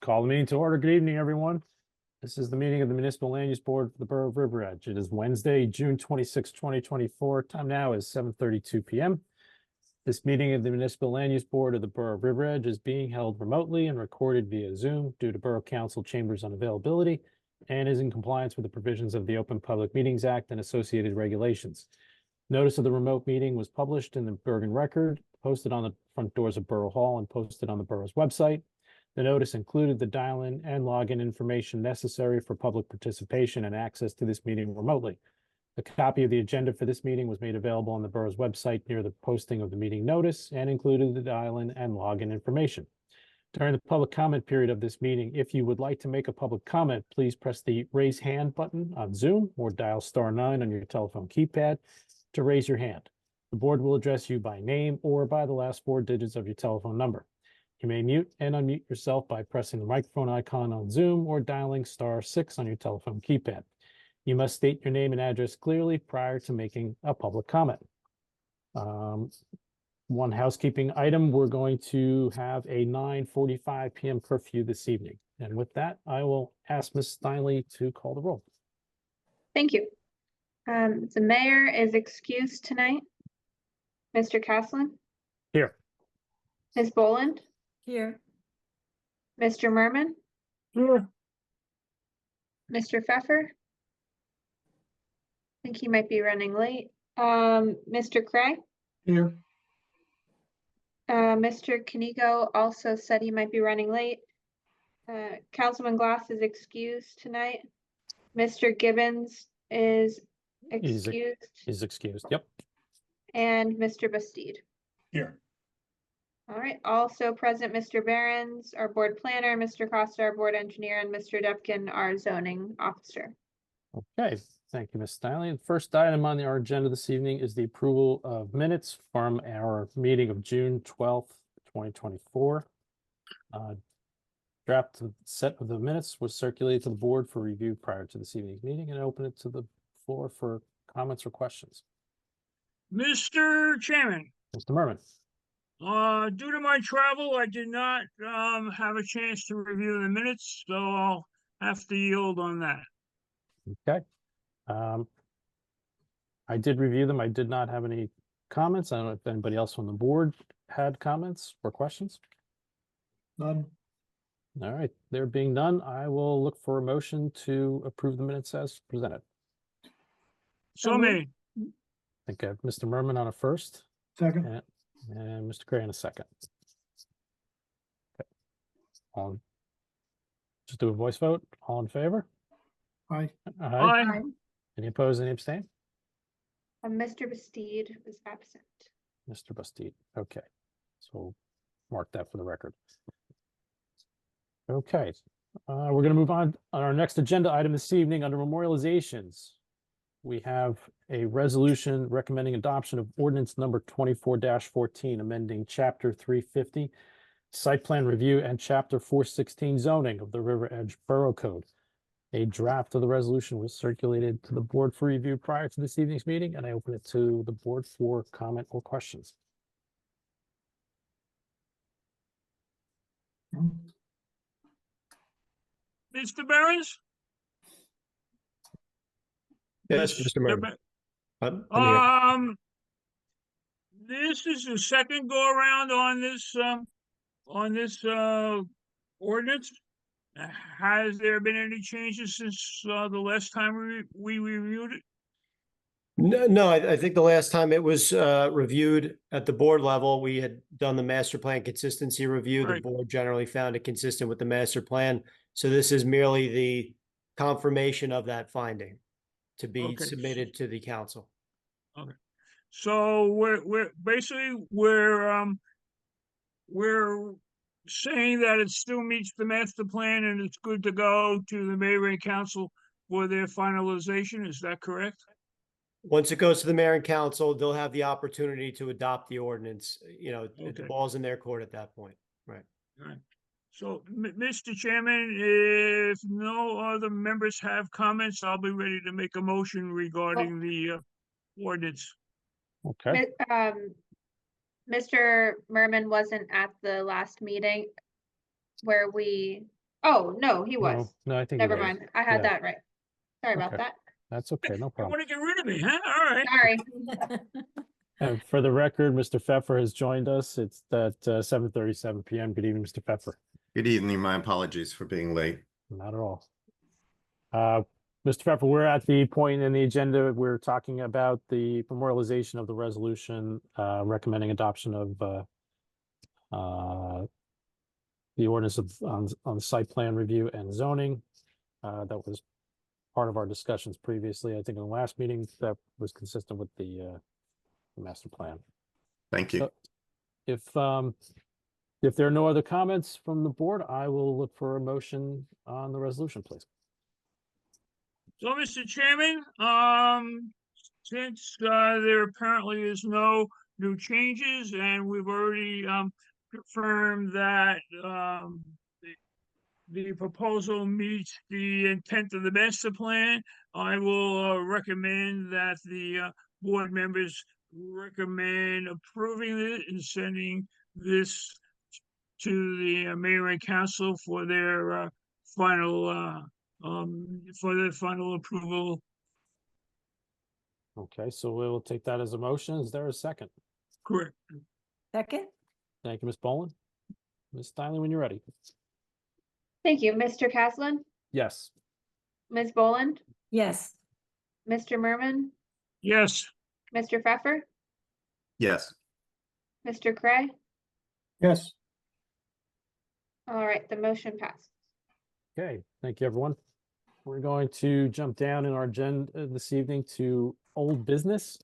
Call the meeting to order. Good evening, everyone. This is the meeting of the Municipal Land Use Board for the Borough of River Edge. It is Wednesday, June 26, 2024. Time now is 7:32 p.m. This meeting of the Municipal Land Use Board of the Borough of River Edge is being held remotely and recorded via Zoom due to Borough Council chambers unavailability and is in compliance with the provisions of the Open Public Meetings Act and associated regulations. Notice of the remote meeting was published in the Bergen Record, posted on the front doors of Borough Hall, and posted on the borough's website. The notice included the dial-in and login information necessary for public participation and access to this meeting remotely. A copy of the agenda for this meeting was made available on the borough's website near the posting of the meeting notice and included the dial-in and login information. During the public comment period of this meeting, if you would like to make a public comment, please press the raise hand button on Zoom or dial *9 on your telephone keypad to raise your hand. The board will address you by name or by the last 4 digits of your telephone number. You may mute and unmute yourself by pressing the microphone icon on Zoom or dialing *6 on your telephone keypad. You must state your name and address clearly prior to making a public comment. One housekeeping item, we're going to have a 9:45 p.m. curfew this evening. And with that, I will ask Ms. Steinle to call the roll. Thank you. The mayor is excused tonight. Mr. Caslin? Here. Ms. Boland? Here. Mr. Merman? Here. Mr. Pfeffer? I think he might be running late. Mr. Cray? Here. Mr. Canigo also said he might be running late. Councilman Glass is excused tonight. Mr. Gibbons is excused. He's excused. Yep. And Mr. Bastide. Here. All right, also present, Mr. Behrens, our board planner, Mr. Costa, our board engineer, and Mr. Dupkin, our zoning officer. Okay, thank you, Ms. Steinle. The first item on our agenda this evening is the approval of minutes from our meeting of June 12th, 2024. Draft set of the minutes was circulated to the board for review prior to this evening's meeting, and I open it to the floor for comments or questions. Mr. Chairman, Mr. Merman. Due to my travel, I did not have a chance to review the minutes, so I'll have to yield on that. Okay. I did review them. I did not have any comments. I don't know if anybody else on the board had comments or questions. None. All right, there being none, I will look for a motion to approve the minutes as presented. So made. I think I have Mr. Merman on a first. Second. And Mr. Gray in a second. Okay. Just do a voice vote. All in favor? Aye. Aye. Any opposed? Any abstain? Mr. Bastide was absent. Mr. Bastide. Okay. So we'll mark that for the record. Okay. We're going to move on our next agenda item this evening under memorializations. We have a resolution recommending adoption of ordinance number 24-14, amending chapter 350, site plan review, and chapter 416 zoning of the River Edge Borough Code. A draft of the resolution was circulated to the board for review prior to this evening's meeting, and I open it to the board for comment or questions. Mr. Behrens? Yes, Mr. Merman. I'm here. This is the second go around on this ordinance. Has there been any changes since the last time we reviewed it? No, I think the last time it was reviewed at the board level, we had done the master plan consistency review. Right. The board generally found it consistent with the master plan. So this is merely the confirmation of that finding to be Okay. submitted to the council. Okay, so we're basically saying that it still meets the master plan and it's good to go to the mayor and council for their finalization. Is that correct? Once it goes to the mayor and council, they'll have the opportunity to adopt the ordinance. You know, the Okay. ball's in their court at that point. Right. All right. So, Mr. Chairman, if no other members have comments, I'll be ready to make a motion regarding the ordinance. Okay. Mr. Merman wasn't at the last meeting where we Oh, no, he was. No, I think. he Never was. mind. I had Yeah. that right. Sorry about Okay. that. That's okay, no You problem. want to get rid of me, huh? All right. Sorry. And for the record, Mr. Pfeffer has joined us. It's at 7:37 PM. Good evening, Mr. Pfeffer. Good evening. My apologies for being late. Not at all. Mr. Pfeffer, we're at the point in the agenda, we're talking about the memorialization of the resolution, recommending adoption of the ordinance of, on site plan review and zoning. That was part of our discussions previously. I think in the last meeting that was consistent with the master plan. Thank you. So- If there are no other comments from the board, I will look for a motion on the resolution, please. So, Mr. Chairman, since there apparently is no new changes and we've already confirmed that the proposal meets the intent of the master plan, I will recommend that the board members recommend approving it and sending this to the mayor and council for their final approval. Okay, so we'll take that as a motion. Is there a second? Correct. Second? Thank you, Ms. Boland. Ms. Steinle, when you're ready. Thank you. Mr. Caslin, Yes. Ms. Boland, Yes. Mr. Merman, Yes. Mr. Pfeffer, Yes. Mr. Cray. Yes. All right, the motion passed. Okay, thank you, everyone. We're going to jump down in our agenda this evening to old business.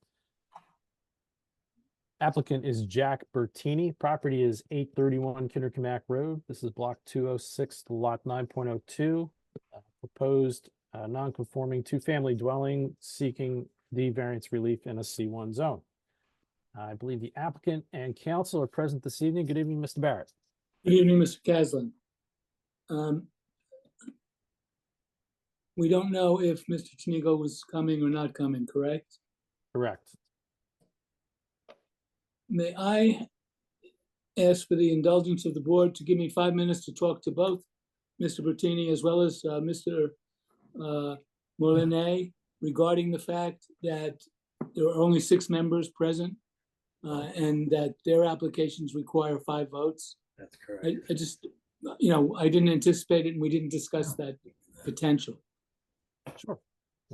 Applicant is Jack Bertini. Property is 831 Kindercamack Road. This is block 206, lot 9.02. Proposed non-conforming two-family dwelling seeking the variance relief in a C1 zone. I believe the applicant and council are present this evening. Good evening, Mr. Barrett. Good evening, Mr. Caslin. We don't know if Mr. Tenigo was coming or not coming, correct? Correct. May I ask for the indulgence of the board to give me 5 minutes to talk to both Mr. Bertini as well as Mr. Molinet regarding the fact that there are only 6 members present and that their applications require 5 votes. That's correct. I just, I didn't anticipate it and we didn't discuss that potential. Sure.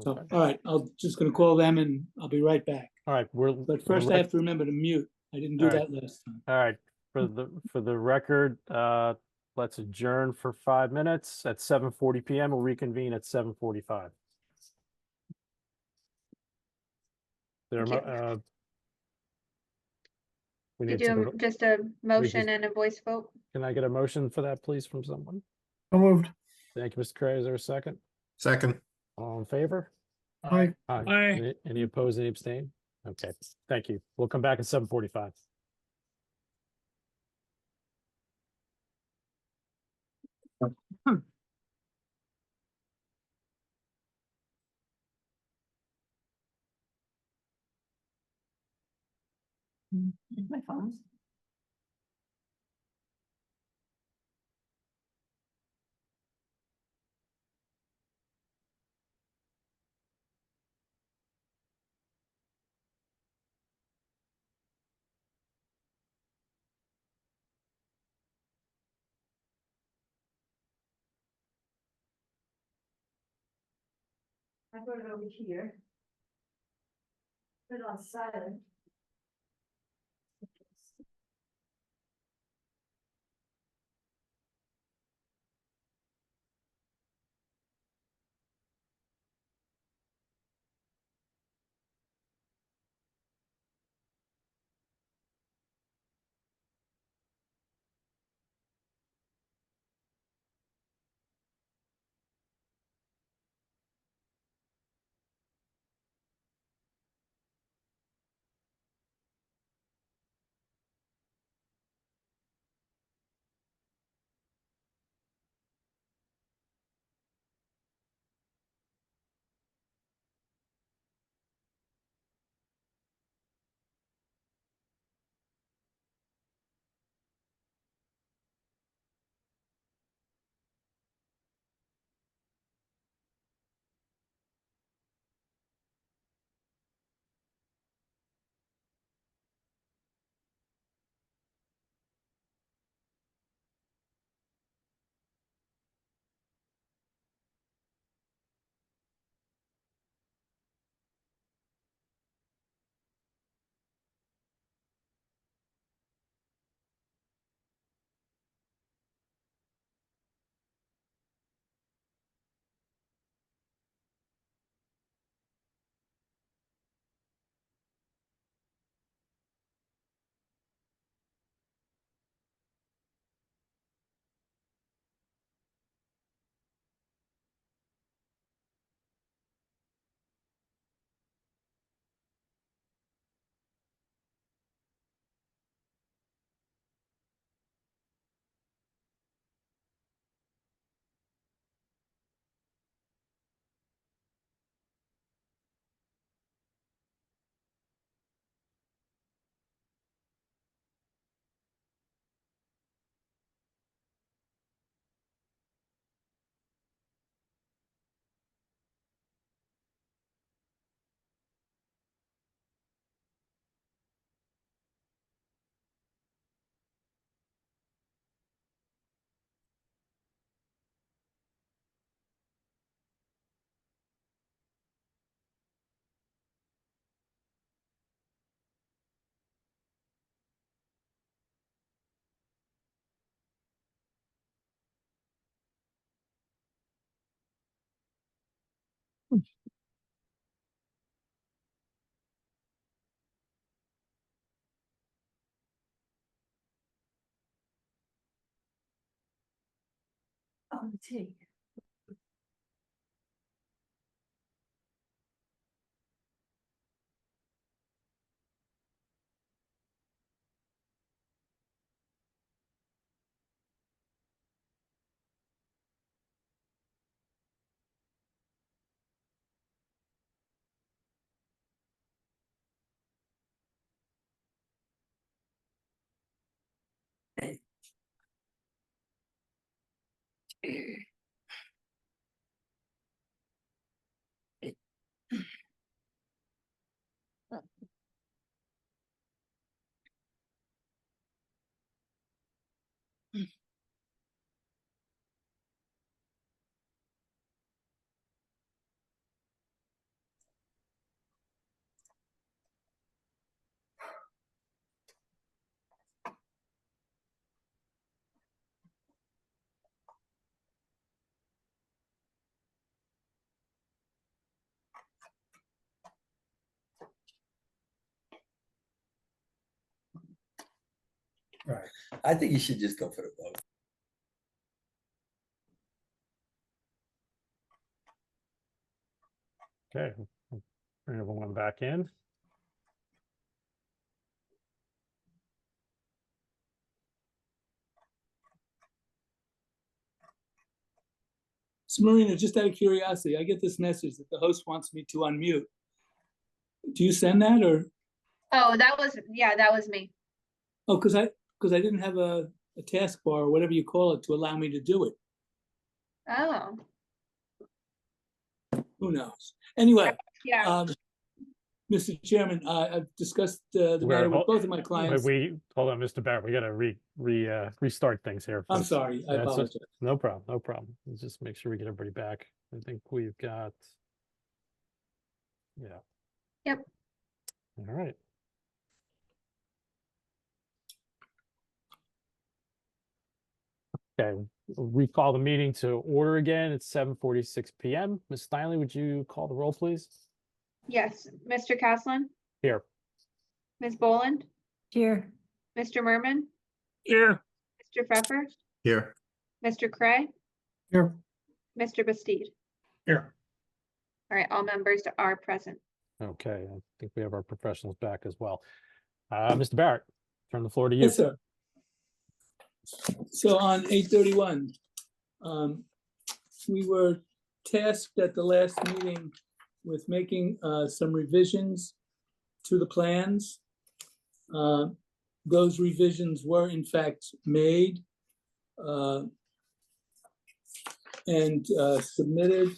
So, Okay. all right, I'm just gonna call them and I'll be right back. All right, we're. But first I have to remember to mute. I didn't do All right. that last time. All right, for the record, let's adjourn for 5 minutes at 7:40 PM. We'll reconvene at 7:45. There, Thank you. we You need to, do vote. just a motion just- and a voice vote. Can I get a motion for that, please, from someone? So moved. Thank you, Mr. Cray. Is there a second? Second. All in favor? Aye. Aye. Any opposed, any abstain? Okay, thank you. We'll come back at 7:45. My phone. I put it over here. Put it on silent. on the tea. I think you should just go for the vote. Okay, bring everyone back in. So Marina, just out of curiosity, I get this message that the host wants me to unmute. Do you send that or, Oh, that was me. oh, because I didn't have a taskbar or whatever you call it to allow me to do it. Oh, Who knows? Anyway, yeah. Mr. Chairman, I've discussed the Wait, matter with hold- both of my Wait, clients. hold on, Mr. Barrett, we gotta restart things here. I'm folks. sorry, I That's a- apologize. No problem, no problem. Let's just make sure we get everybody back. I think we've got. Yeah. Yep. All right. Okay, we'll recall the meeting to order again. It's 7:46 PM. Ms. Steinle, would you call the roll, please? Yes, Mr. Caslin, Here. Ms. Boland, Here. Mr. Merman, Here, Mr. Pfeffer, Here. Mr. Cray, Here. Mr. Bastide. Here. All right, all members are present. Okay, I think we have our professionals back as well. Mr. Barrett, turn the floor to you. Yes, sir. So on 8/31, we were tasked at the last meeting with making some revisions to the plans. Those revisions were in fact made and submitted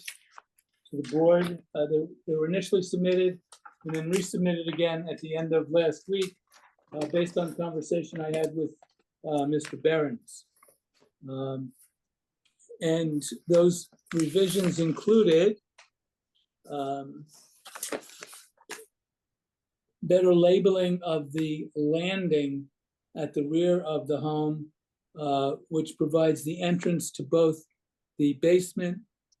to the board. They were initially submitted and then resubmitted again at the end of last week based on conversation I had with Mr. Behrens. And those revisions included better labeling of the landing at the rear of the home, which provides the entrance to both the basement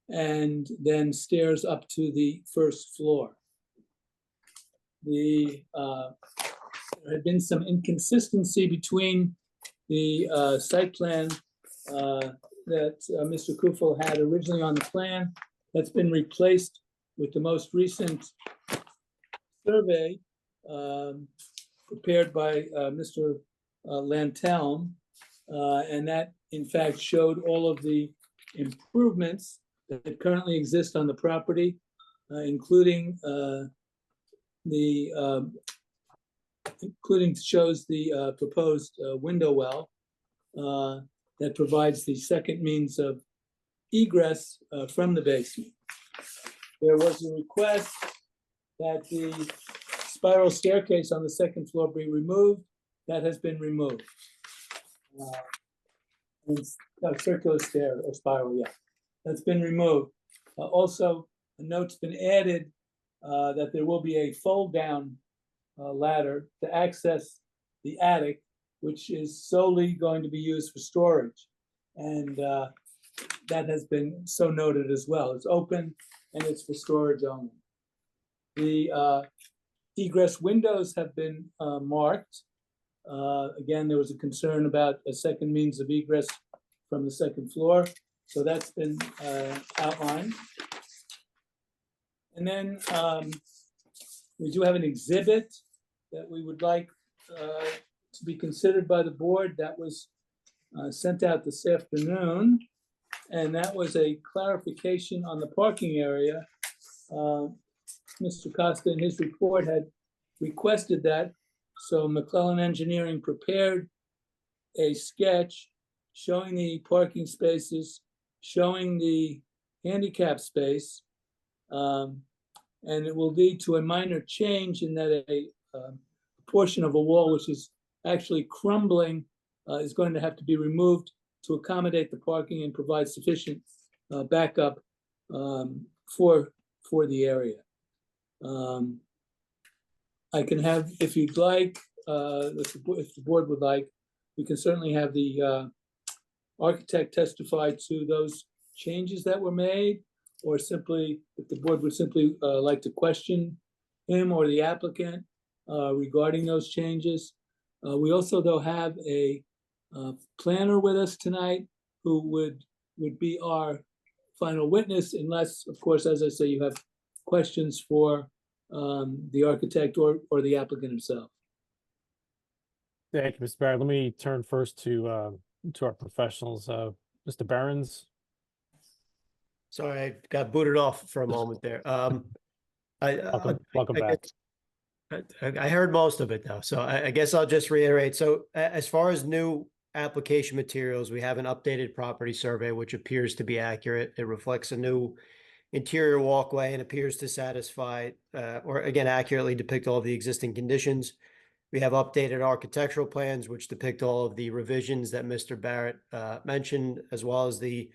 and then stairs up to the first floor. There had been some inconsistency between the site plan that Mr. Kufel had originally on the plan. That's been replaced with the most recent survey prepared by Mr. Lantelm. And that in fact showed all of the improvements that currently exist on the property, including shows the proposed window well that provides the second means of egress from the basement. There was a request that the spiral staircase on the second floor be removed. That has been removed. It's a circular stair or spiral, yeah. That's been removed. Also, a note's been added that there will be a fold-down ladder to access the attic, which is solely going to be used for storage. And that has been so noted as well. It's open and it's for storage only. The egress windows have been marked. Again, there was a concern about a second means of egress from the second floor. So that's been outlined. And then we do have an exhibit that we would like to be considered by the board that was sent out this afternoon. And that was a clarification on the parking area. Mr. Costa in his report had requested that. So McClellan Engineering prepared a sketch showing the parking spaces, showing the handicap space. And it will lead to a minor change in that a portion of a wall, which is actually crumbling, is going to have to be removed to accommodate the parking and provide sufficient backup for the area. I can have, if you'd like, if the board would like, we can certainly have the architect testify to those changes that were made, or simply, if the board would simply like to question him or the applicant regarding those changes. We also, though, have a planner with us tonight who would be our final witness, unless, of course, as I say, you have questions for the architect or the applicant himself. Thank you, Mr. Barrett. Let me turn first to our professionals. Mr. Behrens. Sorry, I got booted off for a moment there. Welcome back. I heard most of it though, so I guess I'll just reiterate. So as far as new application materials, we have an updated property survey, which appears to be accurate. It reflects a new interior walkway and appears to satisfy, or again, accurately depict all of the existing conditions. We have updated architectural plans, which depict all of the revisions that Mr. Barrett mentioned, as well as the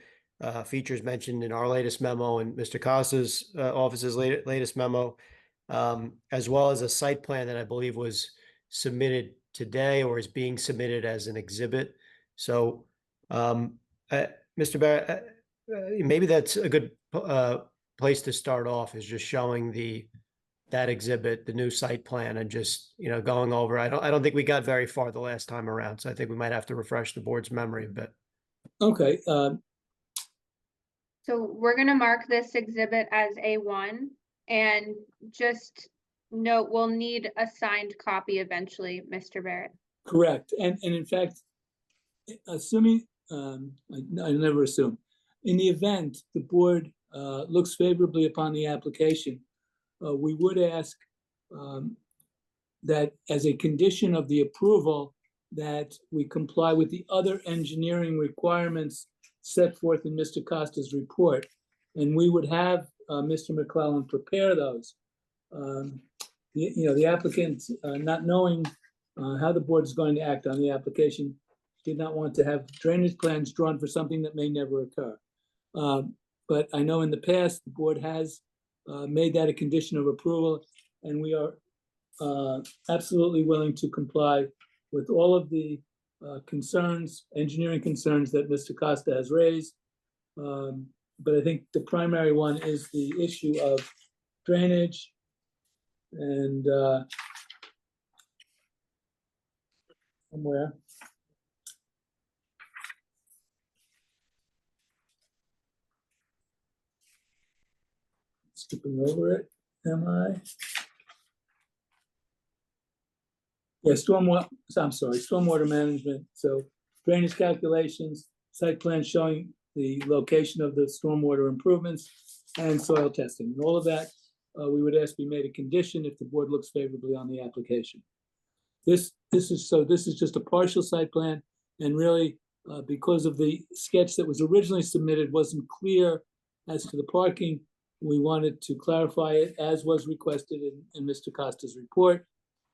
features mentioned in our latest memo and Mr. Costa's office's latest memo, as well as a site plan that I believe was submitted today or is being submitted as an exhibit. So, Mr. Barrett, maybe that's a good place to start off, is just showing that exhibit, the new site plan, and just, going over. I don't think we got very far the last time around, so I think we might have to refresh the board's memory a bit. Okay. So we're gonna mark this exhibit as A1, and just note, we'll need a signed copy eventually, Mr. Barrett. Correct. And in fact, assuming, I never assume, in the event the board looks favorably upon the application, we would ask that as a condition of the approval, that we comply with the other engineering requirements set forth in Mr. Costa's report. And we would have Mr. McClellan prepare those. The applicant, not knowing how the board is going to act on the application, did not want to have drainage plans drawn for something that may never occur. But I know in the past, the board has made that a condition of approval, and we are absolutely willing to comply with all of the concerns, engineering concerns that Mr. Costa has raised. But I think the primary one is the issue of drainage and somewhere. Skipping over it, am I? Yeah, stormwater management. So drainage calculations, site plan showing the location of the stormwater improvements, and soil testing. And all of that, we would ask be made a condition if the board looks favorably on the application. This is just a partial site plan, and really, because of the sketch that was originally submitted wasn't clear as to the parking, we wanted to clarify it as was requested in Mr. Costa's report.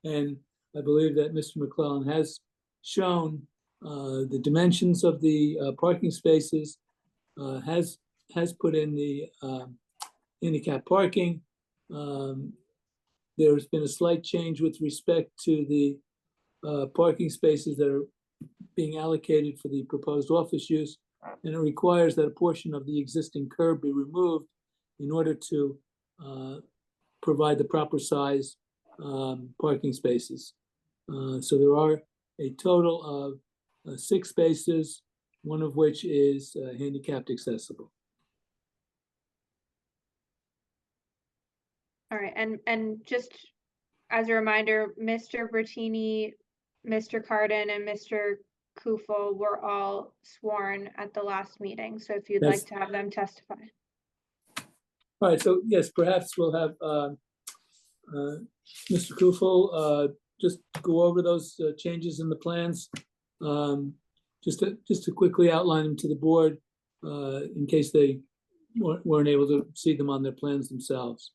And I believe that Mr. McClellan has shown the dimensions of the parking spaces, has put in the handicap parking. There's been a slight change with respect to the parking spaces that are being allocated for the proposed office use, and it requires that a portion of the existing curb be removed in order to provide the proper size parking spaces. So there are a total of 6 spaces one of which is handicapped accessible. All right, and just as a reminder, Mr. Bertini, Mr. Carden, and Mr. Kufel were all sworn at the last meeting, so if you'd like That's- to have them testify. All right, so yes, perhaps we'll have Mr. Kufel just go over those changes in the plans. Just to quickly outline them to the board in case they weren't able to see them on their plans themselves.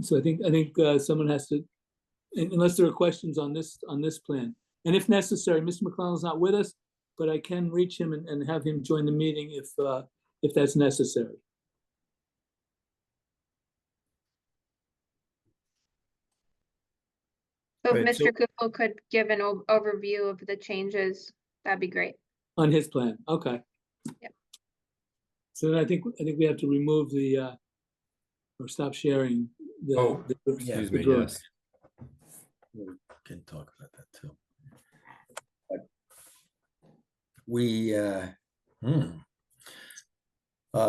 So I think someone has to, unless there are questions on this plan. And if necessary, Mr. McClellan's not with us, but I can reach him and have him join the meeting if that's necessary. So if Right, so- Mr. Kufel could give an overview of the changes, that'd be great. On his plan, okay. Yep. So then I think we have to remove the, or stop sharing the. Oh, the- yeah. the drawing. We can talk about that too. We,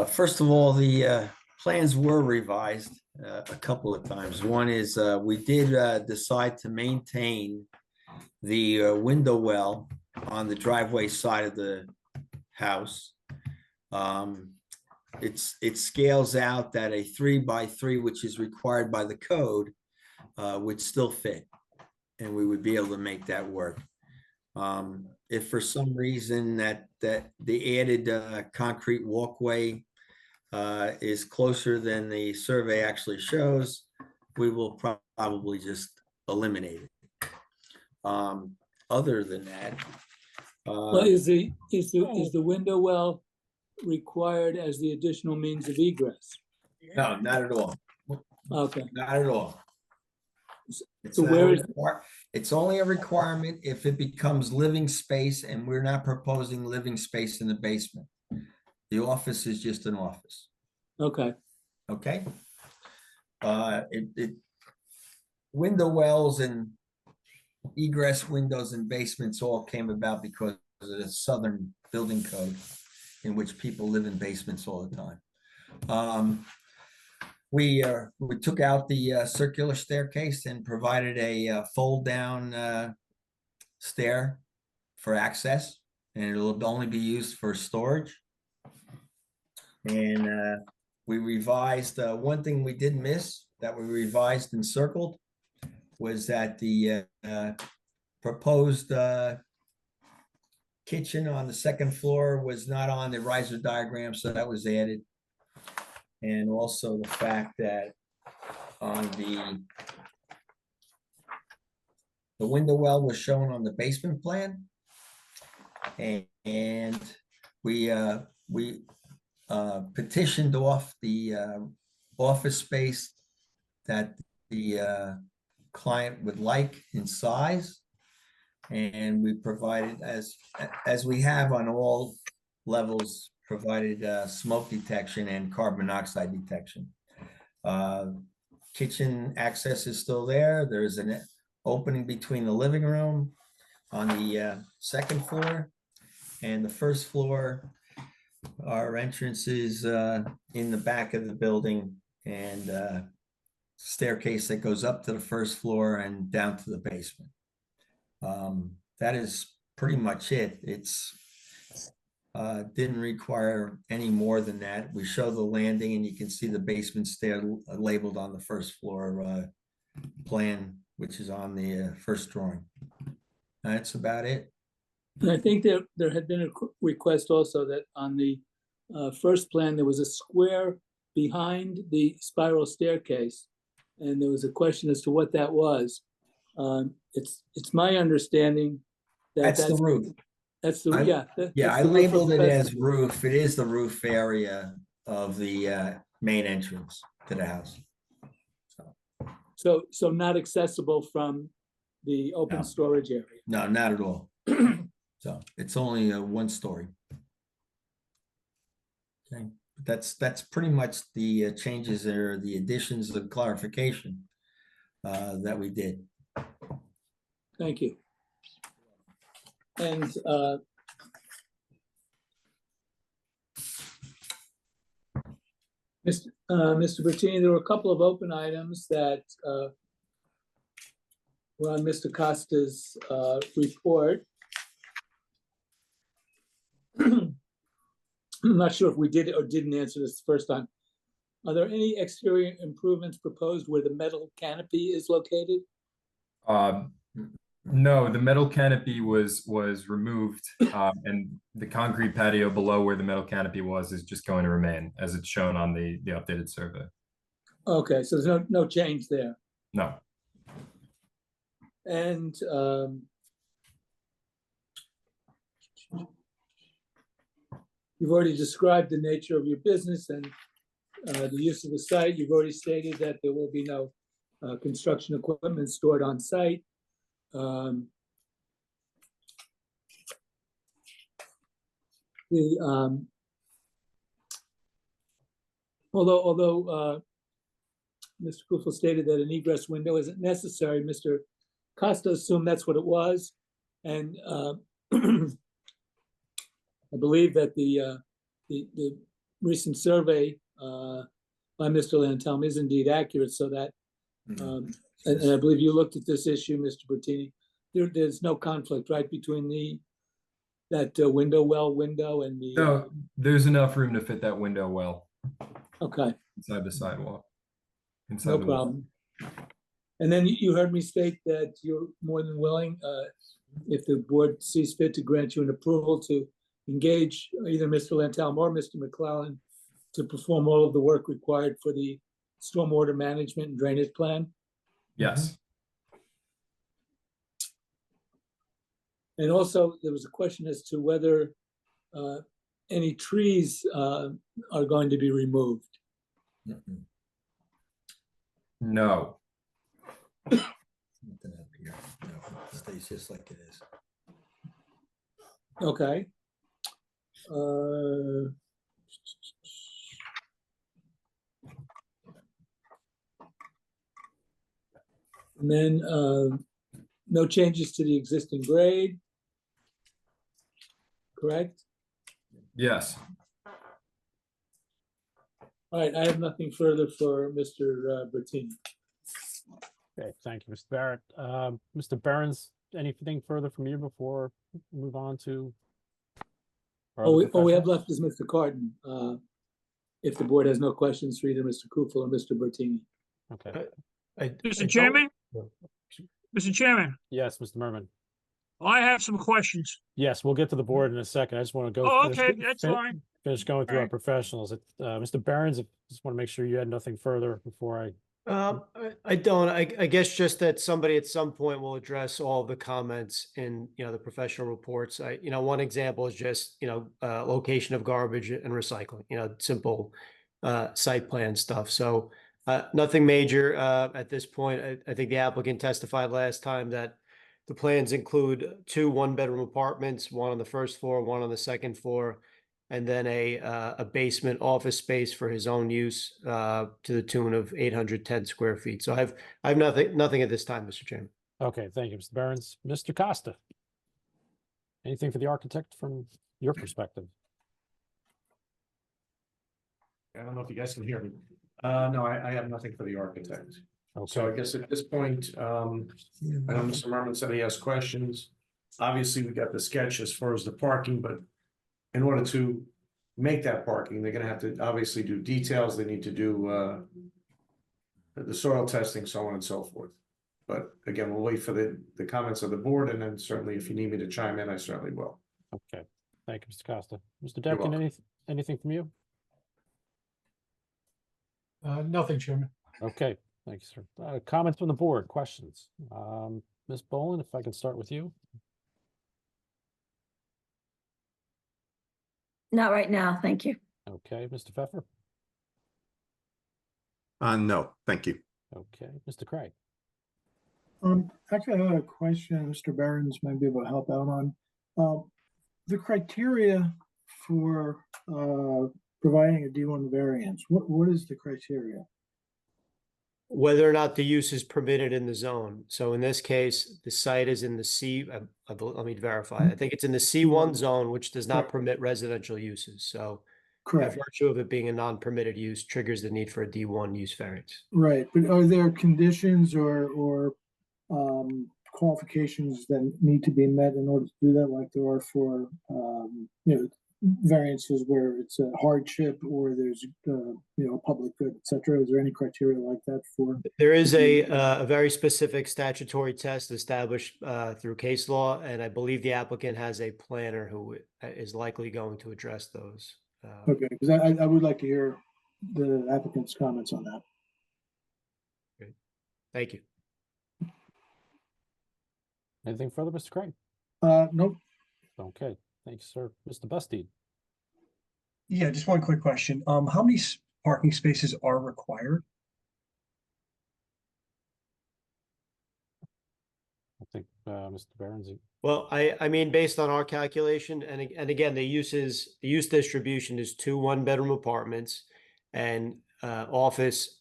first of all, the plans were revised a couple of times. One is we did decide to maintain the window well on the driveway side of the house. It scales out that a 3x3, which is required by the code, would still fit, and we would be able to make that work. If for some reason that the added concrete walkway is closer than the survey actually shows, we will probably just eliminate it. Other than that, Well, is the window well required as the additional means of egress? No, not at all. Okay, Not at all. It's So not where a is- it's only a requirement if it becomes living space, and we're not proposing living space in the basement. The office is just an office, okay, okay? Window wells and egress windows and basements all came about because of the Southern Building Code, in which people live in basements all the time. We took out the circular staircase and provided a fold down stair for access, and it'll only be used for storage. And we revised, one thing we did miss that we revised and circled was that the proposed kitchen on the second floor was not on the riser diagram, so that was added. And also the fact that on the window well was shown on the basement plan. And we petitioned off the office space that the client would like in size. And we provided, as we have on all levels, provided smoke detection and carbon monoxide detection. Kitchen access is still there. There's an opening between the living room on the second floor and the first floor. Our entrance is in the back of the building, and staircase that goes up to the first floor and down to the basement. That is pretty much it. It's didn't require any more than that. We show the landing, and you can see the basement stair labeled on the first floor plan, which is on the first drawing. That's about it. and I think there had been a request also that on the first plan, there was a square behind the spiral staircase, and there was a question as to what that was. It's my understanding that That's the roof. That's the, I- yeah. Yeah, that's I the roof of labeled the it as vestibule. roof. It is the roof area of the main entrance to the house. So not accessible from the open No. storage area. No, not at all. So it's only a one story. Okay, That's pretty much the changes or the additions of clarification that we did. Thank you. And Mr. Bertini, there were a couple of open items that were on Mr. Costa's report. I'm not sure if we did or didn't answer this the first time. Are there any exterior improvements proposed where the metal canopy is located? No, the metal canopy was removed, and the concrete patio below where the metal canopy was is just going to remain as it's shown on the updated survey. Okay, so there's no change there. No. And you've already described the nature of your business and the use of the site. You've already stated that there will be no construction equipment stored on site. Although Mr. Kufel stated that an egress window isn't necessary, Mr. Costa assumed that's what it was, and I believe that the recent survey by Mr. Lantelm is indeed accurate, so that and I believe you looked at this issue, Mr. Bertini. There's no conflict, right, between that window well window and the. No, there's enough room to fit that window well Okay, inside the sidewalk. Inside no the wall. problem. And then you heard me state that you're more than willing, if the board sees fit, to grant you an approval to engage either Mr. Lantelm or Mr. McClellan to perform all of the work required for the stormwater management and drainage plan. Yes. And also, there was a question as to whether any trees are going to be removed. No. Nothing up here. No, it stays just like it is. Okay. And then no changes to the existing grade. Correct? Yes. All right, I have nothing further for Mr. Bertini. Okay, thank you, Mr. Barrett. Mr. Behrens, anything further from you before we move on to? our All other we have professionals? left is Mr. Carden. If the board has no questions for either Mr. Kufel or Mr. Bertini. Okay, Mr. Chairman? Mr. Chairman, yes, Mr. Merman. I have some questions. Yes, we'll get to the board in a second. I just want to go. Oh, finish- okay, that's fin- fine. Finish going through our Alright. professionals. Mr. Behrens, just want to make sure you had nothing further before I. I don't, I guess just that somebody at some point will address all of the comments in, the professional reports. One example is just, location of garbage and recycling, simple site plan stuff. So nothing major at this point. I think the applicant testified last time that the plans include 2 one-bedroom apartments, one on the first floor, one on the second floor, and then a basement office space for his own use to the tune of 810 square feet. So I have nothing at this time, Mr. Chairman. Okay, thank you, Mr. Behrens. Mr. Costa. Anything for the architect from your perspective? I don't know if you guys can hear me. No, I have nothing for the architect. So Okay, I guess at this point, I know Mr. Merman said he has questions. Obviously, we got the sketch as far as the parking, but in order to make that parking, they're gonna have to obviously do details. They need to do the soil testing, so on and so forth. But again, we'll wait for the comments of the board, and then certainly if you need me to chime in, I certainly will. okay. Thank you, Mr. Costa. Mr. You're Deacon, welcome. anything from you? Nothing, Chairman. Okay, thank you, sir. Comments from the board, questions? Ms. Boland, if I can start with you? Not right now, thank you. Okay, Mr. Pfeffer? No, thank you. Okay, Mr. Craig? Actually, I had a question Mr. Behrens might be able to help out on. The criteria for providing a D1 variance, what is the criteria? Whether or not the use is permitted in the zone. So in this case, the site is in the let me verify. I think it's in the C1 zone, which does not Correct. permit residential uses. So by Correct, virtue of it being a non-permitted use triggers the need for a D1 use variance. right, but are there conditions or qualifications that need to be met in order to do that, like there are for, variances where it's a hardship or there's, a public good, et cetera? Is there any criteria like that for? There is a very specific statutory test established through case law, and I believe the applicant has a planner who is likely going to address those. Okay, because I would like to hear the applicant's comments on that. Thank you. Anything further, Mr. Crane? Nope. Okay, thanks, sir. Mr. Bustine? Yeah, just one quick question. How many parking spaces are required? I think, Mr. Behrens. Well, I mean, based on our calculation, and again, the use distribution is 2 one-bedroom apartments and an office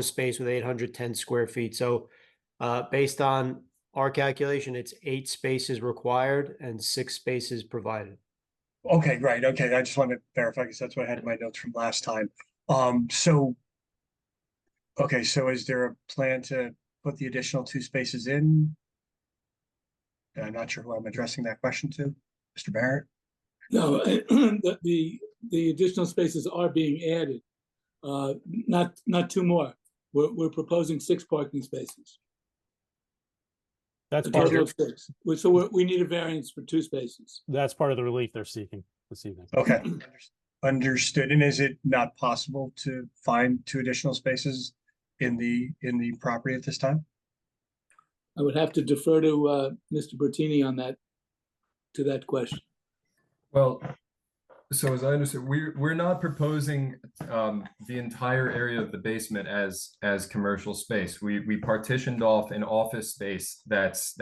space with 810 square feet. So based on our calculation, it's 8 spaces required and 6 spaces provided. Okay, right. Okay, I just wanted to verify because that's what I had in my notes from last time. So is there a plan to put the additional 2 spaces in? I'm not sure who I'm addressing that question to. Mr. Barrett? No, the additional spaces are being added, not 2 more. We're proposing 6 parking spaces. That's A part of total the, of 6. So we need a variance for 2 spaces. that's part of the relief they're seeking this evening. Okay, understood. And is it not possible to find 2 additional spaces in the property at this time? I would have to defer to Mr. Bertini on that, to that question. Well, so as I understand, we're not proposing the entire area of the basement as commercial space. We partitioned off an office space that's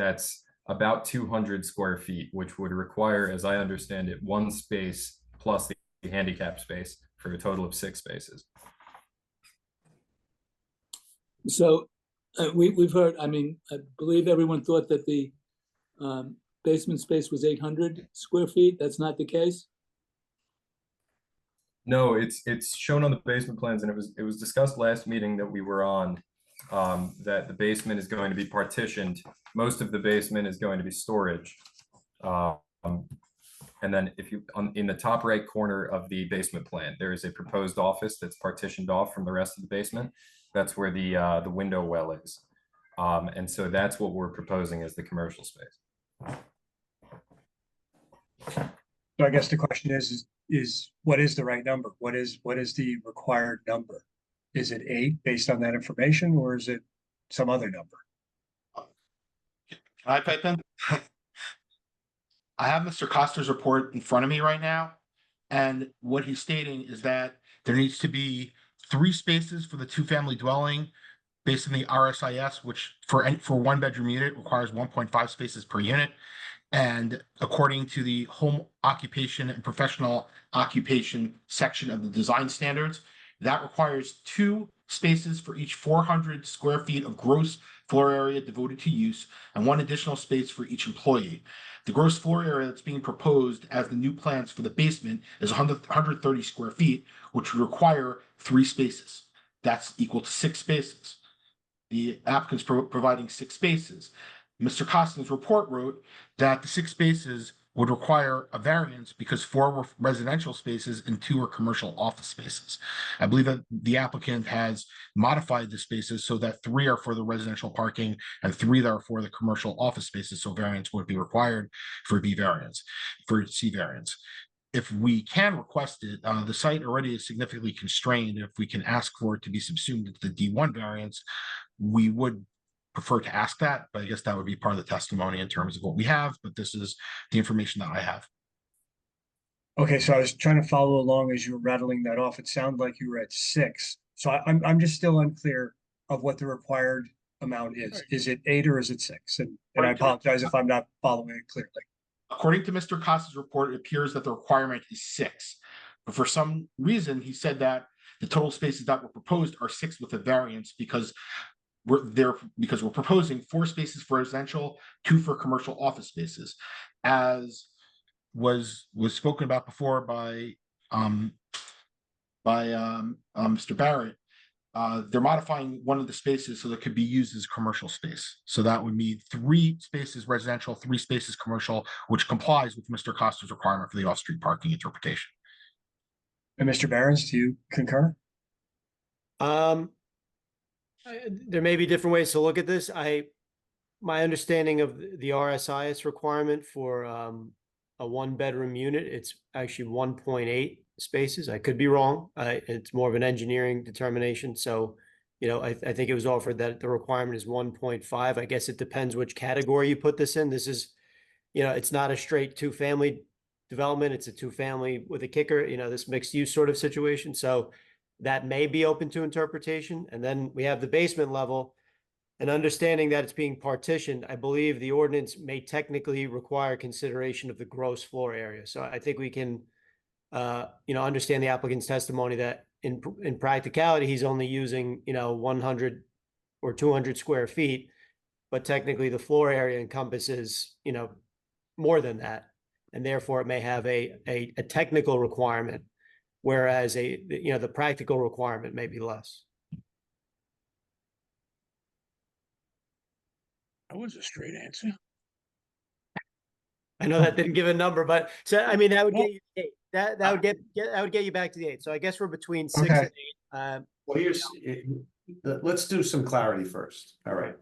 about 200 square feet, which would require, as I understand it, 1 space plus the handicap space for a total of 6 spaces. So we've heard, I mean, I believe everyone thought that the basement space was 800 square feet. That's not the case? No, it's shown on the basement plans, and it was discussed last meeting that we were on, that the basement is going to be partitioned. Most of the basement is going to be storage. And then if you, in the top right corner of the basement plan, there is a proposed office that's partitioned off from the rest of the basement. That's where the window well is. And so that's what we're proposing as the commercial space. So I guess the question is what is the right number? What is the required number? Is it 8 based on that information, or is it some other number? Can I pipe in? I have Mr. Costa's report in front of me right now, and what he's stating is that there needs to be 3 spaces for the 2-family dwelling based on the RSIS, which for 1-bedroom unit requires 1.5 spaces per unit. And according to the home occupation and professional occupation section of the design standards, that requires 2 spaces for each 400 square feet of gross floor area devoted to use and 1 additional space for each employee. The gross floor area that's being proposed as the new plans for the basement is 130 square feet, which would require 3 spaces. That's equal to 6 spaces. The applicant's providing 6 spaces. Mr. Costa's report wrote that the 6 spaces would require a variance because 4 were residential spaces and 2 are commercial office spaces. I believe that the applicant has modified the spaces so that 3 are for the residential parking and 3 that are for the commercial office spaces. So variance would be required for C variance. If we can request it, the site already is significantly constrained. If we can ask for it to be subsumed into the D1 variance, we would prefer to ask that, but I guess that would be part of the testimony in terms of what we have, but this is the information that I have. Okay, so I was trying to follow along as you were rattling that off. It sounded like you were at 6. So I'm just still unclear of what the required amount is. Is it 8 or is it 6? And I apologize if I'm not following it clearly. According to Mr. Costa's report, it appears that the requirement is 6. but for some reason, he said that the total spaces that were proposed are 6 with a variance because we're proposing 4 spaces for residential, 2 for commercial office spaces. As was spoken about before by Mr. Barrett, they're modifying one of the spaces so that could be used as a commercial space. So that would mean 3 spaces residential, 3 spaces commercial, which complies with Mr. Costa's requirement for the off-street parking interpretation. And Mr. Barron's, do you concur? There may be different ways to look at this. My understanding of the RSIS requirement for a 1-bedroom unit, it's actually 1.8 spaces. I could be wrong. It's more of an engineering determination. So, I think it was offered that the requirement is 1.5. I guess it depends which category you put this in. This is, it's not a straight 2-family development. It's a 2-family with a kicker, this mixed use sort of situation. So that may be open to interpretation. And then we have the basement level, and understanding that it's being partitioned. I believe the ordinance may technically require consideration of the gross floor area. So I think we can, understand the applicant's testimony that in practicality, he's only using, 100 or 200 square feet, but technically the floor area encompasses, more than that. And therefore it may have a technical requirement, whereas the practical requirement may be less. That was a straight answer. I know that didn't give a number, but so I mean that would get you 8. That would get you back to the 8. So I guess we're between 6 Okay. and 8. Well, let's do some clarity first. All right.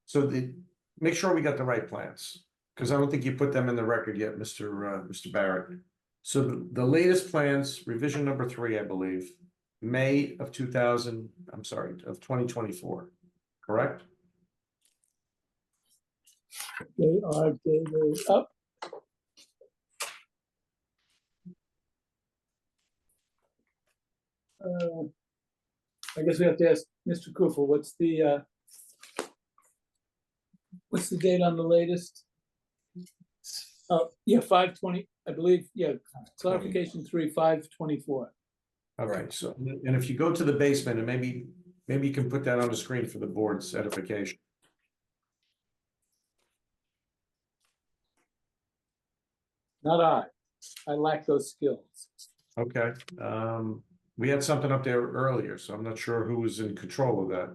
So make sure we got the right plans, because I don't think you put them in the record yet, Mr. Barrett. So the latest plans, revision number 3, I believe, May of 2024, correct? They are dated up. I guess we have to ask Mr. Kufel, what's the date on the latest? Oh, yeah, 5/20, I believe, yeah, clarification 3, 5/24. All right, so, and if you go to the basement, and maybe you can put that on the screen for the board's edification. Not I lack those skills. Okay, we had something up there earlier, so I'm not sure who was in control of that.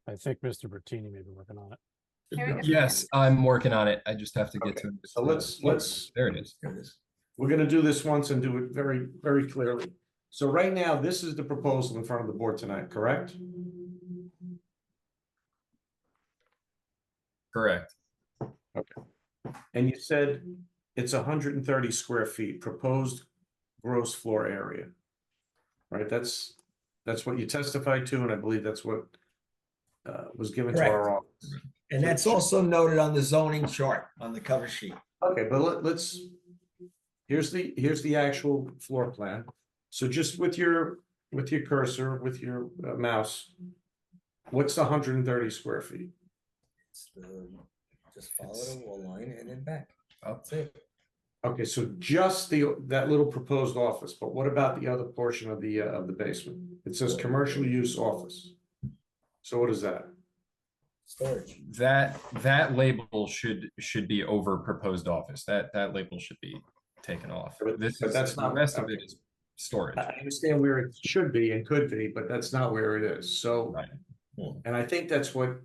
I think Mr. Bertini may be working on it. There we go. Yes, I'm working on it. I just have to get Okay, to it. so let's, There it is. we're gonna do this once and do it very, very clearly. So right now, this is the proposal in front of the board tonight, correct? Correct. And you said it's 130 square feet, proposed gross floor area. Right, that's what you testified to, and I believe that's what was given to our office. And that's also noted on the zoning chart on the cover sheet. Okay, but let's, here's the actual floor plan. So just with your cursor, with your mouse, what's the 130 square feet? Just follow the wall line and then back. That's it. Okay, so just that little proposed office, but what about the other portion of the basement? It says commercial use office. So what is that? Storage. That label should be over proposed office. That label should be taken off. But This but is, that's the not- rest of okay. it is storage. I understand where it should be and could be, but that's not where it is. So, Right. and I think that's what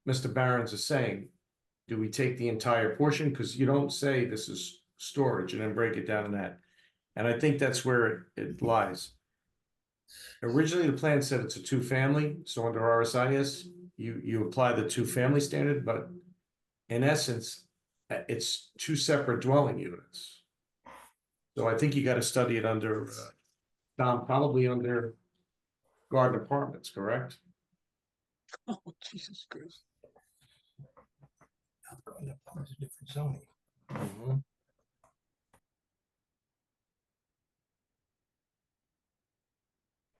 Mr. Barron's is saying. Do we take the entire portion? Because you don't say this is storage and then break it down in that. And I think that's where it lies. Originally, the plan said it's a 2-family, so under RSIS, you apply the 2-family standard, but in essence, it's 2 separate dwelling units. So I think you got to study it under, Tom, probably under garden apartments, correct? Oh, Jesus Christ. Different zoning.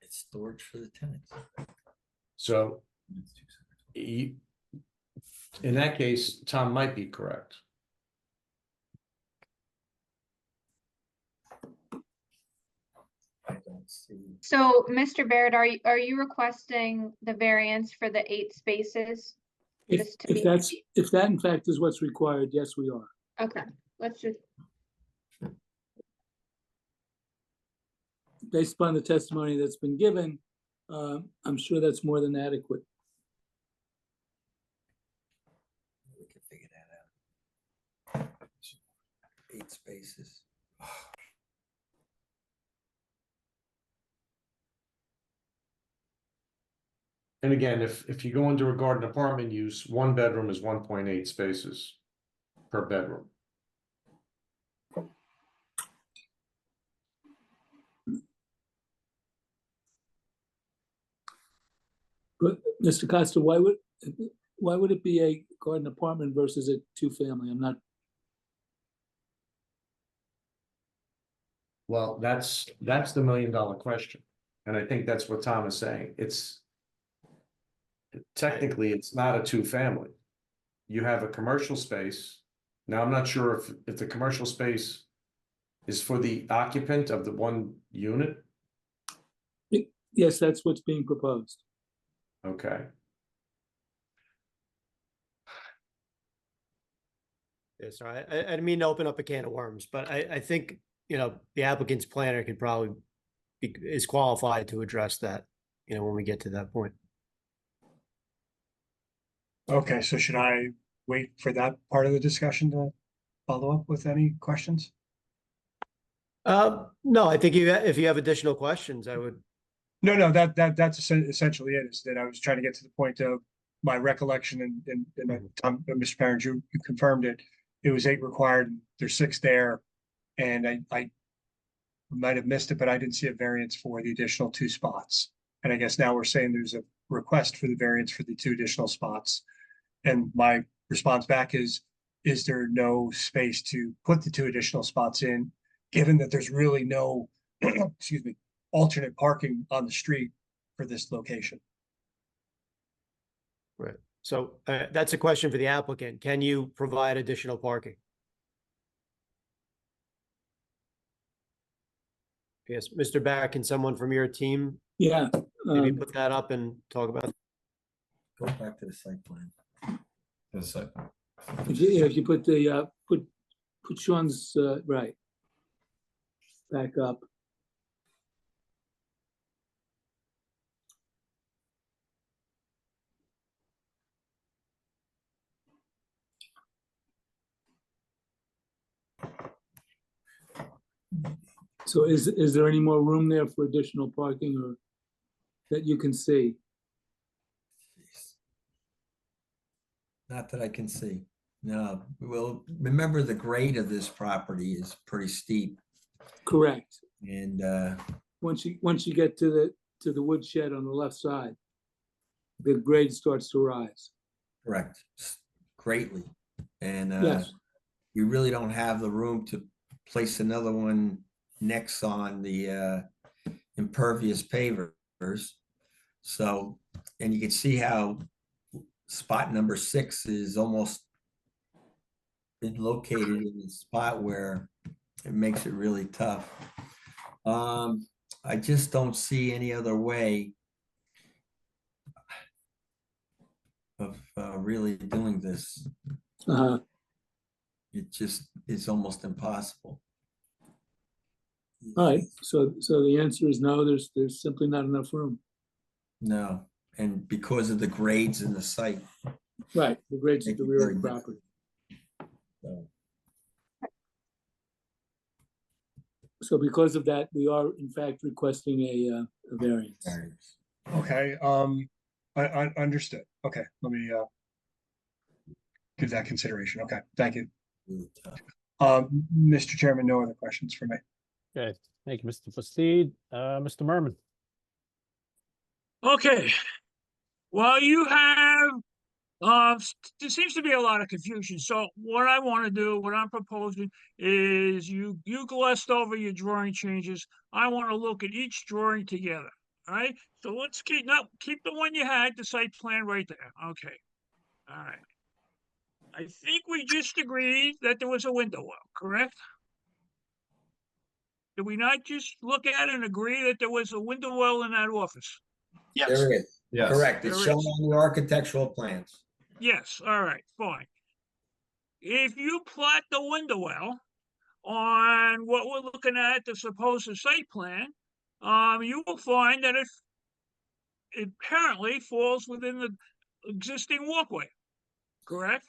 It's storage for the tenants. So in that case, Tom might be correct. Let's see. So, Mr. Baird, are you requesting the variance for the 8 spaces? If, Just to be, if that in fact is what's required, yes, we are. okay, let's just, Based upon the testimony that's been given, I'm sure that's more than adequate. We can figure that out. 8 spaces. And again, if you go into a garden apartment use, 1 bedroom is 1.8 spaces per bedroom. But Mr. Costa, why would it be a garden apartment versus a 2-family? I'm not, Well, that's the $1 million question. And I think that's what Tom is saying. Technically, it's not a 2-family. You have a commercial space. Now, I'm not sure if the commercial space is for the occupant of the 1 unit. yes, that's what's being proposed. Okay. Yeah, sorry, I didn't mean to open up a can of worms, but I think, you know, the applicant's planner could probably is qualified to address that, you know, when we get to that point. Okay, so should I wait for that part of the discussion to follow up with any questions? No, I think if you have additional questions, I would. No, that's essentially it, is that I was trying to get to the point of my recollection and Tom, Mr. Parent, you confirmed it. It was 8 required, there's 6 there. And I might have missed it, but I didn't see a variance for the additional 2 spots. And I guess now we're saying there's a request for the variance for the 2 additional spots. And my response back is there no space to put the 2 additional spots in, given that there's really no, excuse me, alternate parking on the street for this location? Right. So that's a question for the applicant. Can you provide additional parking? Yes, Mr. Barrett, can someone from your team Yeah. maybe put that up and talk about it? Go back to the site plan. If you put the, put Sean's, right. Back up. So is there any more room there for additional parking or that you can see? Not that I can see. No, well, remember the grade of this property is pretty steep Correct. and Once you get to the woodshed on the left side, the grade starts to rise. correct, greatly. And Yes. you really don't have the room to place another one next on the impervious pavers. So, and you can see how spot number 6 is almost been located in the spot where it makes it really tough. I just don't see any other way of really doing this. Uh-huh. It just is almost impossible. All right, so the answer is no, there's simply not enough room. No, and because of the grades in the site. Right, the grades at the rear of the Very property. So, So because of that, we are in fact requesting a variance. Okay, I understood. Okay, let me give that consideration. Okay, thank you. Mr. Chairman, no other questions for me. Okay, thank you, Mr. Plastid. Mr. Merman. Okay. Well, you have, there seems to be a lot of confusion. So what I want to do, what I'm proposing is you glossed over your drawing changes. I want to look at each drawing together. All right. So let's keep the one you had, the site plan right there. Okay. All right. I think we just agreed that there was a window well, correct? Did we not just look at and agree that there was a window well in that office? Yes, There is. Yes. Correct. It's There shown is. on the architectural plans. Yes, all right, fine. If you plot the window well on what we're looking at, the supposed site plan, you will find that it apparently falls within the existing walkway, correct?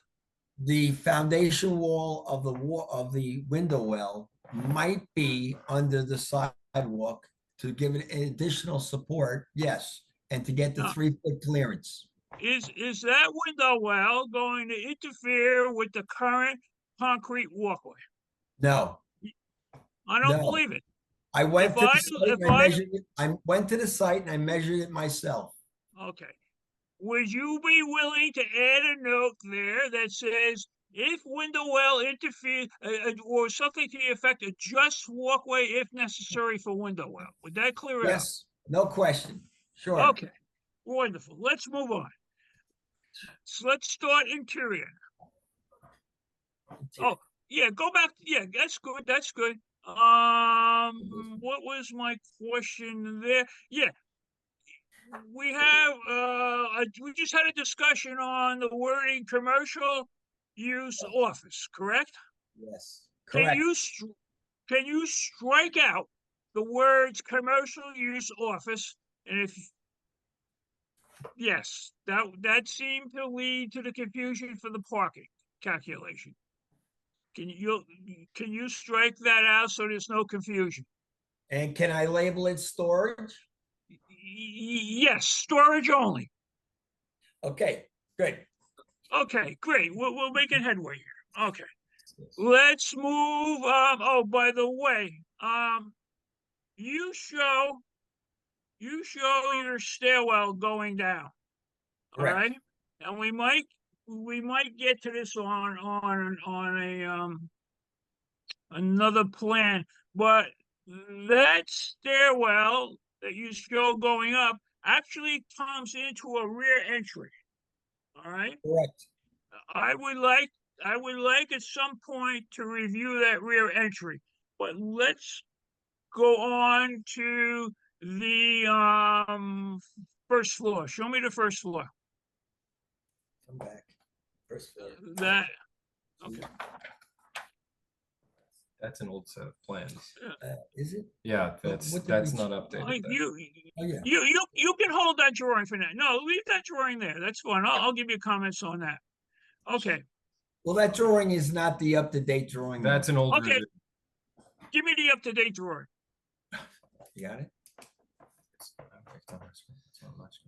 The foundation wall of the window well might be under the sidewalk to give it additional support, yes, and to get the No. 3-foot clearance. Is that window well going to interfere with the current concrete walkway? No, I don't No. believe it. I went If to the I- site and if I I- measured it. I went to the site and I measured it myself. Okay. Would you be willing to add a note there that says, if window well interferes, or something to the effect, adjust walkway if necessary for window well? Would that clear it up? Yes, no question. Sure. Okay, wonderful. Let's move on. So let's start interior. Oh, yeah, go back. Yeah, that's good. That's good. What was my question there? Yeah. We have, we just had a discussion on the wording commercial use office, correct? Yes, Can correct. can you strike out the words commercial use office? And if, yes, that seemed to lead to the confusion for the parking calculation. Can you strike that out so there's no confusion? And can I label it storage? Yes, storage only. Okay, good. Okay, great. We're making headway here. Okay. Let's move, oh, by the way, you show your stairwell going down. All Correct. right? And we might get to this on a another plan, but that stairwell that you show going up actually comes into a rear entry. All right? Correct. I would like at some point to review that rear entry, but let's go on to the first floor. Show me the first floor. Come back. First floor. That, okay. That's an old set of plans. Is it? Yeah, that's what did that's we- not updated. then. Oh, yeah. You can hold that drawing for now. No, leave that drawing there. That's fine. I'll give you comments on that. Okay, Well, that drawing is not the up-to-date drawing. That's an old. Okay. revision. give me the up-to-date drawing. You got it? It's not much.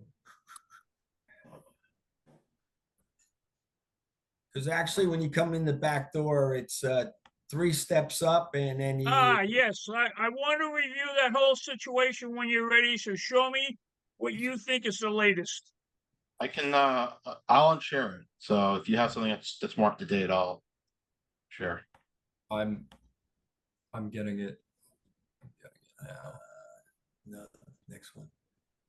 Because actually, when you come in the back door, it's 3 steps up and then you. Yes, I want to review that whole situation when you're ready, so show me what you think is the latest. I can, I'll unshare it. So if you have something that's more up to date, I'll share. I'm getting it. No, next one.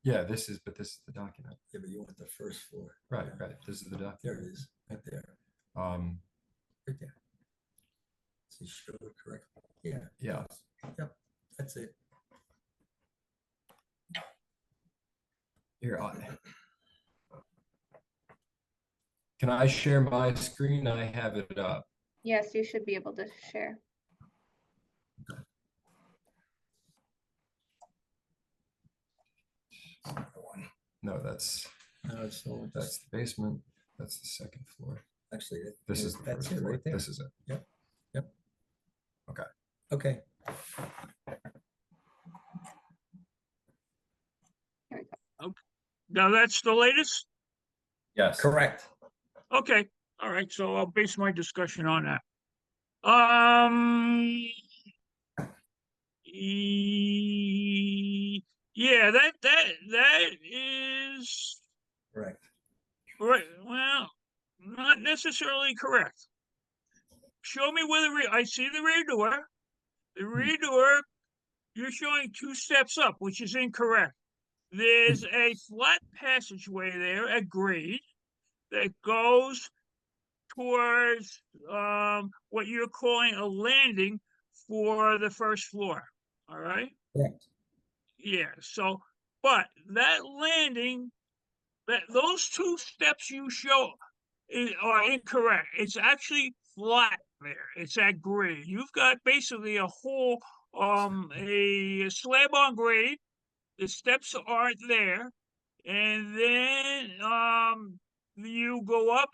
Yeah, this is the document. Yeah, but you want the first floor. Right, Yeah. right. This is the document. There it is, right there, Um, right there. So show it correctly. Yeah, yeah. yep, that's it. Here, can I share my screen? I have it up. Yes, you should be able to share. No, that's No, it's all the basement. That's the second floor. actually, This is the that's first it floor. right there. This is it. Okay, Now, that's the latest? Yes. correct. Okay, all right, so I'll base my discussion on that. Yeah, that is Correct. right. Well, not necessarily correct. Show me where I see the rear door. The rear door, you're showing 2 steps up, which is incorrect. There's a flat passageway there at grade that goes towards what you're calling a landing for the first floor. All right? Correct. Yeah, so, but that landing, those two steps you show are incorrect. It's actually flat there. It's at grade. You've got basically a whole, a slab on grade. The steps aren't there. And then, you go up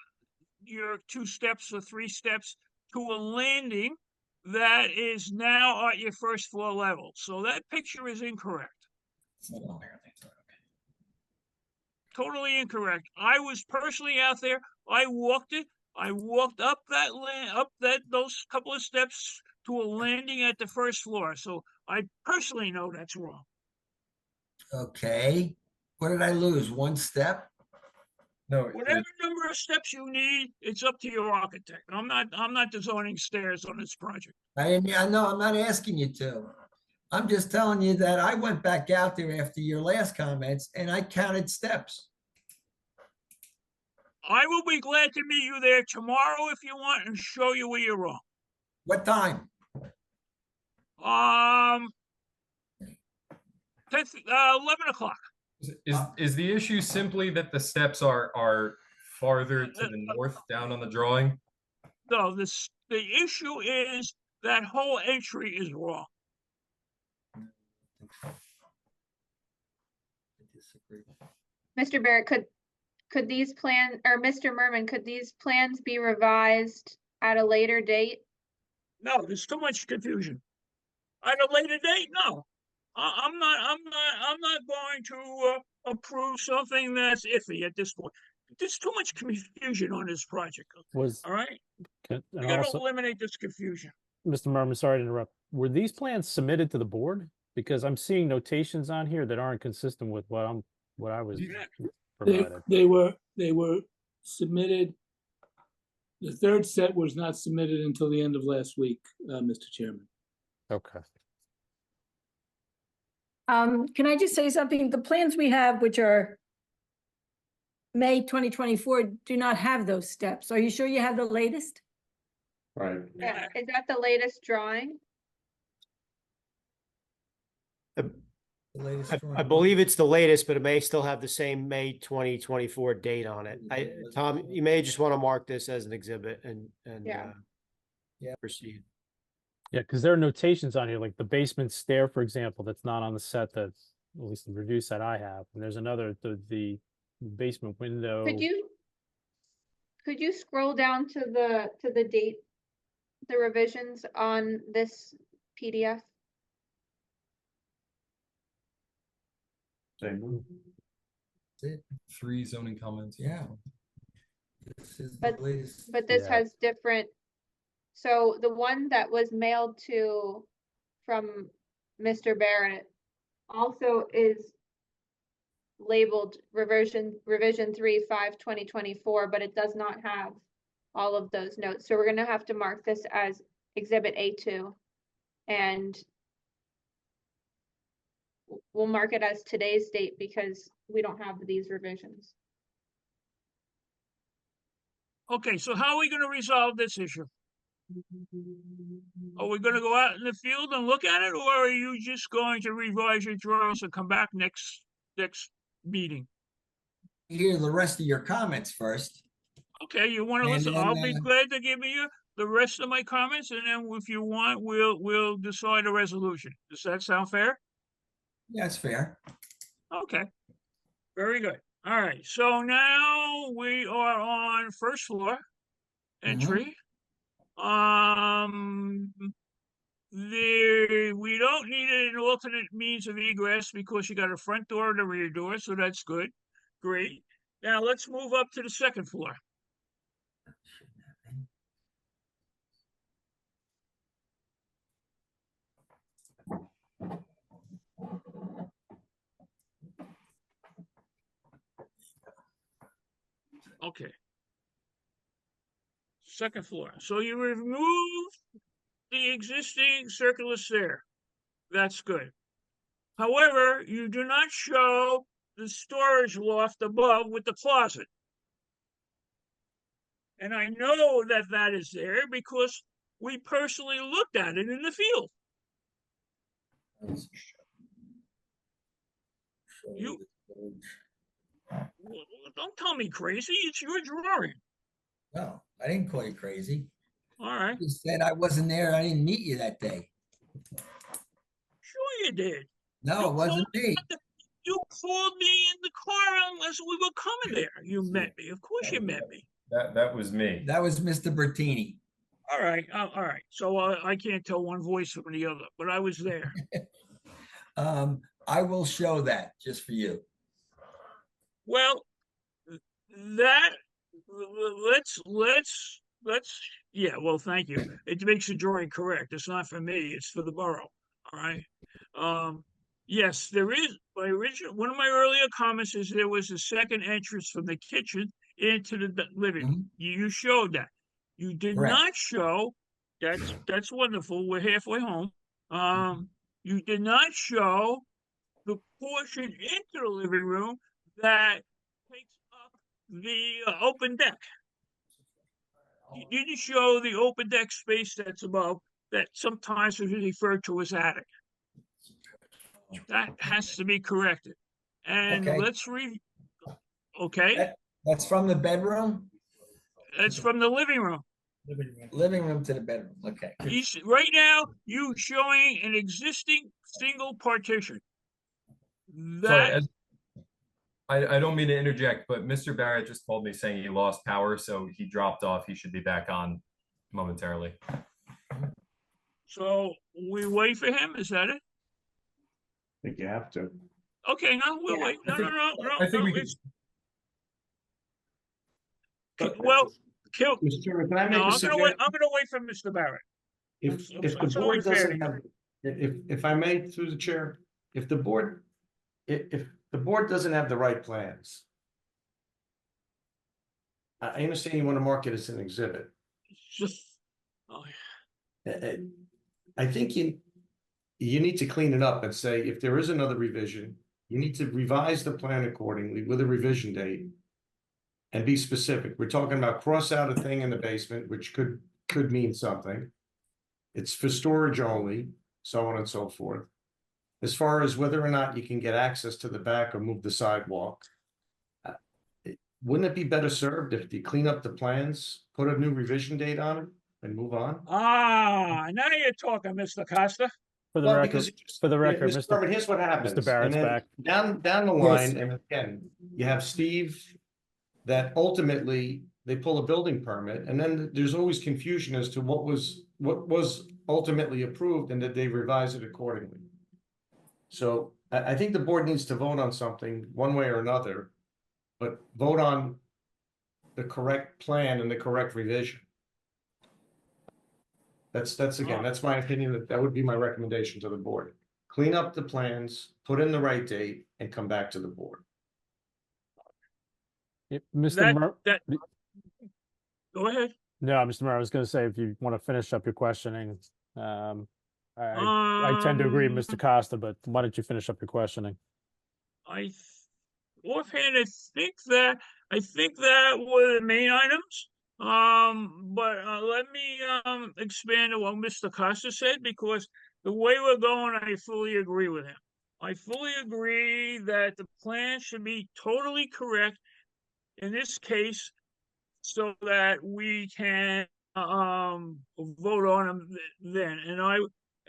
your 2 steps or 3 steps to a landing that is now at your first floor level. So that picture is incorrect. Totally incorrect. I was personally out there. I walked it. I walked up those couple of steps to a landing at the first floor. So I personally know that's wrong. Okay, what did I lose? 1 step? No, Whatever number of steps you need, it's up to your architect. I'm not designing stairs on this project. I know, I'm not asking you to. I'm just telling you that I went back out there after your last comments and I counted steps. I will be glad to meet you there tomorrow if you want and show you where you're wrong. What time? 11 o'clock. is the issue simply that the steps are farther to the north down on the drawing? No, the issue is that whole entry is wrong. Mr. Barrett, could these plans, or Mr. Merman, could these plans be revised at a later date? No, there's too much confusion. At a later date, no. I'm not going to approve something that's iffy at this point. There's too much confusion on this project. Was, All right, and we got to also, eliminate this confusion. Mr. Merman, sorry to interrupt. Were these plans submitted to the board? Because I'm seeing notations on here that aren't consistent with what I was provided. They were submitted. The third set was not submitted until the end of last week, Mr. Chairman. Okay. Can I just say something? The plans we have, which are May 2024, do not have those steps. Are you sure you have the latest? Right. Yeah, is that the latest drawing? I believe it's the latest, but it may still have the same May 2024 date on it. Tom, you may just want to mark this as an exhibit and Yeah. proceed. Yeah, because there are notations on here, like the basement stair, for example, that's not on the set that's at least the review set I have. And there's another, the basement window. Could you scroll down to the date, the revisions on this PDF? Same. 3 zoning comments. Yeah. This is the But- latest. But this Yeah. has different, so the one that was mailed from Mr. Barrett also is labeled revision 3/5/2024, but it does not have all of those notes. So we're gonna have to mark this as Exhibit A2. And we'll mark it as today's date because we don't have these revisions. Okay, so how are we going to resolve this issue? Are we going to go out in the field and look at it, or are you just going to revise your drawings and come back next meeting? Hear the rest of your comments first. Okay, you want to And listen? then, I'll be glad to give you the rest of my comments, and then if you want, we'll decide a resolution. Does that sound fair? That's fair. Okay, very good. All right, so now we are on first floor entry. We don't need an alternate means of egress because you got a front door and a rear door, so that's good. Great. Now let's move up to the second floor. Okay. Second floor. So you remove the existing circular stair. That's good. However, you do not show the storage loft above with the closet. And I know that that is there because we personally looked at it in the field. You- Well, don't tell me crazy. It's your drawing. No, I didn't call you crazy. All right. You said I wasn't there. I didn't meet you that day. Sure you did. No, You it wasn't me. You called me in the car unless we were coming there. You met me. Of course you met me. That was me. That was Mr. Bertini. All right. All right. So I can't tell one voice from the other, but I was there. I will show that just for you. Well, that yeah, well, thank you. It makes the drawing correct. It's not for me, it's for the borough. All right. Yes, there is one of my earlier comments is there was a second entrance from the kitchen into the living room. You showed that. You did Correct. not show that's wonderful. We're halfway home. You did not show the portion into the living room that takes up the open deck. You didn't show the open deck space that's above, that sometimes is referred to as attic. That has to be corrected. And Okay. let's okay, That's from the bedroom? that's from the living room. Living room to the bedroom. Okay. Right now, you showing an existing single partition. Sorry, That I don't mean to interject, but Mr. Barrett just called me saying he lost power, so he dropped off. He should be back on momentarily. so we wait for him. Is that it? I think you have to. Okay, no, we'll wait. No, I think we can. it's- Well, kill. Mr. Chairman, can I make No, a I'm gonna suggestion? wait. I'm gonna wait for Mr. Barrett. If I'm- the I'm so board unfair. doesn't have, if I may, through the chair, if the board, if the board doesn't have the right plans. I understand you want to mark it as an exhibit. Just, oh, I think you need to clean it up and say, if there is another revision, you need to revise the plan accordingly with a revision date. And be specific. We're talking about cross out a thing in the basement, which could mean something. It's for storage only, so on and so forth. As far as whether or not you can get access to the back or move the sidewalk. Wouldn't it be better served if you clean up the plans, put a new revision date on it and move on? now you're talking, Mr. Costa. For the Well, record, because Mr. Berman, here's what happens. Mr. Barrett's And then back. Down the Yes. line, and again, you have Steve. That ultimately they pull a building permit, and then there's always confusion as to what was ultimately approved and that they revise it accordingly. So I think the board needs to vote on something one way or another, but vote on the correct plan and the correct revision. That's again, that's my opinion, that would be my recommendation to the board. Clean up the plans, put in the right date, and come back to the board. Mr. Go ahead. No, Mr. Murray, I was gonna say, if you want to finish up your questioning, I tend to agree with Mr. Costa, but why don't you finish up your questioning? Offhand, I think that were the main items. But let me expand on what Mr. Costa said, because the way we're going, I fully agree with him. I fully agree that the plan should be totally correct in this case, so that we can vote on them then.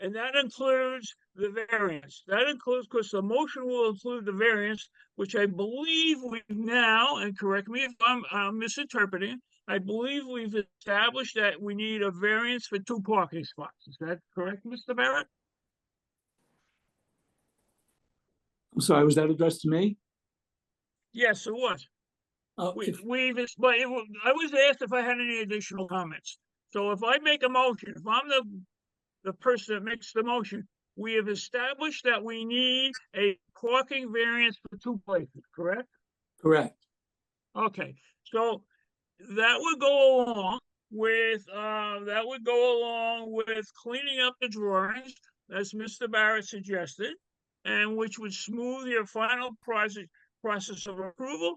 And that includes the variance. That includes, because the motion will include the variance, which I believe we've now, and correct me if I'm misinterpreting, I believe we've established that we need a variance for 2 parking spots. Is that correct, Mr. Barrett? I'm sorry, was that addressed to me? Yes, it was. But I was asked if I had any additional comments. So if I make a motion, if I'm the person that makes the motion, we have established that we need a parking variance for 2 places, correct? Correct. Okay, so that would go along with cleaning up the drawings, as Mr. Barrett suggested, and which would smooth your final process of approval.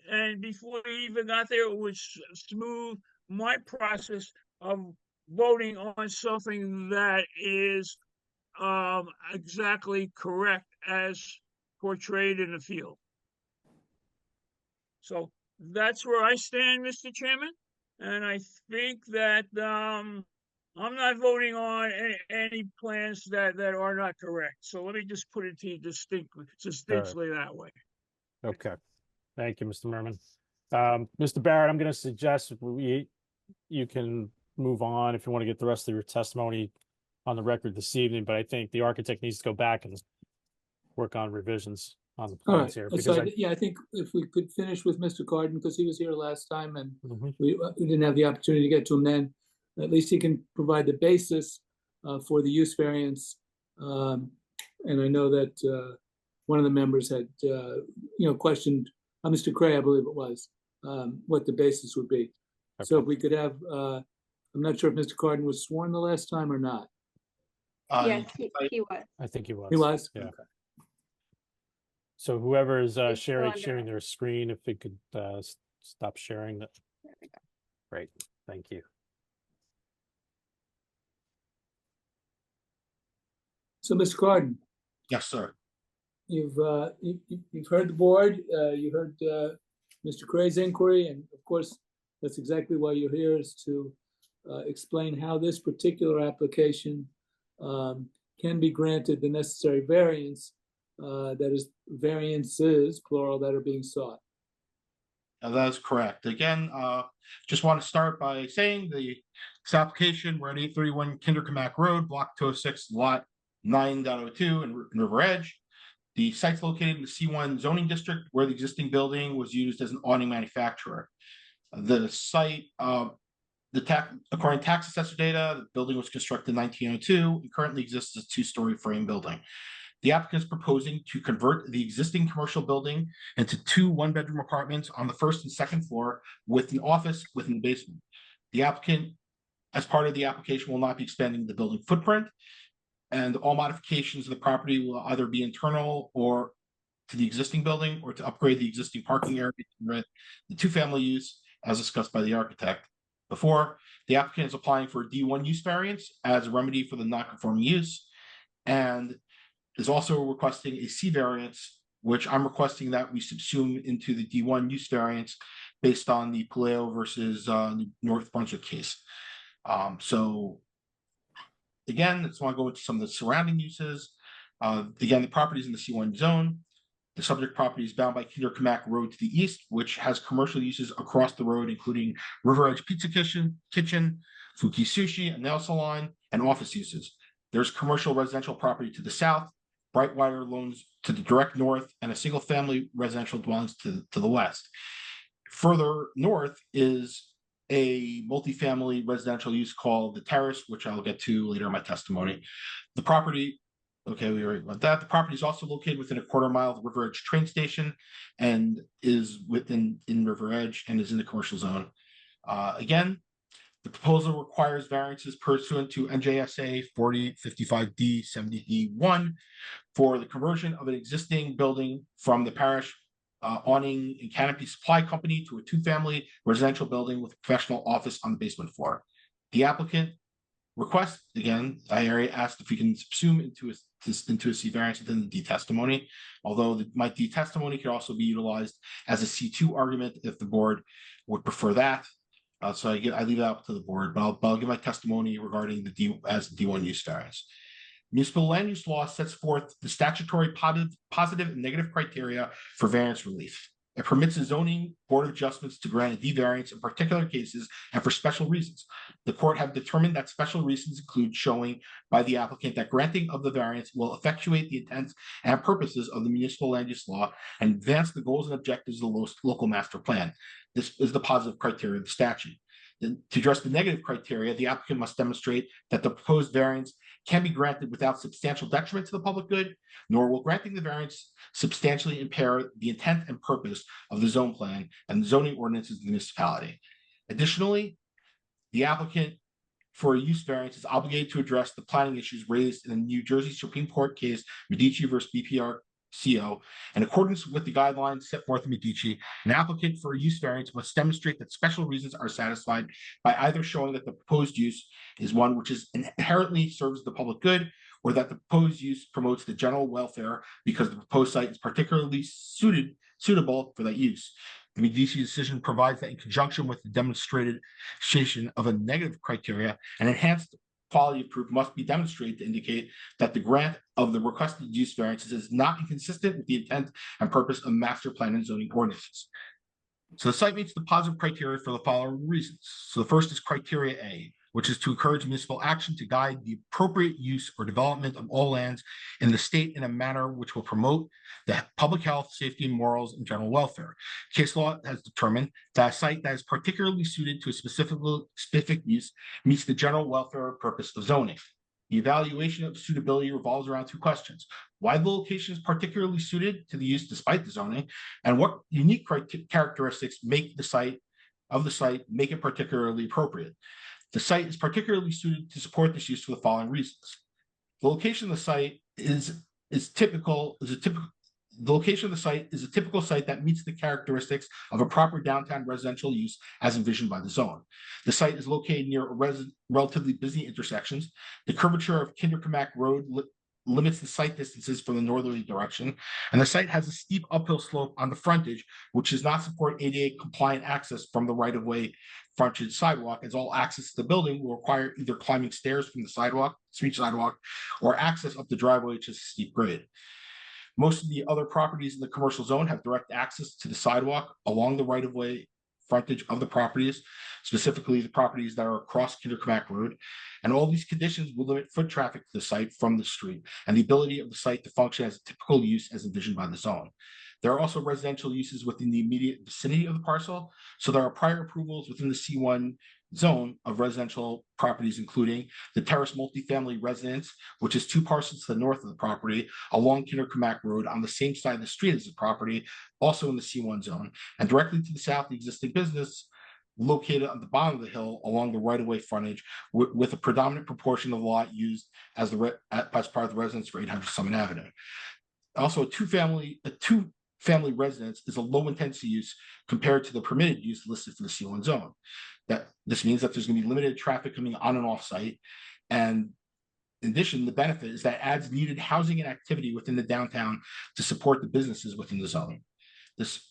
And before we even got there, it would smooth my process of voting on something that is exactly correct as portrayed in the field. So that's where I stand, Mr. Chairman. And I think that I'm not voting on any plans that are not correct. So let me just put it to you distinctly that way. Okay. Thank you, Mr. Merman. Mr. Barrett, I'm going to suggest you can move on if you want to get the rest of your testimony on the record this evening, but I think the architect needs to go back and work on revisions on the All right, plans here. so yeah, I think if we could finish with Mr. Carden, because he was here last time and Mhm. we didn't have the opportunity to get to him then. At least he can provide the basis for the use variance. And I know that one of the members had, questioned, Mr. Cray, I believe it was, what the basis would be. So if we could have, I'm not sure if Mr. Carden was sworn the last time or not. Yes, he was. I think he was. He was? Yeah. Okay. So whoever is It's sharing still under- their screen, if they could stop sharing that. There we go. Great. Thank you. So, Mr. Carden, Yes, sir. you've heard the board, you heard Mr. Cray's inquiry, and of course, that's exactly why you're here, is to explain how this particular application can be granted the necessary variance, that is variances, plural, that are being sought. That is correct. Again, just want to start by saying this application, we're at 831 Kinderkamack Road, Block 206, Lot 9.02 in River Edge. The site's located in the C1 zoning district where the existing building was used as an awning manufacturer. The site, according to tax assessor data, the building was constructed in 1902 and currently exists as a two-story frame building. The applicant is proposing to convert the existing commercial building into two one-bedroom apartments on the first and second floor with an office within the basement. The applicant, as part of the application, will not be expanding the building footprint, and all modifications of the property will either be internal or to the existing building or to upgrade the existing parking area to permit the two-family use as discussed by the architect before. The applicant is applying for a D1 use variance as a remedy for the non-conforming use, and is also requesting a C variance, which I'm requesting that we subsume into the D1 use variance based on the Paleo versus North Brunswick case. So again, I just want to go into some of the surrounding uses. Again, the property is in the C1 zone. The subject property is bound by Kinderkamack Road to the east, which has commercial uses across the road, including River Edge Pizza Kitchen, Fuki Sushi, a nail salon, and office uses. There's commercial residential property to the south, Brightwire loans to the direct north, and a single-family residential dwellings to the west. Further north is a multifamily residential use called the Terrace, which I'll get to later in my testimony. The property, okay, we already went that. The property is also located within a quarter mile of the River Edge train station and is in River Edge and is in the commercial zone. Again, the proposal requires variances pursuant to NJSA 4055D 70D1 for the conversion of an existing building from the parish awning and canopy supply company to a two-family residential building with a professional office on the basement floor. The applicant requests, again, I already asked if we can subsume into a C variance within the D testimony, although my D testimony could also be utilized as a C2 argument if the board would prefer that. So I leave that up to the board, but I'll give my testimony regarding the D1 use variance. Municipal land use law sets forth the statutory positive and negative criteria for variance relief. It permits the zoning board of adjustments to grant a D variance in particular cases and for special reasons. The court have determined that special reasons include showing by the applicant that granting of the variance will effectuate the intents and purposes of the municipal land use law and advance the goals and objectives of the local master plan. This is the positive criteria of the statute. Then, to address the negative criteria, the applicant must demonstrate that the proposed variance can be granted without substantial detriment to the public good, nor will granting the variance substantially impair the intent and purpose of the zone plan and the zoning ordinances of the municipality. Additionally, the applicant for a use variance is obligated to address the planning issues raised in the New Jersey Supreme Court case Medici versus BPRCO. In accordance with the guidelines set forth in Medici, an applicant for a use variance must demonstrate that special reasons are satisfied by either showing that the proposed use is one which is inherently serves the public good, or that the proposed use promotes the general welfare because the proposed site is particularly suitable for that use. The MEDC decision provides that in conjunction with the demonstration of a negative criteria, an enhanced quality of proof must be demonstrated to indicate that the grant of the requested use variances is not inconsistent with the intent and purpose of master plan and zoning ordinances. So the site meets the positive criteria for the following reasons. So the first is criteria A, which is to encourage municipal action to guide the appropriate use or development of all lands in the state in a manner which will promote the public health, safety, and morals, and general welfare. Case law has determined that a site that is particularly suited to a specific use meets the general welfare purpose of zoning. The evaluation of suitability revolves around two questions: why the location is particularly suited to the use despite the zoning, and what unique characteristics make the site make it particularly appropriate. The site is particularly suited to support this use for the following reasons. The location of the site is a typical site that meets the characteristics of a proper downtown residential use as envisioned by the zone. The site is located near relatively busy intersections. The curvature of Kinderkamak Road limits the site distances from the northerly direction, and the site has a steep uphill slope on the frontage, which does not support ADA compliant access from the right-of-way frontage sidewalk, as all access to the building will require either climbing stairs from the street sidewalk, or access up the driveway, which is a steep grade. Most of the other properties in the commercial zone have direct access to the sidewalk along the right-of-way frontage of the properties, specifically the properties that are across Kinderkamak Road. And all these conditions will limit foot traffic to the site from the street and the ability of the site to function as a typical use as envisioned by the zone. There are also residential uses within the immediate vicinity of the parcel. So there are prior approvals within the C1 zone of residential properties, including the Terrace multifamily residence, which is 2 parcels to the north of the property along Kinderkamak Road on the same side of the street as the property, also in the C1 zone, and directly to the south, the existing business located on the bottom of the hill along the right-of-way frontage with a predominant proportion of the lot used as part of the residence for 800 Summit Avenue. Also, a two-family residence is a low-intensity use compared to the permitted use listed for the C1 zone. This means that there's going to be limited traffic coming on and off site. And in addition, the benefit is that it adds needed housing and activity within the downtown to support the businesses within the zone. This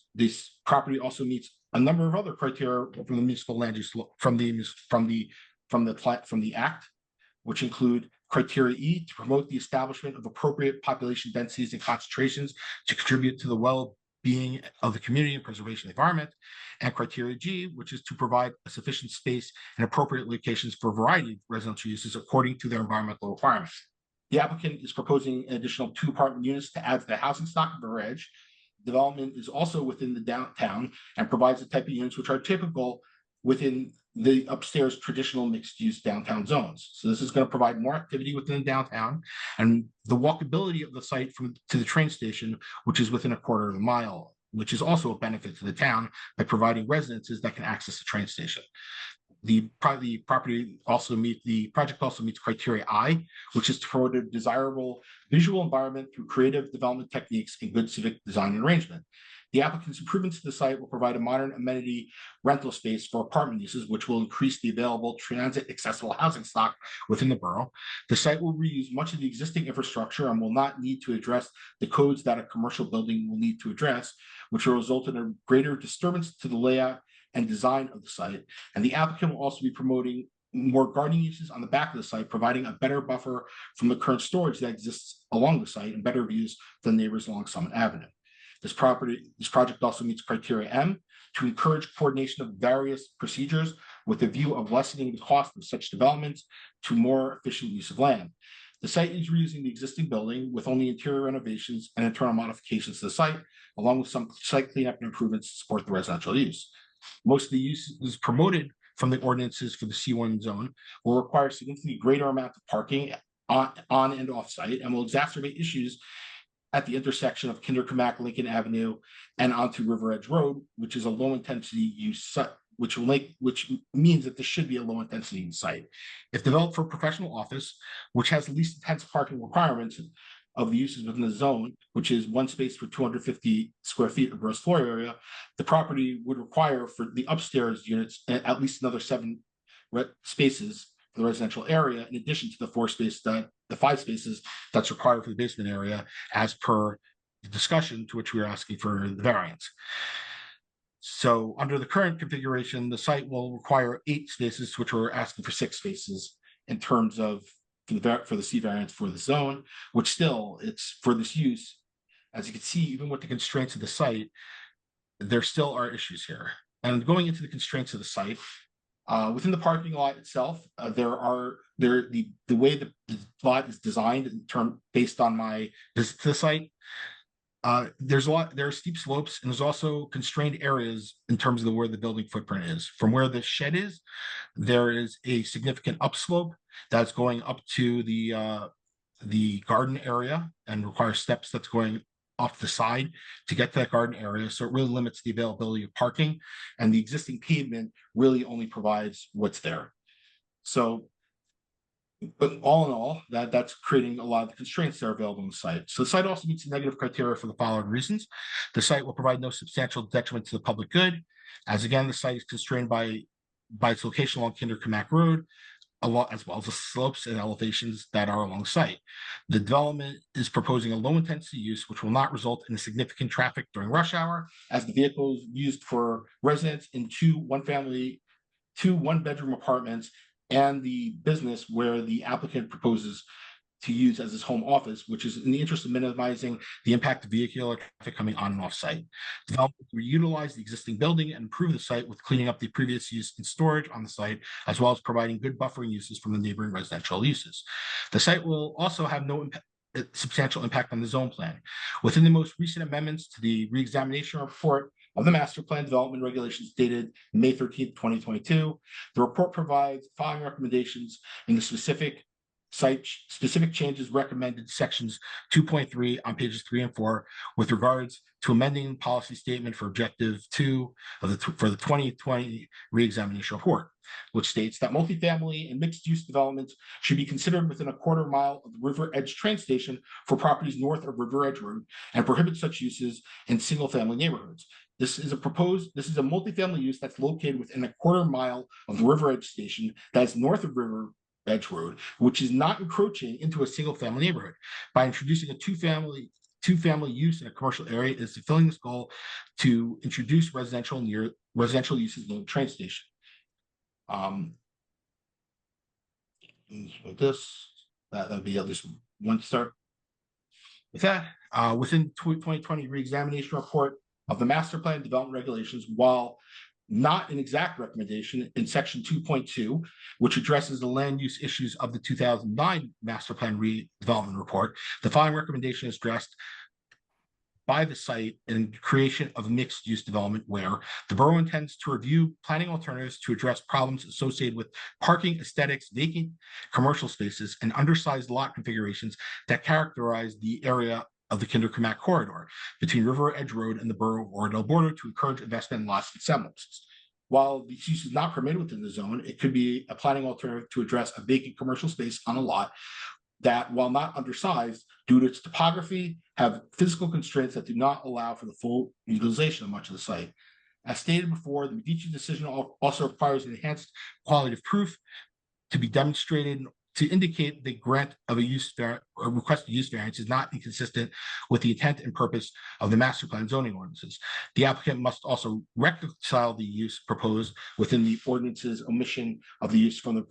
property also meets a number of other criteria from the municipal land use from the act, which include criteria E, to promote the establishment of appropriate population densities and concentrations to contribute to the well-being of the community and preservation of the environment, and criteria G, which is to provide a sufficient space and appropriate locations for a variety of residential uses according to their environmental requirements. The applicant is proposing an additional 2 apartment units to add to the housing stock of River Edge. Development is also within the downtown and provides the type of units which are typical within the upstairs traditional mixed-use downtown zones. So this is going to provide more activity within the downtown and the walkability of the site to the train station, which is within a quarter of a mile, which is also a benefit to the town by providing residences that can access the train station. The project also meets criteria I, which is to promote a desirable visual environment through creative development techniques and good civic design and arrangement. The applicant's improvements to the site will provide a modern amenity rental space for apartment uses, which will increase the available transit accessible housing stock within the borough. The site will reuse much of the existing infrastructure and will not need to address the codes that a commercial building will need to address, which will result in a greater disturbance to the layout and design of the site. And the applicant will also be promoting more gardening uses on the back of the site, providing a better buffer from the current storage that exists along the site and better views for the neighbors along Summit Avenue. This project also meets criteria M, to encourage coordination of various procedures with a view of lessening the cost of such developments to more efficient use of land. The site is reusing the existing building with only interior renovations and internal modifications to the site, along with some site cleanup and improvements to support the residential use. Most of the uses promoted from the ordinances for the C1 zone will require significantly greater amount of parking on and off site and will exacerbate issues at the intersection of Kinderkamak, Lincoln Avenue, and onto River Edge Road, which is a low intensity use site, which means that this should be a low intensity site. If developed for professional office, which has the least intense parking requirements of the uses within the zone, which is 1 space for 250 square feet of gross floor area, the property would require for the upstairs units at least another 7 spaces for the residential area, in addition to the 5 spaces that's required for the basement area, as per the discussion to which we are asking for the variance. So under the current configuration, the site will require 8 spaces, which we're asking for 6 spaces in terms of for the C variance for the zone, which still, it's for this use. As you can see, even with the constraints of the site, there still are issues here. And going into the constraints of the site, within the parking lot itself, the way the lot is designed based on my visit to the site, there are steep slopes, and there's also constrained areas in terms of where the building footprint is. From where the shed is, there is a significant upslope that's going up to the garden area and requires steps that's going off the side to get to that garden area. So it really limits the availability of parking, and the existing pavement really only provides what's there. So, but all in all, that's creating a lot of the constraints that are available on the site. So the site also meets the negative criteria for the following reasons. The site will provide no substantial detriment to the public good, as again, the site is constrained by its location along Kinder Kamak Road, as well as the slopes and elevations that are along site. The development is proposing a low intensity use, which will not result in significant traffic during rush hour, as the vehicle is used for residents in 2 one-bedroom apartments, and the business where the applicant proposes to use as his home office, which is in the interest of minimizing the impact of vehicular traffic coming on and off site. Development will reutilize the existing building and improve the site with cleaning up the previous use and storage on the site, as well as providing good buffering uses from the neighboring residential uses. The site will also have no substantial impact on the zone plan. Within the most recent amendments to the reexamination report of the master plan development regulations dated May 13th, 2022, the report provides following recommendations in the specific changes recommended sections 2.3 on pages 3 and 4 with regards to amending policy statement for objective 2 for the 2020 reexamination report, which states that multifamily and mixed-use developments should be considered within a quarter mile of the River Edge train station for properties north of River Edge Road, and prohibit such uses in single-family neighborhoods. This is a multifamily use that's located within a quarter mile of the River Edge station that's north of River Edge Road, which is not encroaching into a single-family neighborhood. By introducing a two-family use in a commercial area, is fulfilling this goal to introduce residential uses near the train station. With this, that would be at least one start. With that, within 2020 reexamination report of the master plan development regulations, while not an exact recommendation, in section 2.2, which addresses the land use issues of the 2009 master plan redevelopment report, the following recommendation is addressed by the site in creation of mixed use development, where the borough intends to review planning alternatives to address problems associated with parking, aesthetics, vacant commercial spaces, and undersized lot configurations that characterize the area of the Kinder Kamak corridor between River Edge Road and the borough of Oradell border to encourage investment in lots and semblance. While this use is not permitted within the zone, it could be a planning alternative to address a vacant commercial space on a lot that, while not undersized, due to its topography, have physical constraints that do not allow for the full utilization of much of the site. As stated before, the Medici decision also requires an enhanced quality of proof to be demonstrated to indicate the grant of a requested use variance is not inconsistent with the intent and purpose of the master plan zoning ordinances. The applicant must also reconcile the use proposed within the ordinance's omission of the use from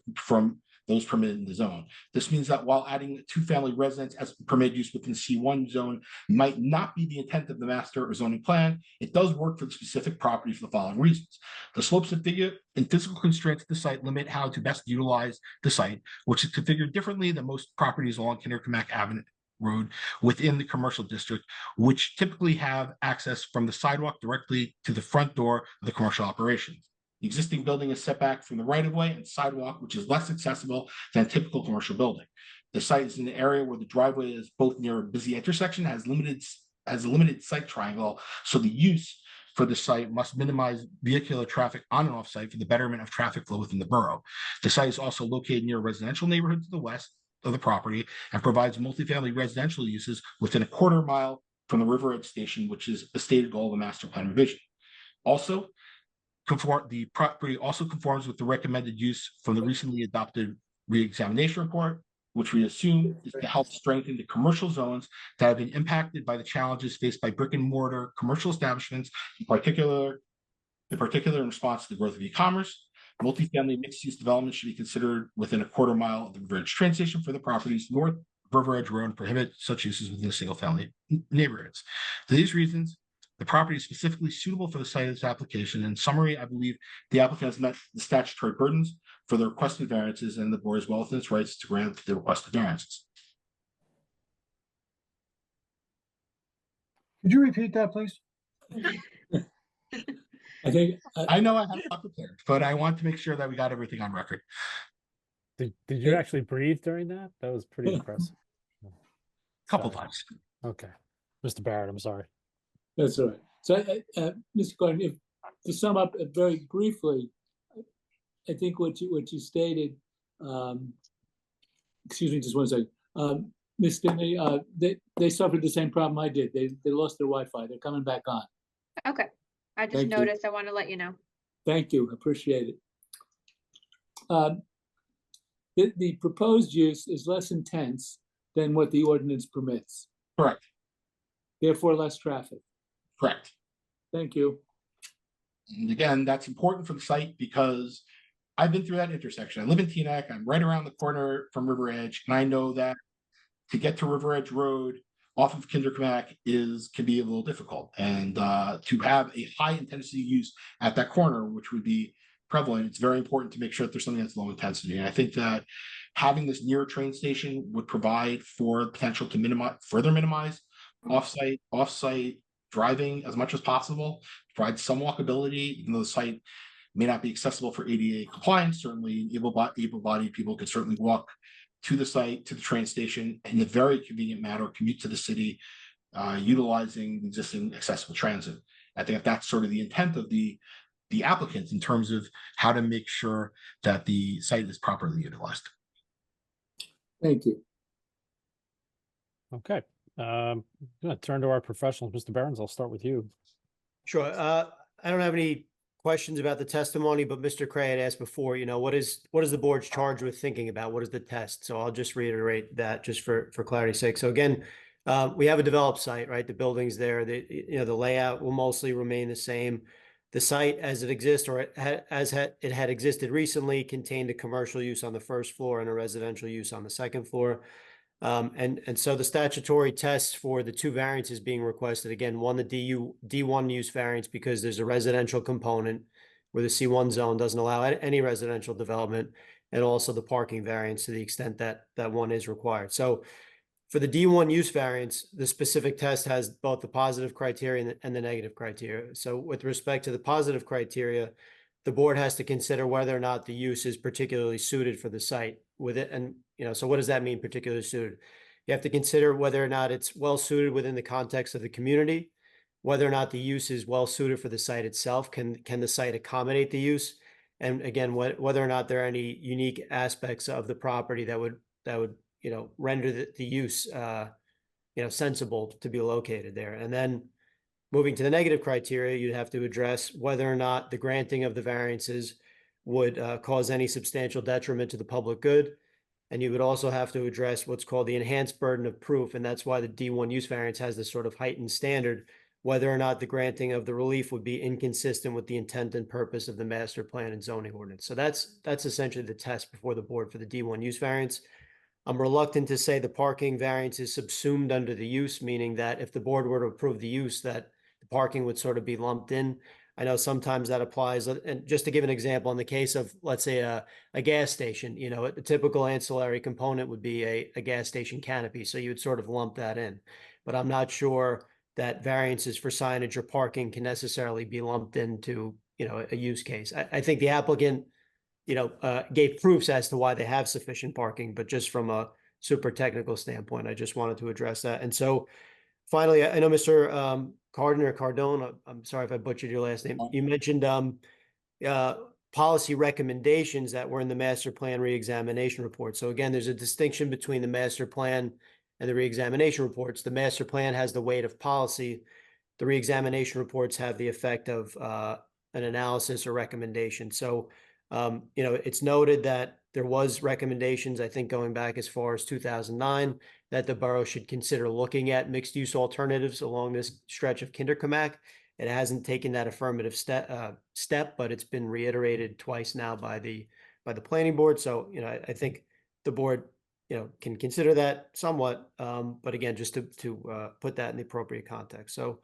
those permitted in the zone. This means that while adding 2-family residence as permitted use within C1 zone might not be the intent of the master or zoning plan, it does work for the specific property for the following reasons. The slopes and physical constraints of the site limit how to best utilize the site, which is configured differently than most properties along Kinder Kamak Avenue Road within the commercial district, which typically have access from the sidewalk directly to the front door of the commercial operations. The existing building is set back from the right-of-way and sidewalk, which is less accessible than a typical commercial building. The site is in an area where the driveway is both near a busy intersection, has a limited site triangle, so the use for the site must minimize vehicular traffic on and off site for the betterment of traffic flow within the borough. The site is also located near a residential neighborhood to the west of the property and provides multifamily residential uses within a quarter mile from the River Edge station, which is a stated goal of the master plan revision. Also, the property also conforms with the recommended use from the recently adopted reexamination report, which we assume is to help strengthen the commercial zones that have been impacted by the challenges faced by brick and mortar commercial establishments, in particular in response to the growth of e-commerce. Multifamily mixed-use development should be considered within a quarter mile of the River Edge train station for the properties north River Edge Road and prohibit such uses within the single-family neighborhoods. For these reasons, the property is specifically suitable for the site of this application. In summary, I believe the applicant has met the statutory burdens for the requested variances, and the board is well within its rights to grant the requested variances. Could you repeat that, please? I think, I know I have not prepared, but I want to make sure that we got everything on record. Did you actually breathe during that? That was pretty impressive. Couple Sorry. times. Okay. Mr. Barrett, I'm sorry. that's all right. So, Mr. Gordon, if, to sum up very briefly, I think what you stated, excuse me, just one second. Ms. Stinney, they suffered the same problem I did. They lost their Wi-Fi. They're coming back on. Okay, I just Thank you. noticed. I want to let you know. Thank you, appreciate it. The proposed use is less intense than what the ordinance permits, Correct. therefore less traffic. Correct. Thank you. And again, that's important for the site because I've been through that intersection. I live in Teaneck. I'm right around the corner from River Edge, and I know that to get to River Edge Road off of Kinderkamak can be a little difficult. And to have a high intensity use at that corner, which would be prevalent, it's very important to make sure that there's something that's low intensity. And I think that having this near a train station would provide for the potential to further minimize off-site driving as much as possible, provide some walkability, even though the site may not be accessible for ADA compliance. Certainly able-bodied people could certainly walk to the site, to the train station in a very convenient manner, commute to the city, utilizing existing accessible transit. I think that's sort of the intent of the applicant in terms of how to make sure that the site is properly utilized. Thank you. Okay. I'm gonna turn to our professionals. Mr. Behrens, I'll start with you. Sure. I don't have any questions about the testimony, but Mr. Cray had asked before, what is the board's charged with thinking about? What is the test? So I'll just reiterate that just for clarity's sake. So again, we have a developed site, right? The building's there. The layout will mostly remain the same. The site as it exists, or it had existed recently, contained a commercial use on the first floor and a residential use on the second floor. And so the statutory tests for the two variances being requested, again, one, the D1 use variance, because there's a residential component where the C1 zone doesn't allow any residential development, and also the parking variance to the extent that one is required. So for the D1 use variance, the specific test has both the positive criteria and the negative criteria. So with respect to the positive criteria, the board has to consider whether or not the use is particularly suited for the site with it. And, so what does that mean, particularly suited? You have to consider whether or not it's well suited within the context of the community, whether or not the use is well suited for the site itself. Can the site accommodate the use? And again, whether or not there are any unique aspects of the property that would render the use sensible to be located there. And then moving to the negative criteria, you'd have to address whether or not the granting of the variances would cause any substantial detriment to the public good. And you would also have to address what's called the enhanced burden of proof. And that's why the D1 use variance has this sort of heightened standard, whether or not the granting of the relief would be inconsistent with the intent and purpose of the master plan and zoning ordinance. So that's essentially the test before the board for the D1 use variance. I'm reluctant to say the parking variance is subsumed under the use, meaning that if the board were to approve the use, that the parking would sort of be lumped in. I know sometimes that applies, and just to give an example, in the case of, let's say, a gas station, a typical ancillary component would be a gas station canopy, so you would sort of lump that in. But I'm not sure that variances for signage or parking can necessarily be lumped into, a use case. I think the applicant, gave proofs as to why they have sufficient parking, but just from a super technical standpoint, I just wanted to address that. And so finally, I know Mr. Cardone, I'm sorry if I butchered your last name. You mentioned policy recommendations that were in the master plan reexamination report. So again, there's a distinction between the master plan and the reexamination reports. The master plan has the weight of policy. The reexamination reports have the effect of an analysis or recommendation. So It's noted that there was recommendations, I think, going back as far as 2009, that the borough should consider looking at mixed-use alternatives along this stretch of Kinderkamak. It hasn't taken that affirmative step, but it's been reiterated twice now by the planning board. So, I think the board, can consider that somewhat. But again, just to put that in the appropriate context. So,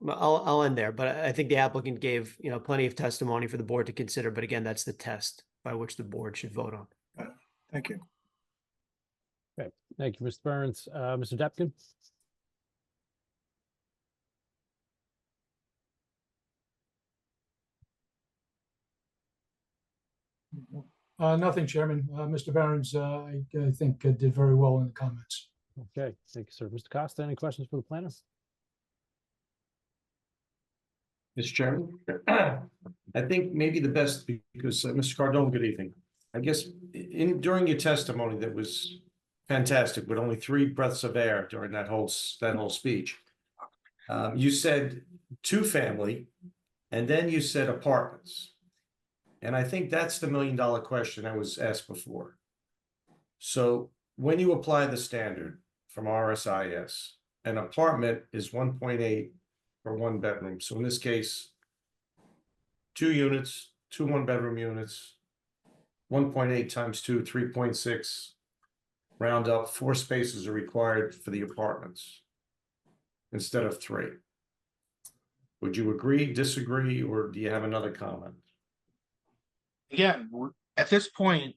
I'll end there, but I think the applicant gave, plenty of testimony for the board to consider. But again, that's the test by which the board should vote on. Thank you. Okay, thank you, Mr. Burns. Mr. Depkin? Nothing, Chairman. Mr. Barron's, I think did very well in the comments. Okay, thank you, sir. Mr. Costa, any questions for the planner? Mr. Chairman, I think maybe the best, because Mr. Cardone, good evening. I guess during your testimony that was fantastic, with only 3 breaths of air during that whole speech. You said 2-family, and then you said apartments. And I think that's the $1 million question that was asked before. So when you apply the standard from RSIS, an apartment is 1.8 for 1 bedroom. So in this case, 2 units, 2 1-bedroom units, 1.8 times 2, 3.6, round up, 4 spaces are required for the apartments instead of 3. Would you agree, disagree, or do you have another comment? Again, at this point,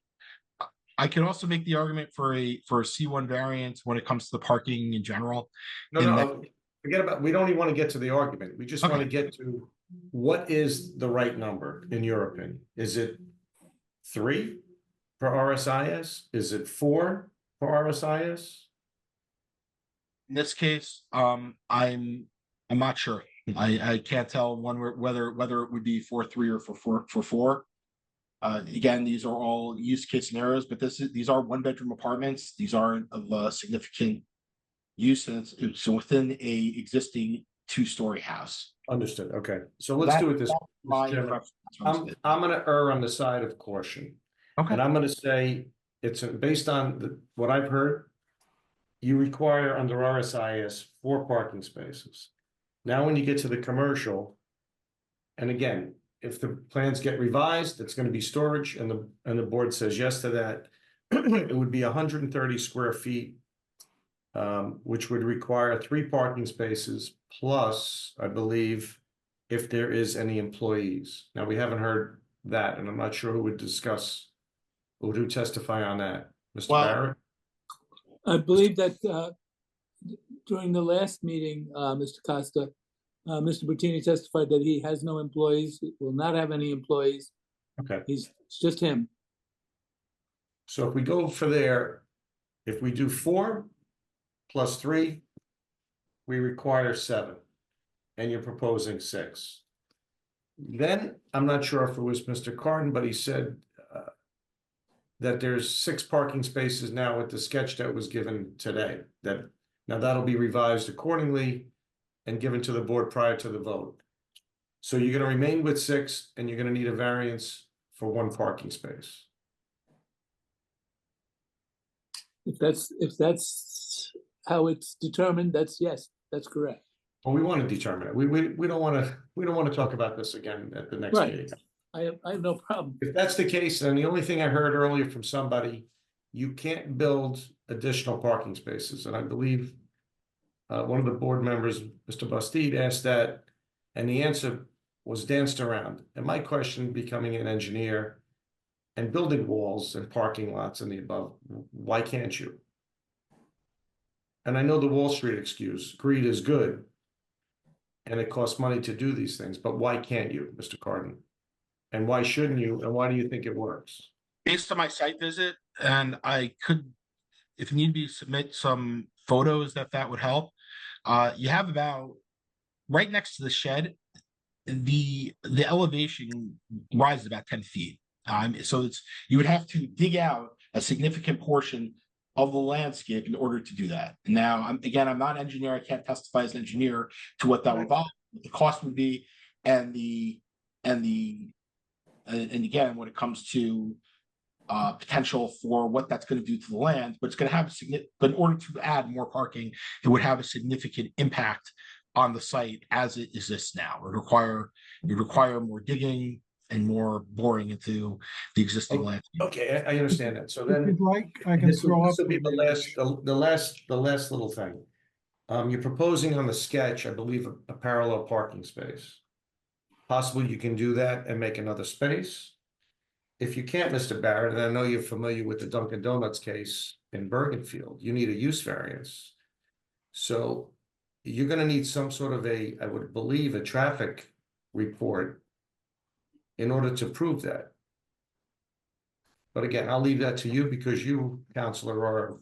I could also make the argument for a C1 variance when it comes to the parking in general. No, forget about, we don't even want to get to the argument. We just want to get to what is the right number in your opinion? Is it 3 for RSIS? Is it 4 for RSIS? In this case, I'm not sure. I can't tell whether it would be 4-3 or for 4. Again, these are all use case scenarios, but these are 1-bedroom apartments. These aren't of a significant use, and it's within a existing 2-story house. Understood. Okay, so let's do it this way. I'm going to err on the side of caution. Okay. And I'm going to say it's based on what I've heard. You require under RSIS 4 parking spaces. Now, when you get to the commercial, and again, if the plans get revised, it's going to be storage, and the board says yes to that. It would be 130 square feet, which would require 3 parking spaces plus, I believe, if there is any employees. Now, we haven't heard that, and I'm not sure who would testify on that. Mr. Barrett? I believe that during the last meeting, Mr. Costa, Mr. Bertini testified that he has no employees, will not have any employees. Okay. It's just him. So if we go for there, if we do 4 plus 3, we require 7, and you're proposing 6. Then, I'm not sure if it was Mr. Cardin, but he said that there's 6 parking spaces now with the sketch that was given today. Now that'll be revised accordingly and given to the board prior to the vote. So you're going to remain with 6, and you're going to need a variance for 1 parking space. If that's how it's determined, yes, that's correct. Well, we want to determine it. We don't want to talk about this again at the next meeting. I have no problem. If that's the case, then the only thing I heard earlier from somebody, you can't build additional parking spaces, and I believe one of the board members, Mr. Bastide, asked that, and the answer was danced around. And my question, becoming an engineer and building walls and parking lots and the above, why can't you? And I know the Wall Street excuse, greed is good, and it costs money to do these things, but why can't you, Mr. Cardin? And why shouldn't you, and why do you think it works? Based on my site visit, and I could, if need be, submit some photos that would help. You have about, right next to the shed, the elevation rises about 10 feet. So you would have to dig out a significant portion of the landscape in order to do that. Now, I'm not an engineer. I can't testify as an engineer to what that would involve. The cost would be, and again, when it comes to potential for what that's going to do to the land, but it's going to have a significant, but in order to add more parking, it would have a significant impact on the site as it exists now. It would require more digging and more boring into the existing land. Okay, I understand that. So If then. you'd like, I can This throw up. will be the last little thing. You're proposing on the sketch, I believe, a parallel parking space. Possibly you can do that and make another space. If you can't, Mr. Barrett, and I know you're familiar with the Dunkin' Donuts case in Bergenfield, you need a use variance. So you're gonna need some sort of I would believe, a traffic report in order to prove that. But again, I'll leave that to you because you, Counselor, are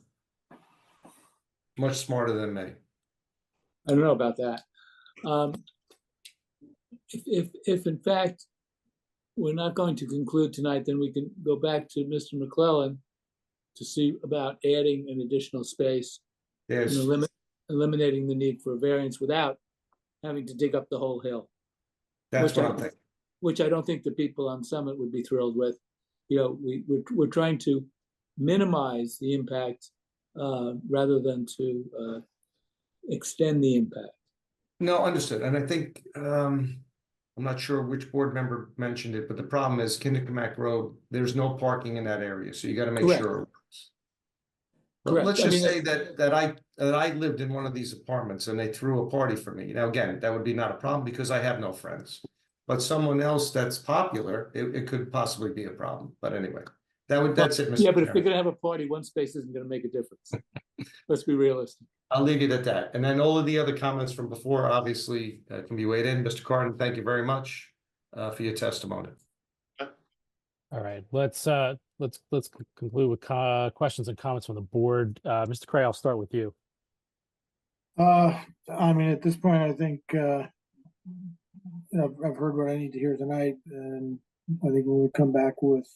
much smarter than me. I don't know about that. If in fact we're not going to conclude tonight, then we can go back to Mr. McClellan to see about adding an additional space and Yes, eliminating the need for a variance without having to dig up the whole hill. that's what I'm thinking. Which I don't think the people on Summit would be thrilled with. You know, we're trying to minimize the impact rather than to extend the impact. No, understood. And I think, I'm not sure which board member mentioned it, but the problem is Kindercamack Road, there's no parking in that area, so you gotta make Correct. sure. But Correct. let's I just mean, say that I lived in one of these apartments and they threw a party for me. Now, again, that would be not a problem because I have no friends. But someone else that's popular, it could possibly be a problem. But anyway, that's it, Mr. Yeah, but if they're Chairman. gonna have a party, one space isn't gonna make a difference. Let's be realistic. I'll leave it at that. And then all of the other comments from before, obviously, can be weighed in. Mr. Carden, thank you very much for your testimony. All right, let's conclude with questions and comments from the board. Mr. Cray, I'll start with you. I mean, at this point, I think, I've heard what I need to hear tonight, and I think when we come back with,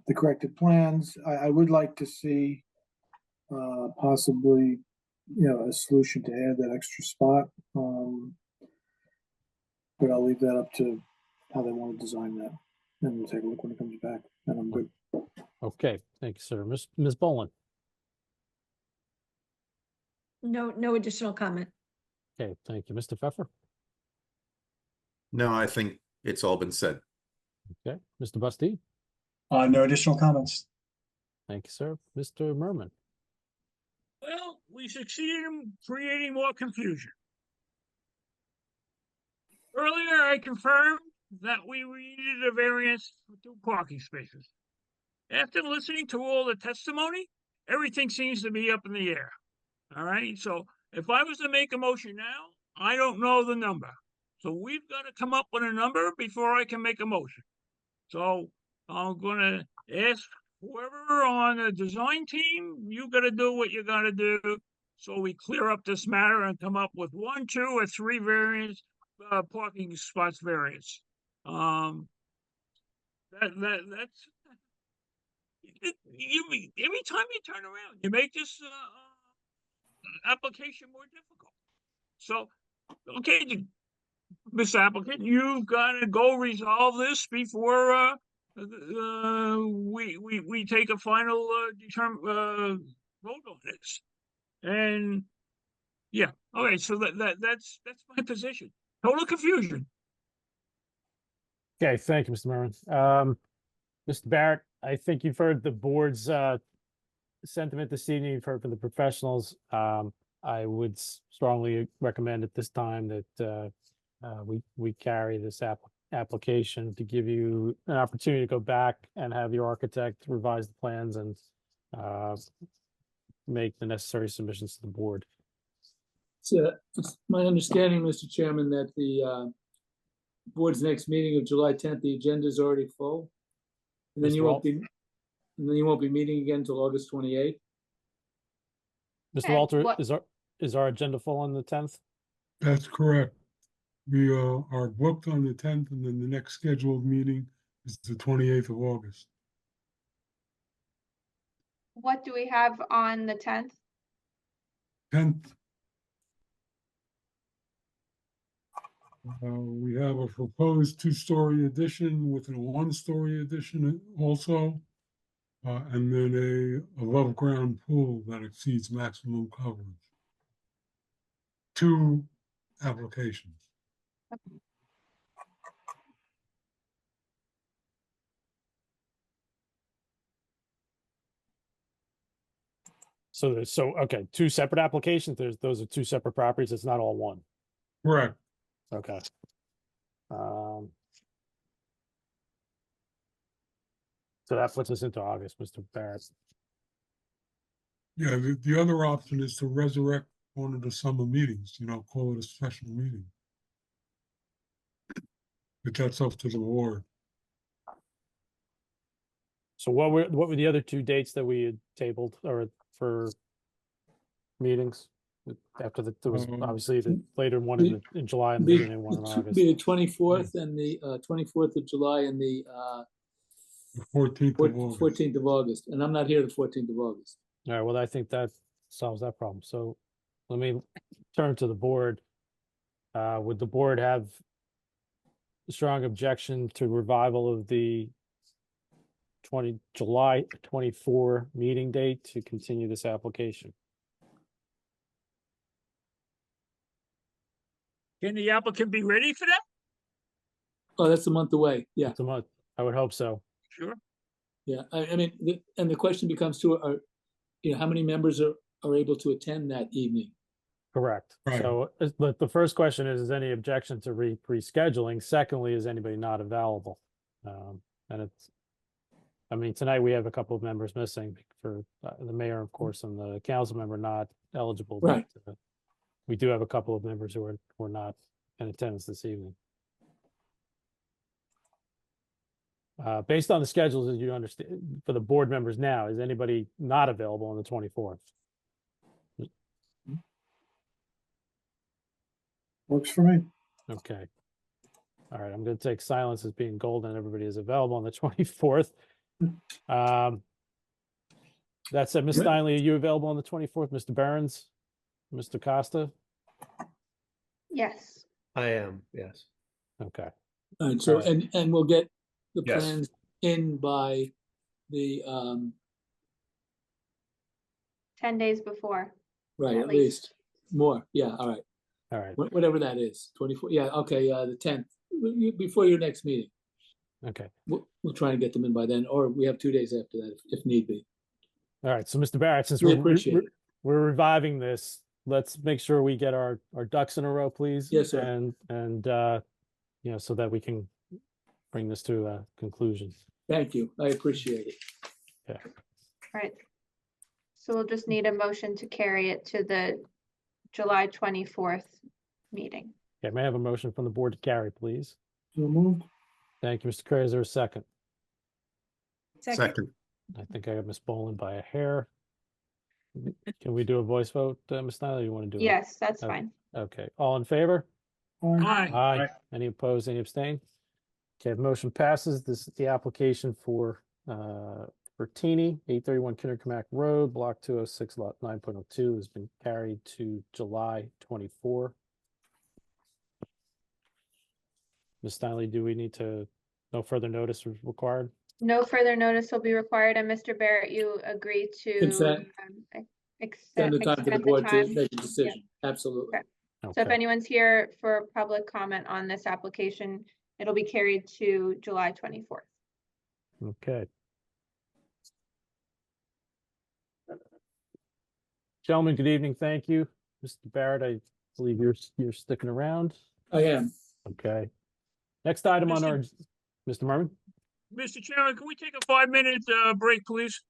the corrected plans, I would like to see, possibly, a solution to add that extra spot. But I'll leave that up to how they want to design that, and we'll take a look when it comes back, and I'm good. Okay, thank you, sir. Ms. Boland. No additional comment. Okay, thank you. Mr. Pfeffer. No, I think it's all been said. Okay, Mr. Bustee. No additional comments. Thank you, sir. Mr. Merman. Well, we succeeded in creating more confusion. Earlier, I confirmed that we needed a variance for 2 parking spaces. After listening to all the testimony, everything seems to be up in the air. All right, so if I was to make a motion now, I don't know the number. So we've got to come up with a number before I can make a motion. So I'm gonna ask whoever on the design team, you got to do what you got to do so we clear up this matter and come up with 1, 2, or 3 variants, parking spots variance. That's every time you turn around, you make this application more difficult. So, okay, Mr. Applicant, you've got to go resolve this before we take a final vote on this. And yeah, okay, so that's my position. Total confusion. Okay, thank you, Mr. Merman. Mr. Barrett, I think you've heard the board's sentiment this evening. You've heard from the professionals. I would strongly recommend at this time that we carry this application to give you an opportunity to go back and have your architect revise the plans and make the necessary submissions to the board. It's my understanding, Mr. Chairman, that the board's next meeting of July 10th, the agenda is already full. And then you won't be meeting again until August 28th. Mr. Okay, Walter, what- is our agenda full on the 10th? That's correct. We are booked on the 10th, and then the next scheduled meeting is the 28th of August. What do we have on the 10th? 10th, We have a proposed two-story addition with a one-story addition also. And then a above-ground pool that exceeds maximum coverage. Two applications. Okay, two separate applications. Those are two separate properties. It's not all one. Correct. Okay. So that puts us into August, Mr. Barrett. Yeah, the other option is to resurrect one of the summer meetings, call it a special meeting. But that's up to the board. So what were the other two dates that we had tabled or for meetings? After there was obviously the later one in July and the beginning one in August. Be the 24th and the 24th of July and the 14th of August. 14th of August. And I'm not here the 14th of August. All right, well, I think that solves that problem. So let me turn to the board. Would the board have a strong objection to revival of the July 24 meeting date to continue this application? Can the applicant be ready for that? Oh, that's a month away. Yeah. It's a month. I would hope so. Sure. Yeah. I mean, and the question becomes too, how many members are able to attend that evening? Correct. Right. So, but the first question is any objection to rescheduling? Secondly, is anybody not available? And I mean, tonight we have a couple of members missing for the mayor, of course, and the council member not eligible. Right. But, we do have a couple of members who are not in attendance this evening. Based on the schedules, as you understand, for the board members now, is anybody not available on the 24th? Works for me. Okay. All right, I'm going to take silence as being golden. Everybody is available on the 24th. That said, Ms. Steinle, are you available on the 24th? Mr. Behrens? Mr. Costa? Yes. I am, yes. Okay. All right. So, All right. and we'll get the Yes. plans in by the, 10 days before. right, At at least more. Yeah. All right. All right. Whatever that is, 24. Yeah. Okay. The 10th before your next meeting. Okay. We'll try and get them in by then, or we have 2 days after that if need be. All right. So, Mr. Barrett, since We appreciate it. we're reviving this, let's make sure we get our ducks in a row, please. Yes, sir. And so that we can bring this to a conclusion. Thank you. I appreciate it. Yeah. Right. So we'll just need a motion to carry it to the July 24th meeting. Okay. May I have a motion from the board to carry, please? So moved. Thank you, Mr. Craig. Is there a second? Second. I think I got Ms. Boland by a hair. Can we do a voice vote, Ms. Snyder? You want to do it? Yes, that's Okay. fine. Okay. All in favor? Aye. Aye. Any opposed? Any abstain? Okay, the motion passes. This is the application for Teeny, 831 Kindercamack Road, Block 206, Lot 9.02 has been carried to July 24. Ms. Steinle, do we need to, no further notice is required? No further notice will be required, and Mr. Barrett, you agree to Consent. Send the time to the extend board to time? make a decision. Absolutely. Okay. So if Okay. anyone's here for public comment on this application, it'll be carried to July 24th. Okay. Gentlemen, good evening. Thank you. Mr. Barrett, I believe you're sticking around. I am. Okay. Next item on our, Mr. Merman? Mr. Chairman, can we take a 5-minute break, please?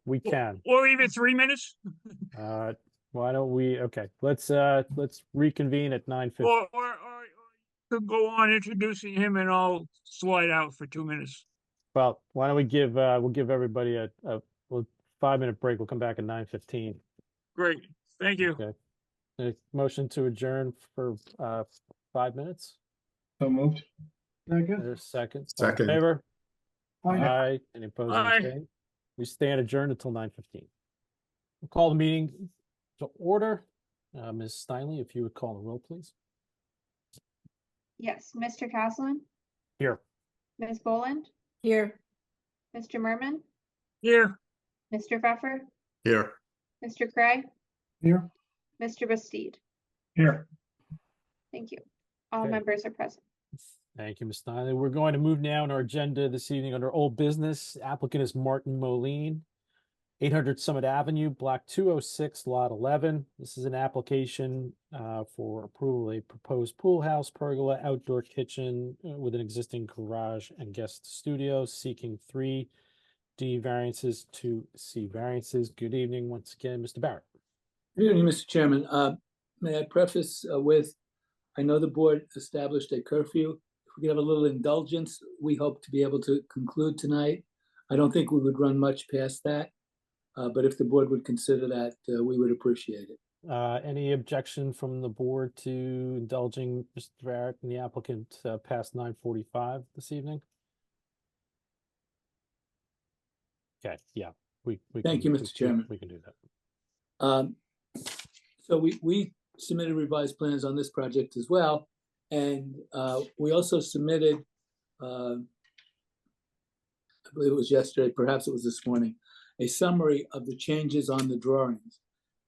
We can. Or even 3 minutes? Why don't we, okay, let's reconvene at 9:50. Or you could go on introducing him and I'll slide out for 2 minutes. Well, why don't we we'll give everybody a 5-minute break. We'll come back at 9:15. Great, thank you. Okay. A motion to adjourn for 5 minutes. So moved. Second. There's second. All in Second. favor? Aye. Aye. Any opposed? Any Aye. abstained? We stand adjourned until 9:15. We'll call the meeting to order. Ms. Steinle, if you would call the roll, please. Yes, Mr. Caslin, Here. Ms. Boland, Here, Mr. Merman, Here, Mr. Pfeffer, Here. Mr. Craig, Here. Mr. Bastide. Here. Thank you. All Okay. members are present. Thank you, Ms. Donnelly. We're going to move now on our agenda this evening under old business. Applicant is Martin Moline, 800 Summit Avenue, Block 206, Lot 11. This is an application for approval of a proposed pool house, pergola, outdoor kitchen with an existing garage and guest studio, seeking 3D variances, 2C variances. Good evening once again, Mr. Barrett. Good evening, Mr. Chairman. May I preface with, I know the board established a curfew. If we could have a little indulgence, we hope to be able to conclude tonight. I don't think we would run much past that, but if the board would consider that, we would appreciate it. Any objection from the board to indulging Mr. Barrett and the applicant past 9:45 this evening? Okay, yeah, we Thank you, Mr. Chairman. We can do that. So we submitted revised plans on this project as well. And we also submitted, I believe it was yesterday, perhaps it was this morning, a summary of the changes on the drawings.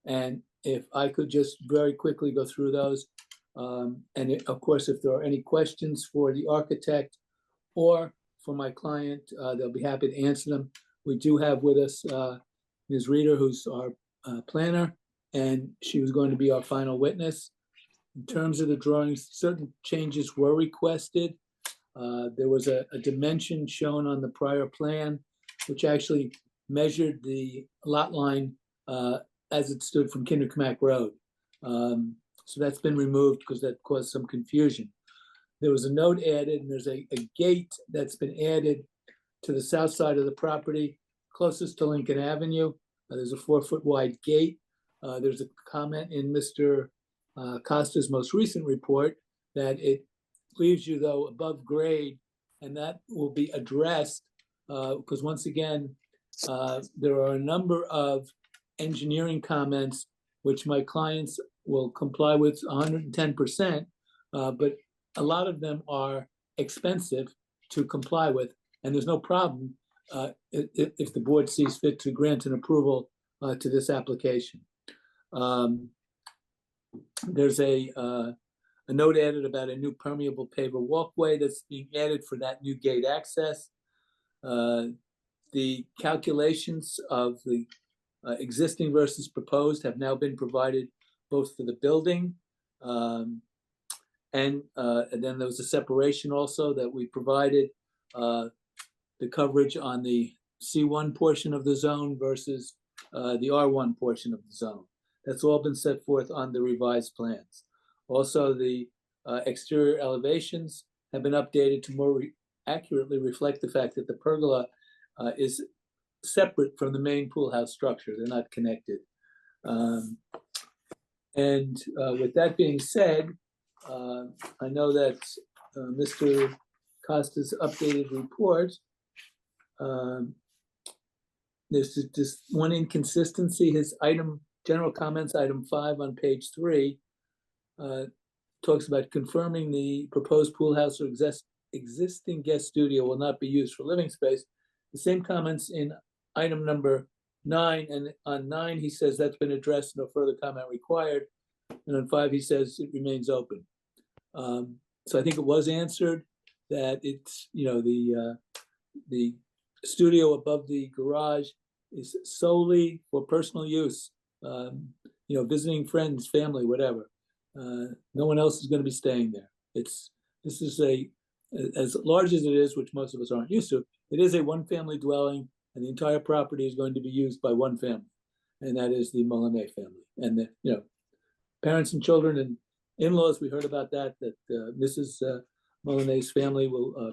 And if I could just very quickly go through those. Of course, if there are any questions for the architect or for my client, they'll be happy to answer them. We do have with us Ms. Reeder, who's our planner, and she was going to be our final witness. In terms of the drawings, certain changes were requested. There was a dimension shown on the prior plan, which actually measured the lot line as it stood from Kinderkmack Road. So that's been removed because that caused some confusion. There was a note added, and there's a gate that's been added to the south side of the property, closest to Lincoln Avenue. There's a 4-foot wide gate. There's a comment in Mr. Costa's most recent report that it leaves you, though, above grade, and that will be addressed because once again, there are a number of engineering comments which my clients will comply with 110%, but a lot of them are expensive to comply with, and there's no problem if the board sees fit to grant an approval to this application. There's a note added about a new permeable paver walkway that's being added for that new gate access. The calculations of the existing versus proposed have now been provided both for the building and then there was a separation also that we provided the coverage on the C1 portion of the zone versus the R1 portion of the zone. That's all been set forth on the revised plans. Also, the exterior elevations have been updated to more accurately reflect the fact that the pergola is separate from the main pool house structure. They're not connected. With that being said, I know that Mr. Costa's updated report, there's just one inconsistency. His general comments, item 5 on page 3, talks about confirming the proposed pool house or existing guest studio will not be used for living space. The same comments in item number 9, and on 9 he says that's been addressed, no further comment required, and on 5 he says it remains open. So I think it was answered that it's, the studio above the garage is solely for personal use, visiting friends, family, whatever. No one else is going to be staying there. This is as large as it is, which most of us aren't used to, it is a one-family dwelling, and the entire property is going to be used by one family, and that is the Molinay family. And the parents and children and in-laws, we heard about that Mrs. Molinay's family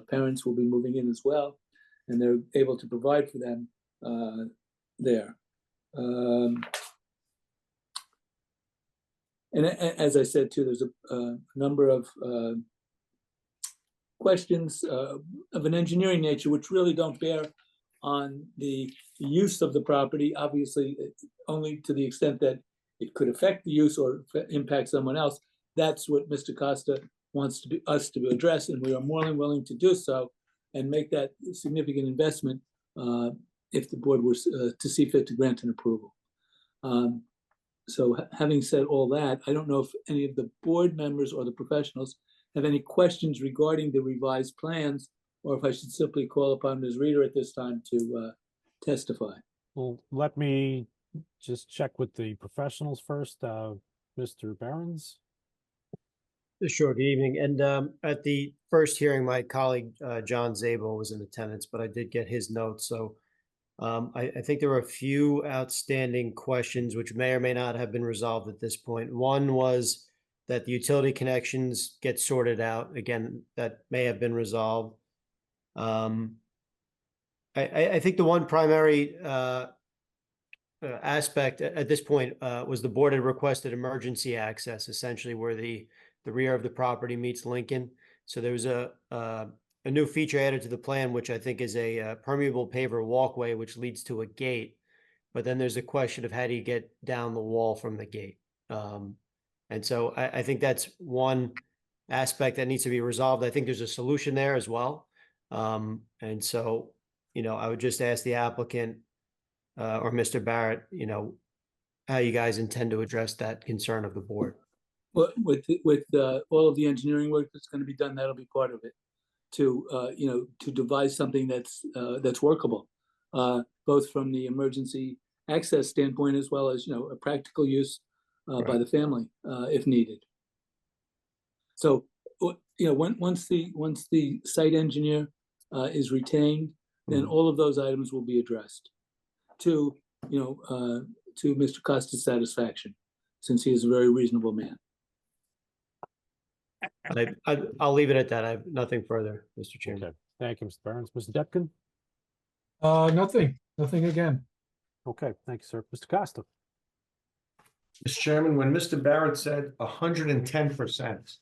parents will be moving in as well, and they're able to provide for them there. And as I said too, there's a number of questions of an engineering nature which really don't bear on the use of the property, obviously only to the extent that it could affect the use or impact someone else. That's what Mr. Costa wants us to address, and we are more than willing to do so and make that significant investment if the board was to see fit to grant an approval. So having said all that, I don't know if any of the board members or the professionals have any questions regarding the revised plans, or if I should simply call upon Ms. Reader at this time to testify. Well, let me just check with the professionals first. Mr. Behrens? Sure, good evening. And at the first hearing, my colleague, John Zabel, was in attendance, but I did get his notes. So I think there were a few outstanding questions which may or may not have been resolved at this point. One was that the utility connections get sorted out. Again, that may have been resolved. I think the one primary aspect at this point was the board had requested emergency access, essentially where the rear of the property meets Lincoln. So there was a new feature added to the plan, which I think is a permeable paver walkway, which leads to a gate. But then there's a question of how do you get down the wall from the gate? And so I think that's one aspect that needs to be resolved. I think there's a solution there as well. And so, you know, I would just ask the applicant or Mr. Barrett, you know, how you guys intend to address that concern of the board. Well, with all of the engineering work that's going to be done, that'll be part of it. To you know, to devise something that's workable, both from the emergency access standpoint as well as, you know, a practical use by the family if needed. So, you know, once the site engineer is retained, then all of those items will be addressed to, you know, to Mr. Costa's satisfaction, since he is a very reasonable man. I'll leave it at that. I have nothing further, Mr. Chairman. Okay. Thank you, Mr. Behrens. Mr. Depkin? Nothing again. Okay, thank you, sir. Mr. Costa? Mr. Chairman, when Mr. Barrett said 110%,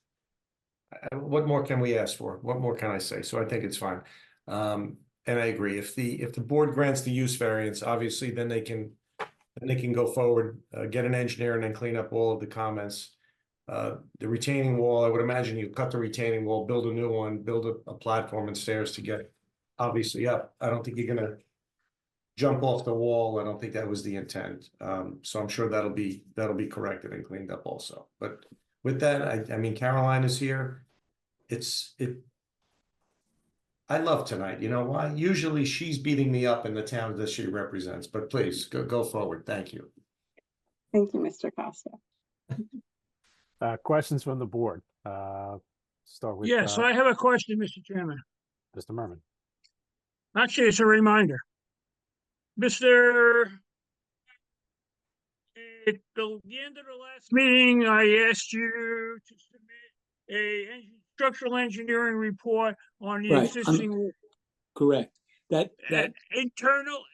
what more can we ask for? What more can I say? So I think it's fine. And I agree. If the board grants the use variance, obviously, then they can go forward, get an engineer, and then clean up all of the comments. The retaining wall, I would imagine you cut the retaining wall, build a new one, build a platform and stairs to get it obviously up. I don't think you're gonna jump off the wall. I don't think that was the intent. So I'm sure that'll be corrected and cleaned up also. But with that, I mean, Caroline is here. I love tonight. You know why? Usually she's beating me up in the town that she represents, but please go forward. Thank you. Thank you, Mr. Costa. Questions from the board? Start with. Yes, I have a question, Mr. Chairman. Mr. Merman. Actually, it's a reminder. Mr. At the end of the last meeting, I asked you to submit a structural engineering report on the existing. Correct. That internal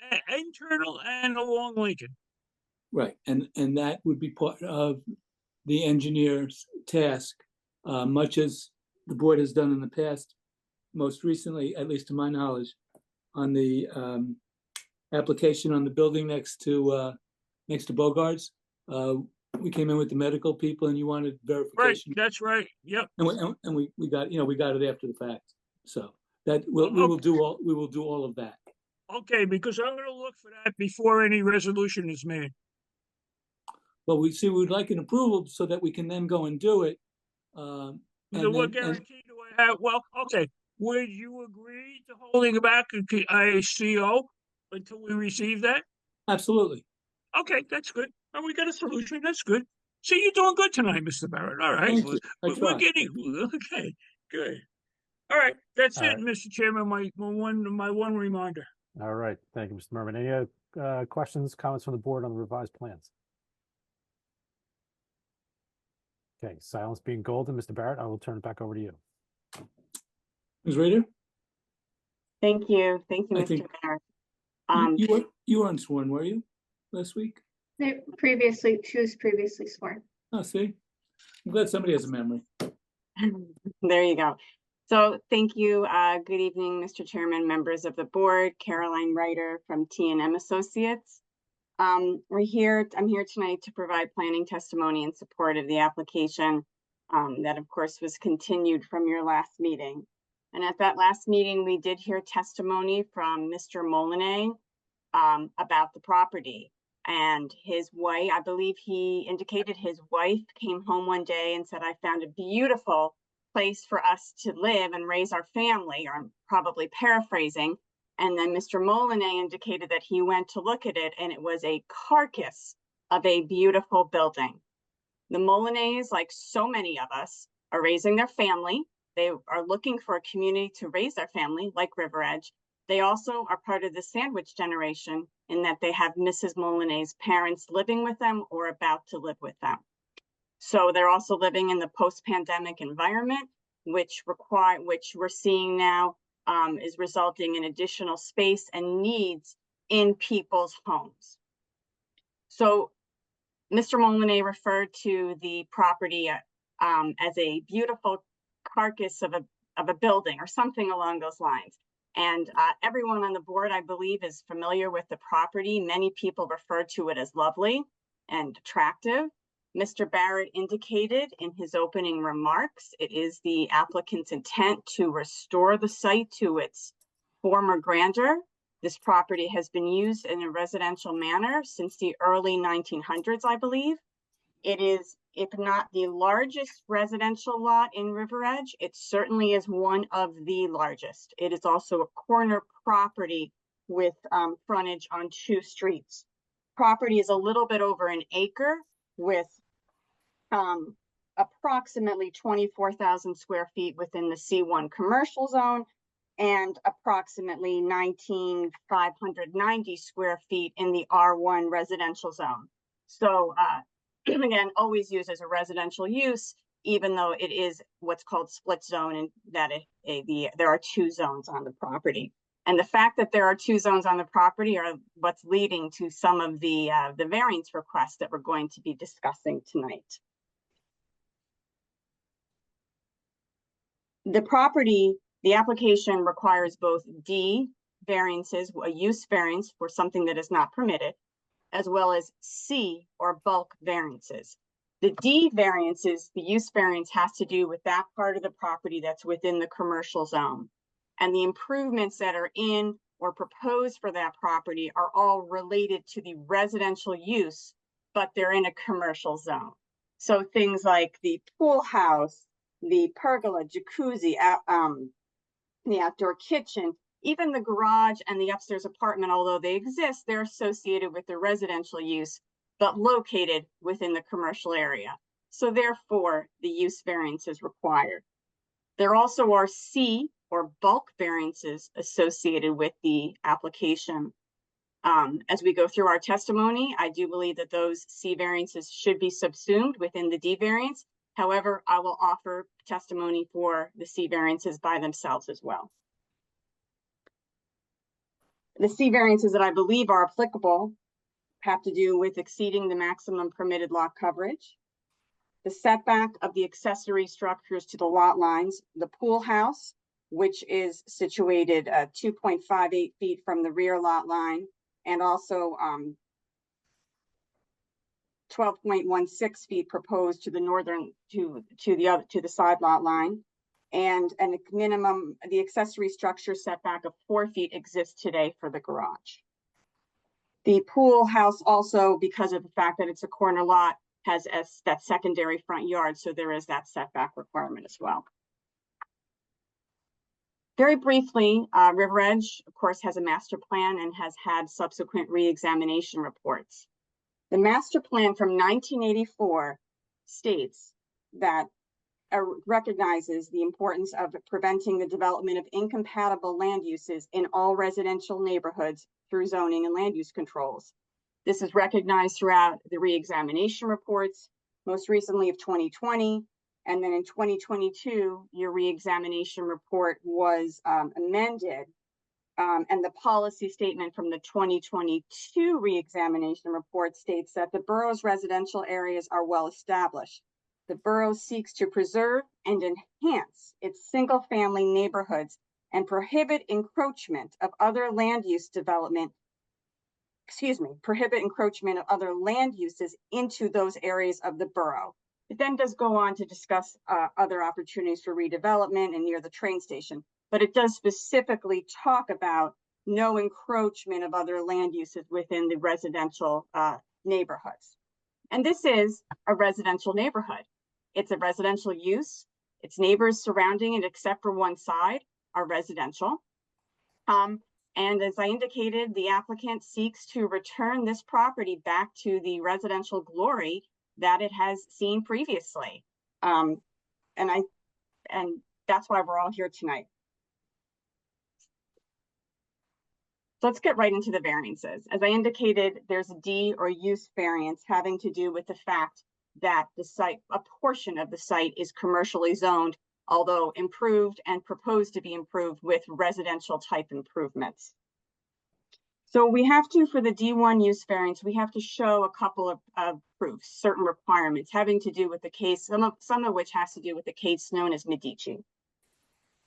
and along Lincoln. Right, and that would be part of the engineer's task, much as the board has done in the past. Most recently, at least to my knowledge, on the application on the building next to Bogart's, we came in with the medical people, and you wanted verification. Right, that's right. Yep. And we got it after the fact. So that we will do all of that. Okay, because I'm going to look for that before any resolution is made. Well, we'd like an approval so that we can then go and do it. So what guarantee do I have? Well, okay. Would you agree to holding back a CO until we receive that? Absolutely. Okay, that's good. And we got a solution. That's good. See, you're doing good tonight, Mr. Barrett. All right. We're getting okay. Good. All right. That's it, Mr. Chairman. My one reminder. All right. Thank you, Mr. Merman. Any questions, comments from the board on the revised plans? Okay, silence being golden. Mr. Barrett, I will turn it back over to you. Ms. Rader? Thank you, Mr. Barrett. You weren't sworn, were you, last week? She was previously sworn. Oh, see, I'm glad somebody has a memory. There you go. So thank you. Good evening, Mr. Chairman, members of the board. Caroline Ryder from T&M Associates. I'm here tonight to provide planning testimony in support of the application that of course was continued from your last meeting. And at that last meeting, we did hear testimony from Mr. Molinet about the property. And his wife, I believe he indicated his wife came home one day and said, I found a beautiful place for us to live and raise our family, or I'm probably paraphrasing. And then Mr. Molinet indicated that he went to look at it and it was a carcass of a beautiful building. The Molinets, like so many of us, are raising their family. They are looking for a community to raise their family, like River Edge. They also are part of the sandwich generation in that they have Mrs. Molinet's parents living with them or about to live with them. So they're also living in the post-pandemic environment, which we're seeing now is resulting in additional space and needs in people's homes. So Mr. Molinet referred to the property as a beautiful carcass of a building or something along those lines. And everyone on the board, I believe, is familiar with the property. Many people refer to it as lovely and attractive. Mr. Barrett indicated in his opening remarks, it is the applicant's intent to restore the site to its former grandeur. This property has been used in a residential manner since the early 1900s, I believe. It is, if not the largest residential lot in River Edge, it certainly is one of the largest. It is also a corner property with frontage on 2 streets. Property is a little bit over an acre with approximately 24,000 square feet within the C1 commercial zone and approximately 19,590 square feet in the R1 residential zone. So again, always used as a residential use, even though it is what's called split zone, and that there are 2 zones on the property. And the fact that there are 2 zones on the property are what's leading to some of the variance requests that we're going to be discussing tonight. The application requires both D variances, a use variance for something that is not permitted, as well as C or bulk variances. The D variances, the use variance has to do with that part of the property that's within the commercial zone. And the improvements that are in or proposed for that property are all related to the residential use, but they're in a commercial zone. So things like the pool house, the pergola, jacuzzi, the outdoor kitchen, even the garage and the upstairs apartment, although they exist, they're associated with the residential use, but located within the commercial area. So therefore, the use variance is required. There also are C or bulk variances associated with the application. As we go through our testimony, I do believe that those C variances should be subsumed within the D variance. However, I will offer testimony for the C variances by themselves as well. The C variances that I believe are applicable have to do with exceeding the maximum permitted lot coverage, the setback of the accessory structures to the lot lines, the pool house, which is situated 2.58 feet from the rear lot line, and also 12.16 feet proposed to the northern to the side lot line, and a minimum, the accessory structure setback of 4 feet exists today for the garage. The pool house also, because of the fact that it's a corner lot, has that secondary front yard, so there is that setback requirement as well. Very briefly, River Edge, of course, has a master plan and has had subsequent re-examination reports. The master plan from 1984 states that recognizes the importance of preventing the development of incompatible land uses in all residential neighborhoods through zoning and land use controls. This is recognized throughout the re-examination reports, most recently of 2020, and then in 2022, your re-examination report was amended, and the policy statement from the 2022 re-examination report states that the borough's residential areas are well established. The borough seeks to preserve and enhance its single-family neighborhoods and prohibit encroachment of other land use development, prohibit encroachment of other land uses into those areas of the borough. It then does go on to discuss other opportunities for redevelopment and near the train station, but it does specifically talk about no encroachment of other land uses within the residential neighborhoods. And this is a residential neighborhood. It's a residential use. Its neighbors surrounding it, except for one side, are residential. And as I indicated, the applicant seeks to return this property back to the residential glory that it has seen previously. And that's why we're all here tonight. So let's get right into the variances. As I indicated, there's a D or use variance having to do with the fact that the site, a portion of the site is commercially zoned, although improved and proposed to be improved with residential type improvements. So we have to, for the D1 use variance, we have to show a couple of proofs, certain requirements having to do with the case, some of which has to do with the case known as Medici.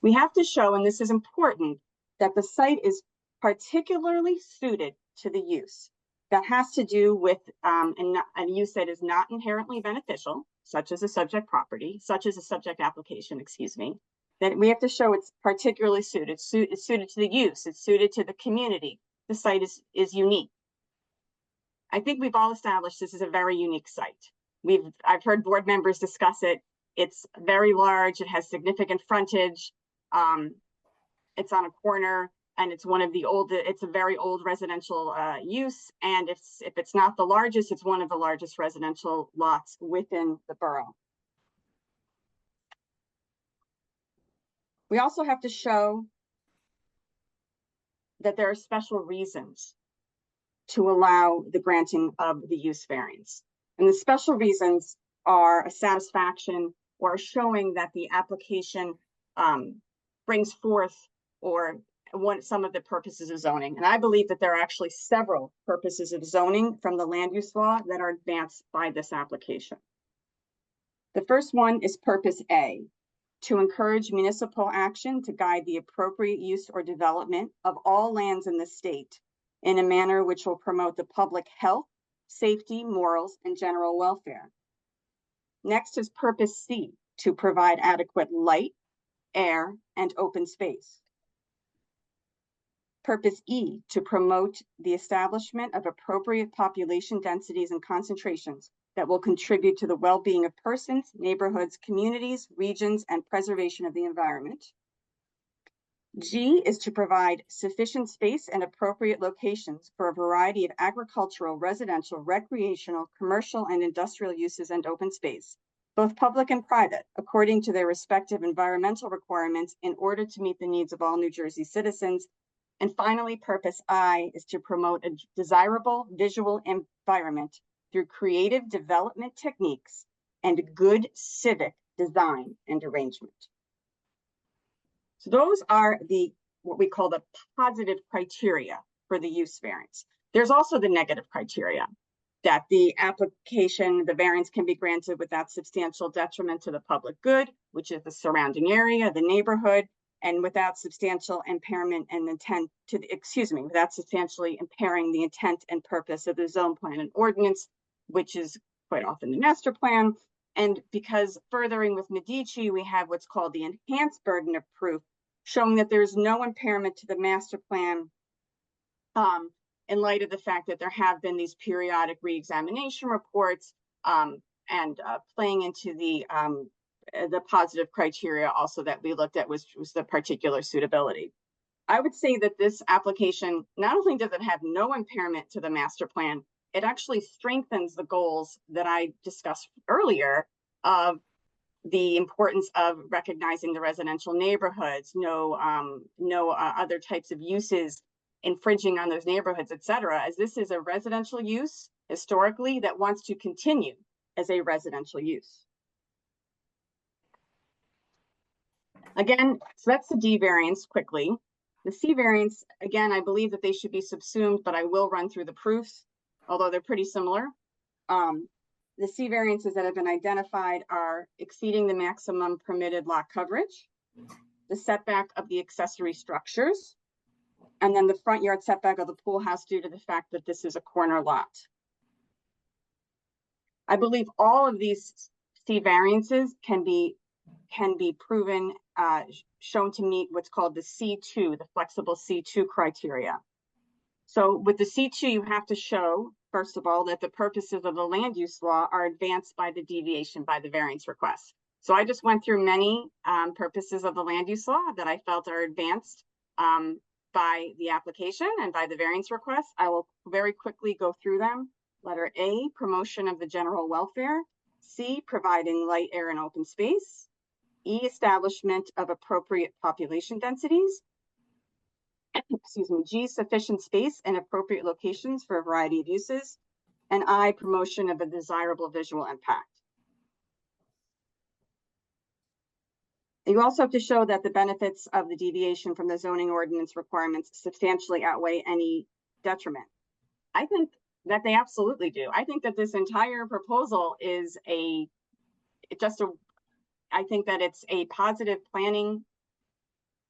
We have to show, and this is important, that the site is particularly suited to the use. That has to do with a use that is not inherently beneficial, such as a subject property, such as a subject application, excuse me. That we have to show it's particularly suited. It's suited to the use. It's suited to the community. The site is unique. I think we've all established this is a very unique site. I've heard board members discuss it. It's very large. It has significant frontage. It's on a corner. And it's one of the it's a very old residential use. And if it's not the largest, it's one of the largest residential lots within the borough. We also have to show that there are special reasons to allow the granting of the use variance. And the special reasons are a satisfaction or showing that the application brings forth or some of the purposes of zoning. And I believe that there are actually several purposes of zoning from the land use law that are advanced by this application. The first one is purpose A, to encourage municipal action to guide the appropriate use or development of all lands in the state in a manner which will promote the public health, safety, morals, and general welfare. Next is purpose C, to provide adequate light, air, and open space. Purpose E, to promote the establishment of appropriate population densities and concentrations that will contribute to the well-being of persons, neighborhoods, communities, regions, and preservation of the environment. G is to provide sufficient space and appropriate locations for a variety of agricultural, residential, recreational, commercial, and industrial uses and open space, both public and private, according to their respective environmental requirements in order to meet the needs of all New Jersey citizens. And finally, purpose I is to promote a desirable visual environment through creative development techniques and good civic design and arrangement. So those are what we call the positive criteria for the use variance. There's also the negative criteria, that the application, the variance can be granted without substantial detriment to the public good, which is the surrounding area, the neighborhood, and without substantial impairment and intent to without substantially impairing the intent and purpose of the zone plan and ordinance, which is quite often the master plan. And because furthering with Medici, we have what's called the enhanced burden of proof, showing that there's no impairment to the master plan in light of the fact that there have been these periodic reexamination reports and playing into the positive criteria also that we looked at was the particular suitability. I would say that this application, not only does it have no impairment to the master plan, it actually strengthens the goals that I discussed earlier of the importance of recognizing the residential neighborhoods, no other types of uses infringing on those neighborhoods, et cetera, as this is a residential use historically that wants to continue as a residential use. Again, so that's the D variance quickly. The C variance, again, I believe that they should be subsumed, but I will run through the proofs, although they're pretty similar. The C variances that have been identified are exceeding the maximum permitted lot coverage, the setback of the accessory structures, and then the front yard setback of the pool house due to the fact that this is a corner lot. I believe all of these C variances can be proven, shown to meet what's called the C2, the flexible C2 criteria. So with the C2, you have to show, first of all, that the purposes of the land use law are advanced by the deviation, by the variance request. So I just went through many purposes of the land use law that I felt are advanced by the application and by the variance request. I will very quickly go through them. Letter A, promotion of the general welfare. C, providing light, air, and open space. E, establishment of appropriate population densities. Excuse me. G, sufficient space and appropriate locations for a variety of uses. And I, promotion of a desirable visual impact. You also have to show that the benefits of the deviation from the zoning ordinance requirements substantially outweigh any detriment. I think that they absolutely do. I think that this entire proposal is I think that it's a positive planning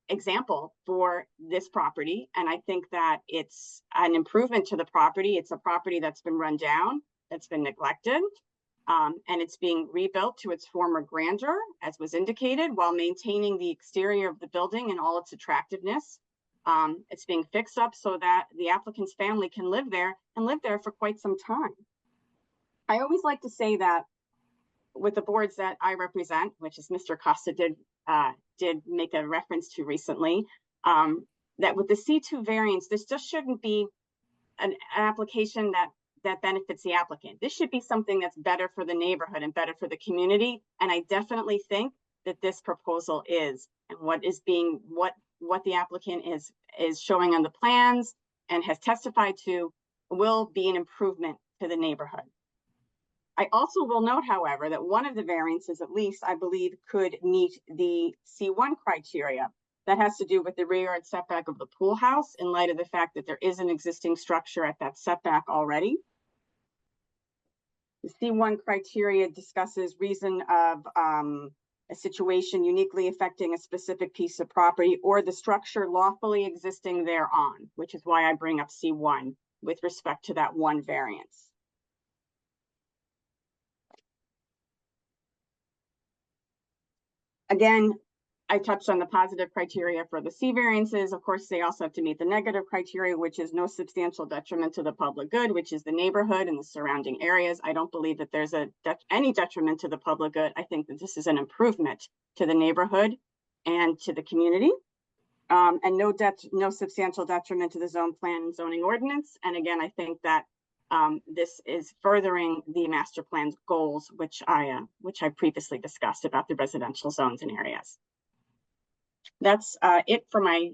example for this property. And I think that it's an improvement to the property. It's a property that's been run down, that's been neglected. And it's being rebuilt to its former grandeur, as was indicated, while maintaining the exterior of the building and all its attractiveness. It's being fixed up so that the applicant's family can live there and live there for quite some time. I always like to say that with the boards that I represent, which is Mr. Costa did make a reference to recently, that with the C2 variance, this just shouldn't be an application that benefits the applicant. This should be something that's better for the neighborhood and better for the community. And I definitely think that this proposal is, and what the applicant is showing on the plans and has testified to will be an improvement to the neighborhood. I also will note, however, that one of the variances, at least I believe, could meet the C1 criteria. That has to do with the rear yard setback of the pool house in light of the fact that there is an existing structure at that setback already. The C1 criteria discusses reason of a situation uniquely affecting a specific piece of property or the structure lawfully existing thereon, which is why I bring up C1 with respect to that one variance. Again, I touched on the positive criteria for the C variances. Of course, they also have to meet the negative criteria, which is no substantial detriment to the public good, which is the neighborhood and the surrounding areas. I don't believe that there's any detriment to the public good. I think that this is an improvement to the neighborhood and to the community. And no substantial detriment to the zone plan and zoning ordinance. And again, I think that this is furthering the master plan's goals, which I previously discussed about the residential zones and areas. That's it for my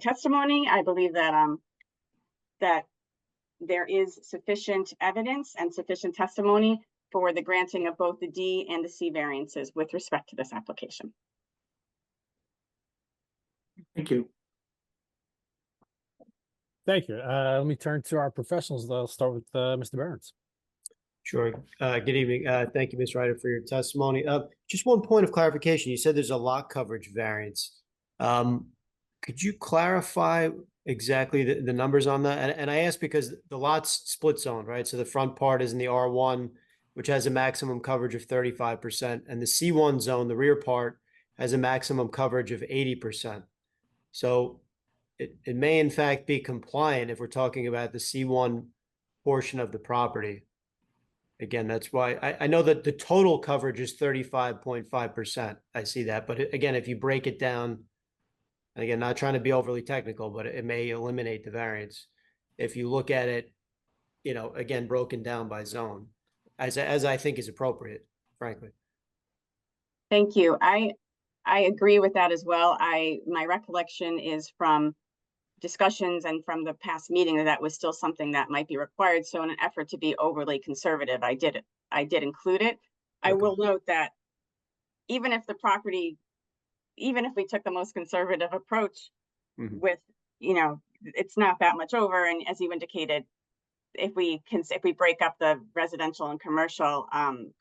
testimony. I believe that that there is sufficient evidence and sufficient testimony for the granting of both the D and the C variances with respect to this application. Thank you. Thank you. Let me turn to our professionals. I'll start with Mr. Burns. Sure. Good evening. Thank you, Ms. Ryder, for your testimony. Just one point of clarification. You said there's a lot coverage variance. Could you clarify exactly the numbers on that? And I ask because the lot's split zone, right? So the front part is in the R1, which has a maximum coverage of 35%. And the C1 zone, the rear part, has a maximum coverage of 80%. So it may in fact be compliant if we're talking about the C1 portion of the property. Again, that's why I know that the total coverage is 35.5%. I see that. But again, if you break it down, and again, not trying to be overly technical, but it may eliminate the variance. If you look at it, again, broken down by zone, as I think is appropriate, frankly. Thank you. I agree with that as well. My recollection is from discussions and from the past meeting that was still something that might be required. So in an effort to be overly conservative, I did include it. Okay. I will note that even if we took the most conservative approach with, it's not that much over. And as you indicated, if we break up the residential and commercial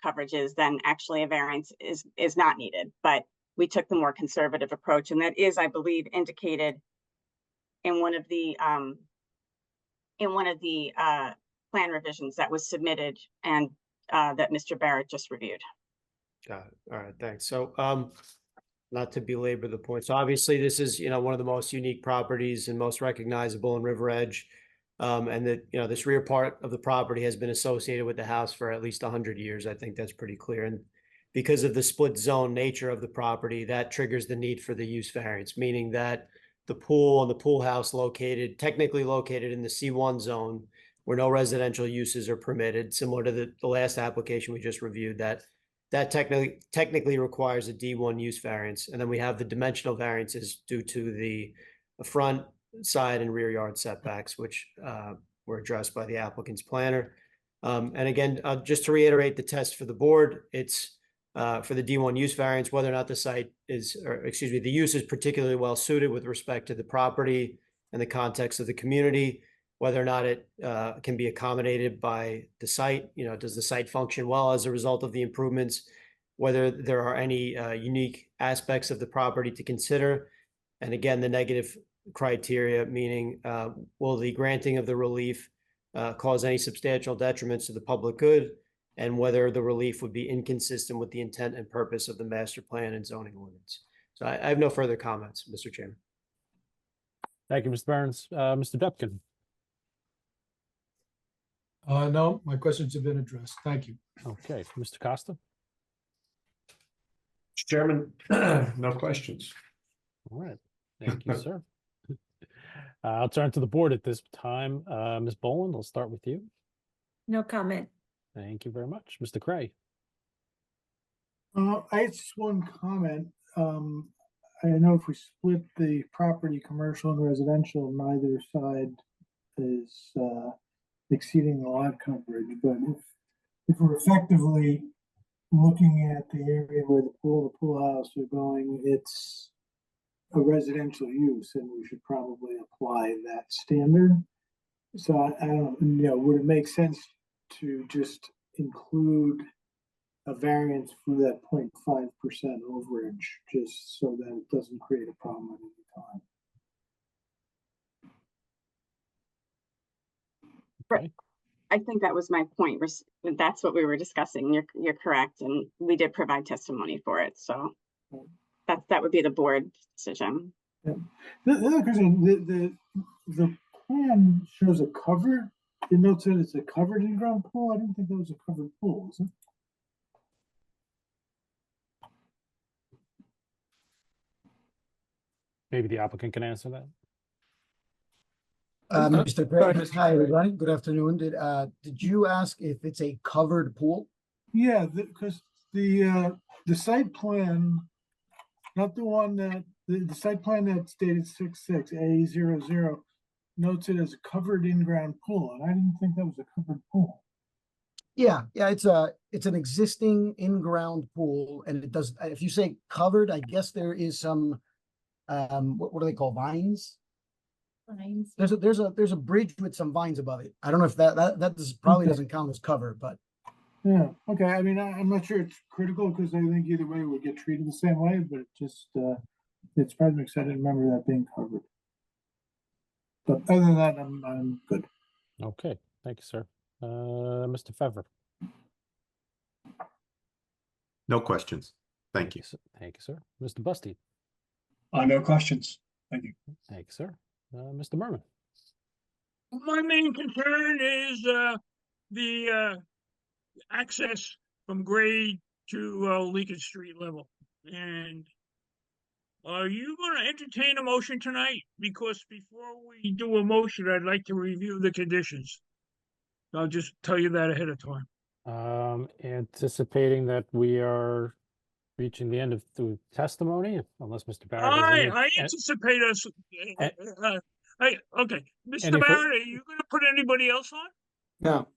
coverages, then actually a variance is not needed. But we took the more conservative approach, and that is, I believe, indicated in one of the plan revisions that was submitted and that Mr. Barrett just reviewed. Got it. All right, thanks. So, not to belabor the point. So obviously this is, one of the most unique properties and most recognizable in River Edge. And that, this rear part of the property has been associated with the house for at least 100 years. I think that's pretty clear. And because of the split zone nature of the property, that triggers the need for the use variance, meaning that the pool and the pool house technically located in the C1 zone where no residential uses are permitted, similar to the last application we just reviewed, that technically requires a D1 use variance. And then we have the dimensional variances due to the front, side, and rear yard setbacks, which were addressed by the applicant's planner. And again, just to reiterate the test for the board, it's for the D1 use variance, whether or not the use is particularly well suited with respect to the property and the context of the community, whether or not it can be accommodated by the site. Does the site function well as a result of the improvements, whether there are any unique aspects of the property to consider. And again, the negative criteria, meaning will the granting of the relief cause any substantial detriments to the public good, and whether the relief would be inconsistent with the intent and purpose of the master plan and zoning ordinance. So I have no further comments, Mr. Chairman. Thank you, Mr. Barnes. Mr. Dupkin. No, my questions have been addressed. Thank you. Okay, Mr. Costa. Chairman, no questions. All right, thank you, sir. I'll turn to the board at this time. Ms. Boland, I'll start with you. No comment. Thank you very much. Mr. Cray. I had just one comment. I know if we split the property, commercial and residential, neither side is exceeding the lot coverage, but if we're effectively looking at the area where the pool house are going, it's a residential use, and we should probably apply that standard. So I don't, would it make sense to just include a variance for that 0.5% overage, just so that it doesn't create a problem at any time? Right. I think that was my point. That's what we were discussing. You're correct, and we did provide testimony for it. So that would be the board decision. Yeah. The other question, the plan shows a covered. It notes that it's a covered in-ground pool. I didn't think that was a covered pool, is it? Maybe the applicant can answer that. Mr. Gray, hi everybody. Good afternoon. Did you ask if it's a covered pool? Yeah, because the site plan, not the one that the site plan that's dated 66A00 notes it as a covered in-ground pool, and I didn't think that was a covered pool. Yeah, it's an existing in-ground pool, and it does. If you say covered, I guess there is some what do they call vines? Vines. There's a bridge with some vines above it. I don't know if that probably doesn't count as covered, but yeah, okay. I mean, I'm not sure it's critical because I think either way it would get treated the same way, but it just it surprised me because I didn't remember that being covered. But other than that, I'm good. Okay, thank you, sir. Mr. Fever. No questions. Thank you. Thank you, sir. Mr. Busty. No questions. Thank you. Thank you, sir. Mr. Merman. My main concern is the access from grade to Lincoln Street level. And are you going to entertain a motion tonight? Because before we do a motion, I'd like to review the conditions. I'll just tell you that ahead of time. Anticipating that we are reaching the end of the testimony, unless Mr. Barrett has any- I anticipate us. Okay, Mr. Any Barrett, are you going to put anybody else on? No.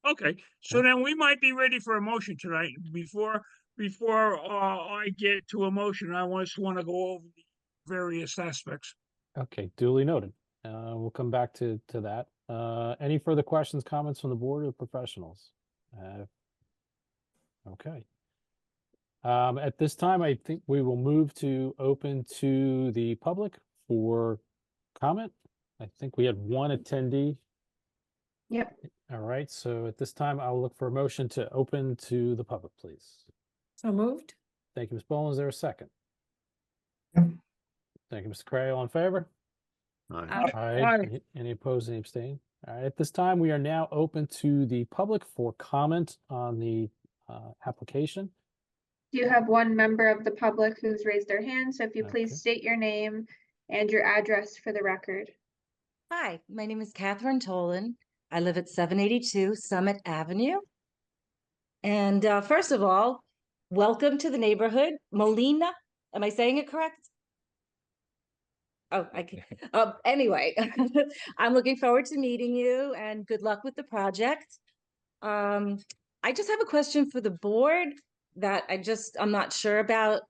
Okay, so then we might be ready for a motion tonight. Before I get to a motion, I just want to go over the various aspects. Okay, duly noted. We'll come back to that. Any further questions, comments from the board or professionals? Okay. At this time, I think we will move to open to the public for comment. I think we had one attendee Yep. All right, so at this time, I will look for a motion to open to the public, please. So moved? Thank you, Ms. Boland. Is there a second? Yep. Thank you, Mr. Cray. All in favor? Aye. Aye. Any opposed, any abstain? All right, at this time, we are now open to the public for comment on the application. Do you have one member of the public who's raised their hand? So if you Okay. please state your name and your address for the record. Hi, my name is Catherine Tolan. I live at 782 Summit Avenue. And first of all, welcome to the neighborhood, Molina. Am I saying it correct? Oh, I can. Anyway, I'm looking forward to meeting you and good luck with the project. I just have a question for the board that I'm not sure about.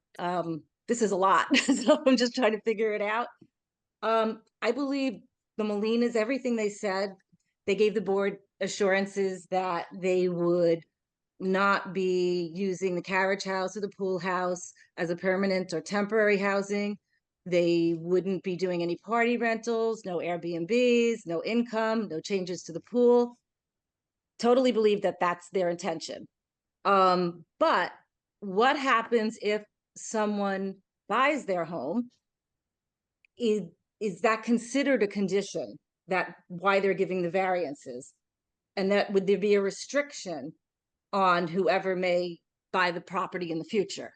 This is a lot, so I'm just trying to figure it out. I believe the Molinas, everything they said, they gave the board assurances that they would not be using the carriage house or the pool house as a permanent or temporary housing. They wouldn't be doing any party rentals, no Airbnbs, no income, no changes to the pool. Totally believe that that's their intention. But what happens if someone buys their home? Is that considered a condition that why they're giving the variances? And that would there be a restriction on whoever may buy the property in the future?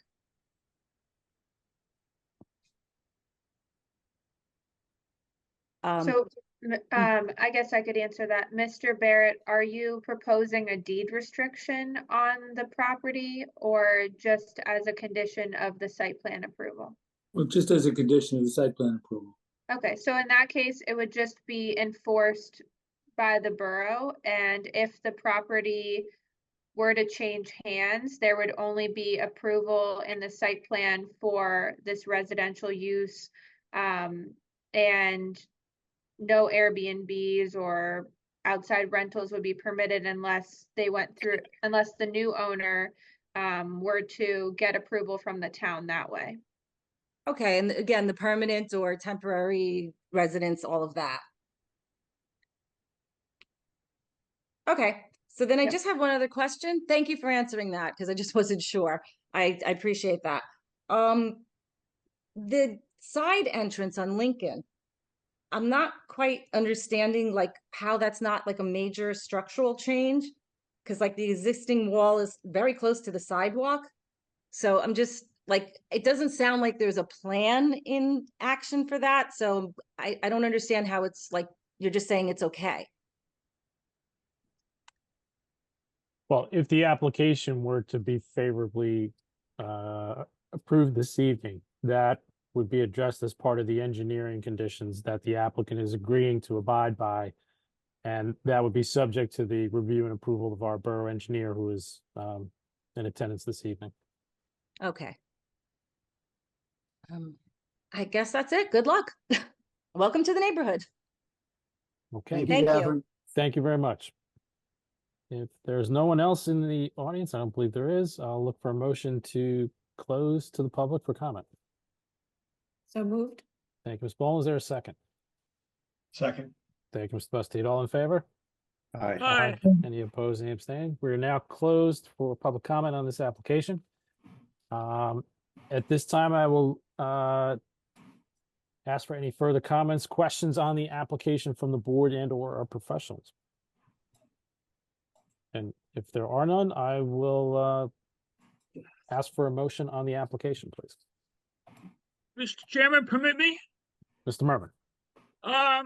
So, I guess I could answer that. Mr. Barrett, are you proposing a deed restriction on the property or just as a condition of the site plan approval? Well, just as a condition of the site plan approval. Okay, so in that case, it would just be enforced by the borough, and if the property were to change hands, there would only be approval in the site plan for this residential use, and no Airbnbs or outside rentals would be permitted unless unless the new owner were to get approval from the town that way. Okay, and again, the permanent or temporary residents, all of that. Okay, so then I just have one other question. Thank you for answering that because I just wasn't sure. I appreciate that. The side entrance on Lincoln, I'm not quite understanding like how that's not like a major structural change because like the existing wall is very close to the sidewalk. So I'm just like, it doesn't sound like there's a plan in action for that. So I don't understand how it's like, you're just saying it's okay. Well, if the application were to be favorably approved this evening, that would be addressed as part of the engineering conditions that the applicant is agreeing to abide by. And that would be subject to the review and approval of our borough engineer who is in attendance this evening. Okay. I guess that's it. Good luck. Welcome to the neighborhood. Okay. Thank you. Thank you very much. If there's no one else in the audience, I don't believe there is, I'll look for a motion to close to the public for comment. So moved? Thank you, Ms. Boland. Is there a second? Second. Thank you, Mr. Bastide. All in favor? Aye. Aye. Any opposed, any abstaining? We're now closed for public comment on this application. At this time, I will ask for any further comments, questions on the application from the board and or our professionals. And if there are none, I will ask for a motion on the application, please. Mr. Chairman, permit me? Mr. Mervin. I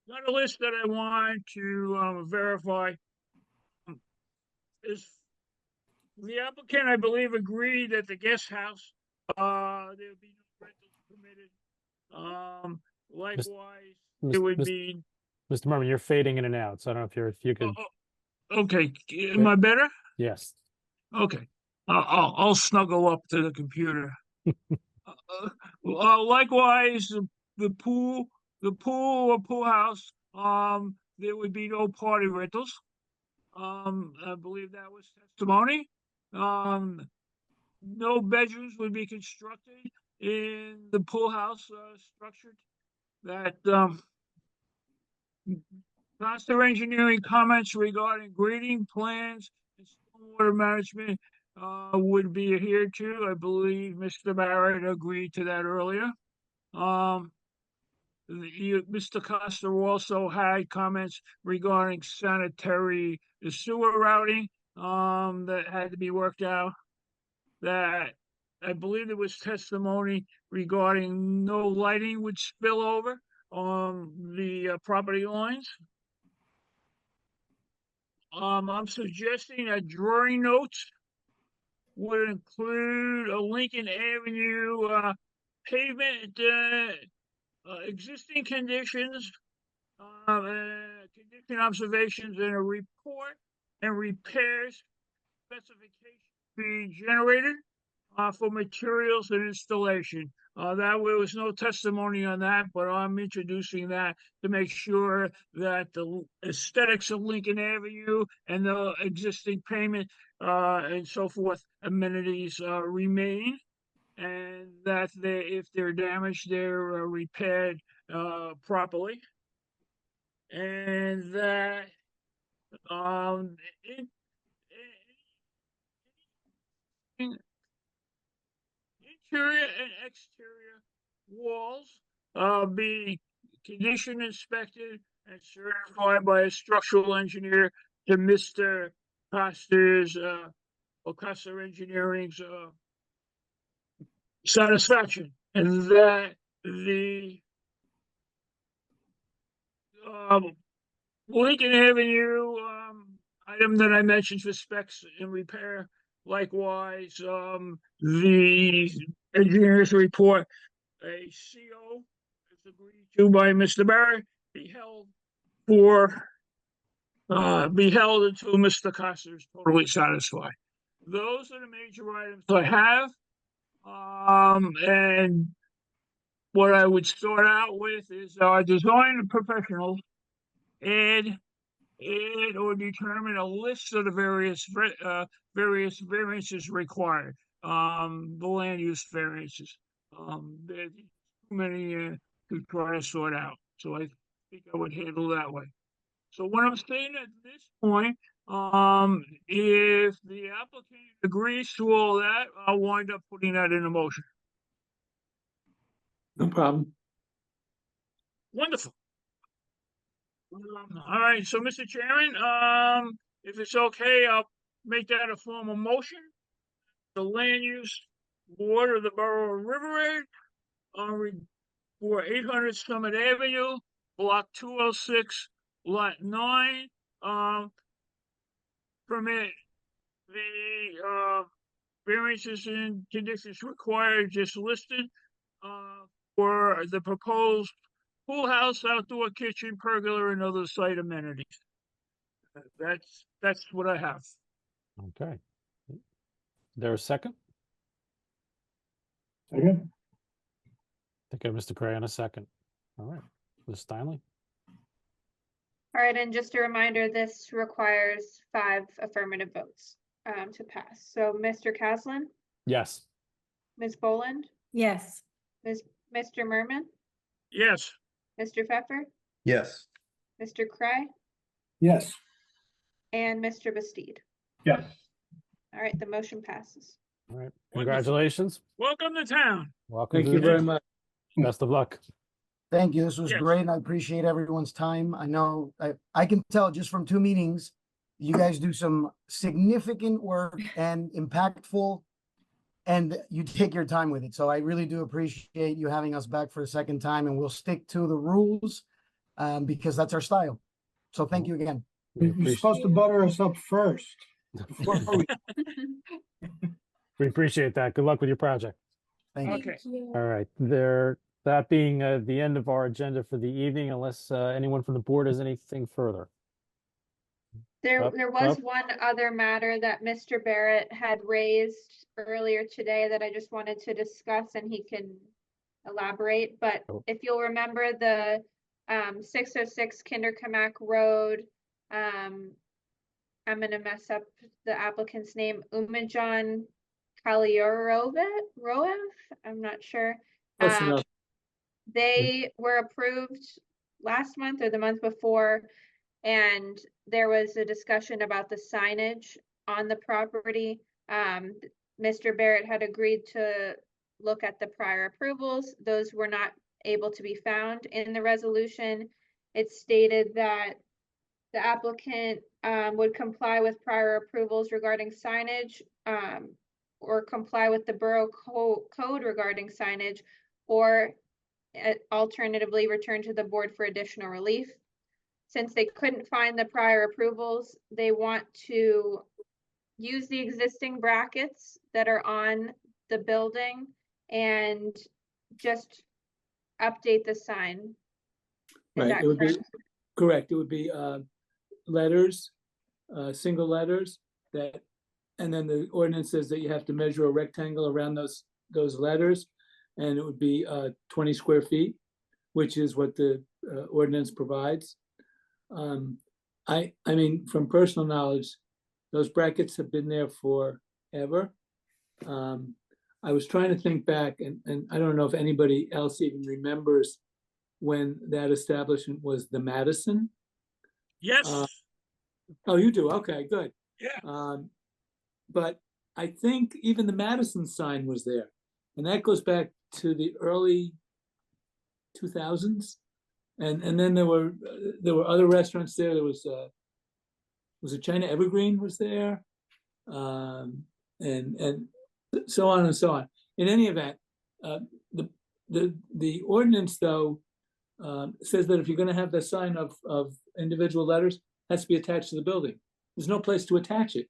got a list that I want to verify. Is the applicant, I believe, agreed that the guest house, there would be no rentals permitted. Likewise, it would be. Mr. Mervin, you're fading in and out, so I don't know if you could. Okay, am I better? Yes. Okay, I'll snuggle up to the computer. Likewise, the pool or pool house, there would be no party rentals. I believe that was testimony. No bedrooms would be constructed in the pool house structured. That Costa Engineering comments regarding grading plans and stormwater management would be adhered to. I believe Mr. Barrett agreed to that earlier. Mr. Costa also had comments regarding sanitary sewer routing that had to be worked out. That I believe there was testimony regarding no lighting would spill over on the property lines. I'm suggesting that drawing notes would include a Lincoln Avenue pavement existing conditions, condition observations, and a report and repairs specification be generated for materials and installation. That way, was no testimony on that, but I'm introducing that to make sure that the aesthetics of Lincoln Avenue and the existing payment and so forth amenities remain, and that if they're damaged, they're repaired properly, and that interior and exterior walls be condition inspected and certified by a structural engineer to Mr. Costa's or Costa Engineering's satisfaction, and that the Lincoln Avenue item that I mentioned for specs and repair, likewise, the engineer's report, a CO is agreed to by Mr. Barrett, be held until Mr. Costa is totally satisfied. Those are the major items I have. And what I would start out with is our design professionals add or determine a list of the various variances required. The land use variances. There's too many to try to sort out. So I think I would handle that way. So what I'm saying at this point, if the applicant agrees to all that, I'll wind up putting that in a motion. No problem. Wonderful. All right, so Mr. Chairman, if it's okay, I'll make that a formal motion. The land use board of the Borough of River Edge for 800 Summit Avenue, Block 206, Lot 9, permit the variances and conditions required just listed for the proposed pool house, outdoor kitchen, pergola, and other site amenities. That's what I have. Okay. There a second? Second. I think I missed a Cray on a second. All right. Ms. Steinle? All right, and just a reminder, this requires 5 affirmative votes to pass. So Mr. Caslin, Yes. Ms. Boland, Yes. Mr. Merman, Yes. Mr. Pfeffer, Yes. Mr. Cray, Yes. and Mr. Bastide. Yes. All right, the motion passes. All right. Congratulations. Welcome to town. Welcome. Thank to you the very town. much. Best of luck. Thank you. This was Yes. great, and I appreciate everyone's time. I know I can tell just from 2 meetings, you guys do some significant work and impactful, and you take your time with it. So I really do appreciate you having us back for a second time, and we'll stick to the rules because that's our style. So thank you again. You're supposed to butter us up first. before we- We appreciate that. Good luck with your project. Thank you. Okay. All right. That being the end of our agenda for the evening, unless anyone from the board has anything further. There Up, was up. one other matter that Mr. Barrett had raised earlier today that I just wanted to discuss, and he can elaborate. But Oh. if you'll remember the 606 Kinderkamak Road, I'm gonna mess up the applicant's name, Umajan Roev. I'm not sure. Close enough. They were approved last month or the month before, and there was a discussion about the signage on the property. Mr. Barrett had agreed to look at the prior approvals. Those were not able to be found in the resolution. It stated that the applicant would comply with prior approvals regarding signage, or comply with the borough code regarding signage, or alternatively return to the board for additional relief. Since they couldn't find the prior approvals, they want to use the existing brackets that are on the building and just update the sign. Is Right, that it would be, correct? correct, it would be letters, single letters that, and then the ordinance says that you have to measure a rectangle around those letters, and it would be 20 square feet, which is what the ordinance provides. I mean, from personal knowledge, those brackets have been there forever. I was trying to think back, and I don't know if anybody else even remembers when that establishment was the Madison. Yes. Oh, you do? Okay, good. Yeah. But I think even the Madison sign was there, and that goes back to the early 2000s. And then there were other restaurants there. There was it China Evergreen was there, and so on and so on. In any event, the ordinance though says that if you're going to have the sign of individual letters, it has to be attached to the building. There's no place to attach it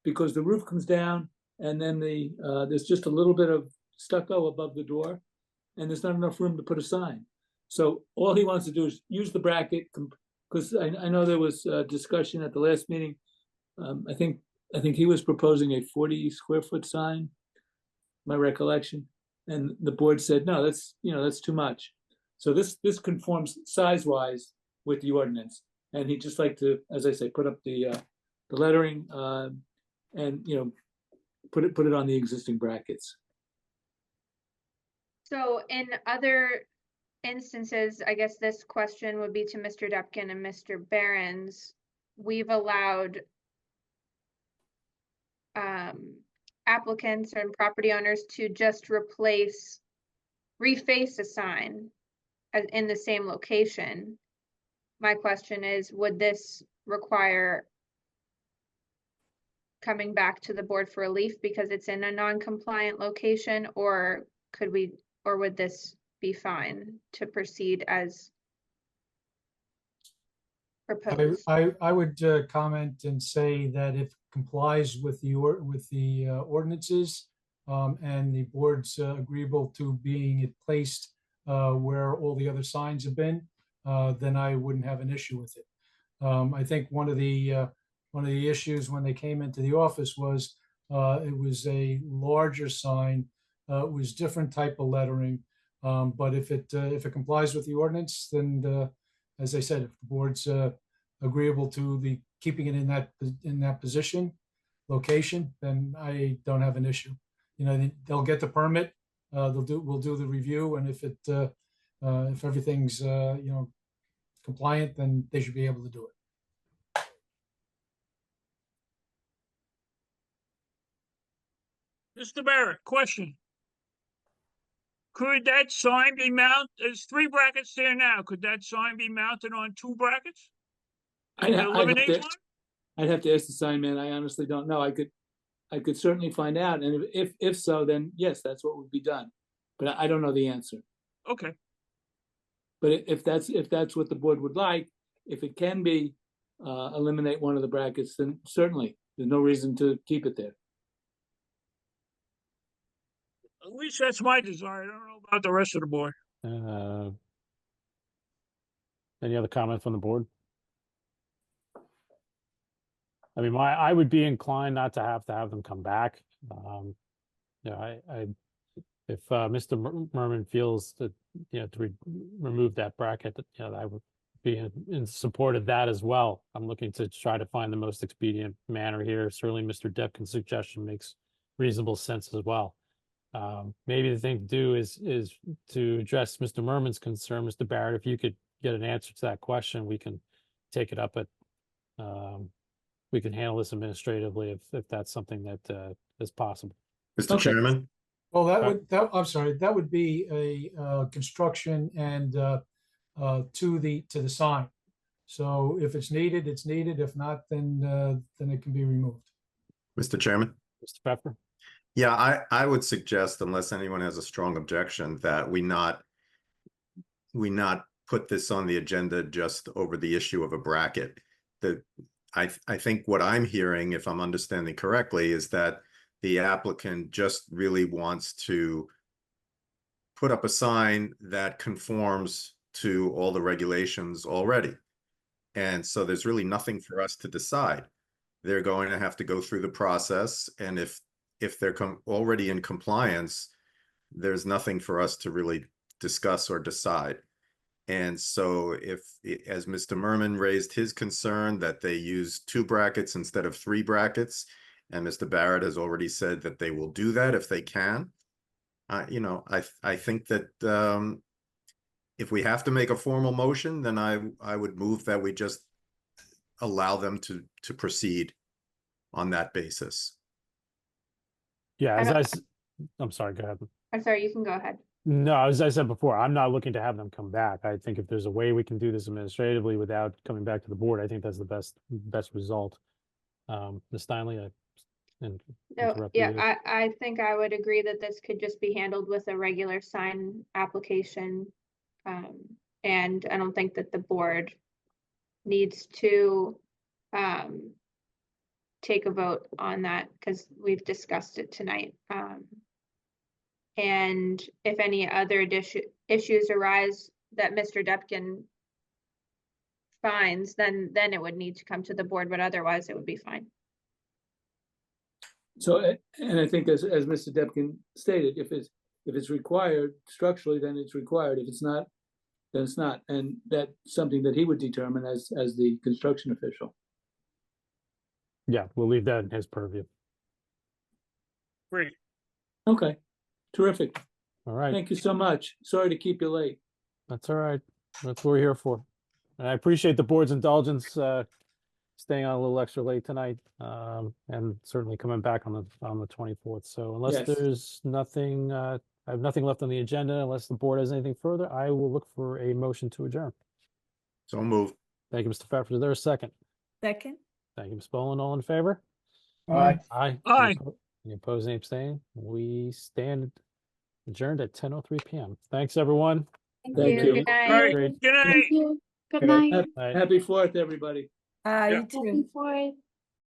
because the roof comes down, and then there's just a little bit of stucco above the door, and there's not enough room to put a sign. So all he wants to do is use the bracket, because I know there was a discussion at the last meeting. I think he was proposing a 40 square foot sign, my recollection, and the board said, no, that's too much. So this conforms size wise with the ordinance, and he'd just like to, as I say, put up the lettering and put it on the existing brackets. So in other instances, I guess this question would be to Mr. Dupkin and Mr. Behrens. We've allowed applicants and property owners to just reface a sign in the same location. My question is, would this require coming back to the board for relief because it's in a non-compliant location, or would this be fine to proceed as proposed? I would comment and say that if it complies with the ordinances and the board's agreeable to being placed where all the other signs have been, then I wouldn't have an issue with it. I think one of the issues when they came into the office was it was a larger sign. It was different type of lettering. But if it complies with the ordinance, then as I said, if the board's agreeable to keeping it in that location, then I don't have an issue. They'll get the permit. We'll do the review, and if everything's compliant, then they should be able to do it. Mr. Barrett, question. Could that sign be mounted? There's 3 brackets there now. Could that sign be mounted on 2 brackets? I'd Eliminate one? have to ask the sign man. I honestly don't know. I could certainly find out, and if so, then yes, that's what would be done. But I don't know the answer. Okay. But if that's what the board would like, if it can be eliminate one of the brackets, then certainly there's no reason to keep it there. At least that's my desire. I don't know about the rest of the board. Any other comment from the board? I mean, I would be inclined not to have them come back. If Mr. Merman feels that to remove that bracket, that I would be in support of that as well. I'm looking to try to find the most expedient manner here. Certainly, Mr. Depkin's suggestion makes reasonable sense as well. Maybe the thing to do is to address Mr. Merman's concern. Mr. Barrett, if you could get an answer to that question, we can take it up at, we can handle this administratively if that's something that is possible. Mr. Okay. Chairman, Well, I'm sorry, that would be a construction and to the sign. So if it's needed, it's needed. If not, then it can be removed. Mr. Chairman. Mr. Pfeffer? Yeah, I would suggest, unless anyone has a strong objection, that we not put this on the agenda just over the issue of a bracket. I think what I'm hearing, if I'm understanding correctly, is that the applicant just really wants to put up a sign that conforms to all the regulations already. And so there's really nothing for us to decide. They're going to have to go through the process, and if they're already in compliance, there's nothing for us to really discuss or decide. And so as Mr. Merman raised his concern that they use 2 brackets instead of 3 brackets, and Mr. Barrett has already said that they will do that if they can, I think that if we have to make a formal motion, then I would move that we just allow them to proceed on that basis. Yeah, I'm sorry, go ahead. I'm sorry, you can go ahead. No, as I said before, I'm not looking to have them come back. I think if there's a way we can do this administratively without coming back to the board, I think that's the best result. Ms. Steinle, No, yeah, I think I would agree that this could just be handled with a regular sign application. And I don't think that the board needs to take a vote on that because we've discussed it tonight. And if any other issues arise that Mr. Depkin finds, then it would need to come to the board, but otherwise it would be fine. So, and I think as Mr. Depkin stated, if it's required structurally, then it's required. If it's not, then it's not. And that's something that he would determine as the construction official. Yeah, we'll leave that in his purview. Great. Okay, terrific. All right. Thank you so much. Sorry to keep you late. That's all right. That's what we're here for. And I appreciate the board's indulgence, staying on a little extra late tonight, and certainly coming back on the 24th. So unless Yes. there's nothing, I have nothing left on the agenda, unless the board has anything further, I will look for a motion to adjourn. So moved. Thank you, Mr. Pfeffer. Is there a second? Second. Thank you, Ms. Boland. All in favor? Aye. Aye. Aye. Any opposed, any abstaining? We stand adjourned at 10:03 p.m. Thanks, everyone. Thank you. Good night. All right, Great. good night. Good night. Happy 4th, everybody. You Yeah. too. Happy 4th.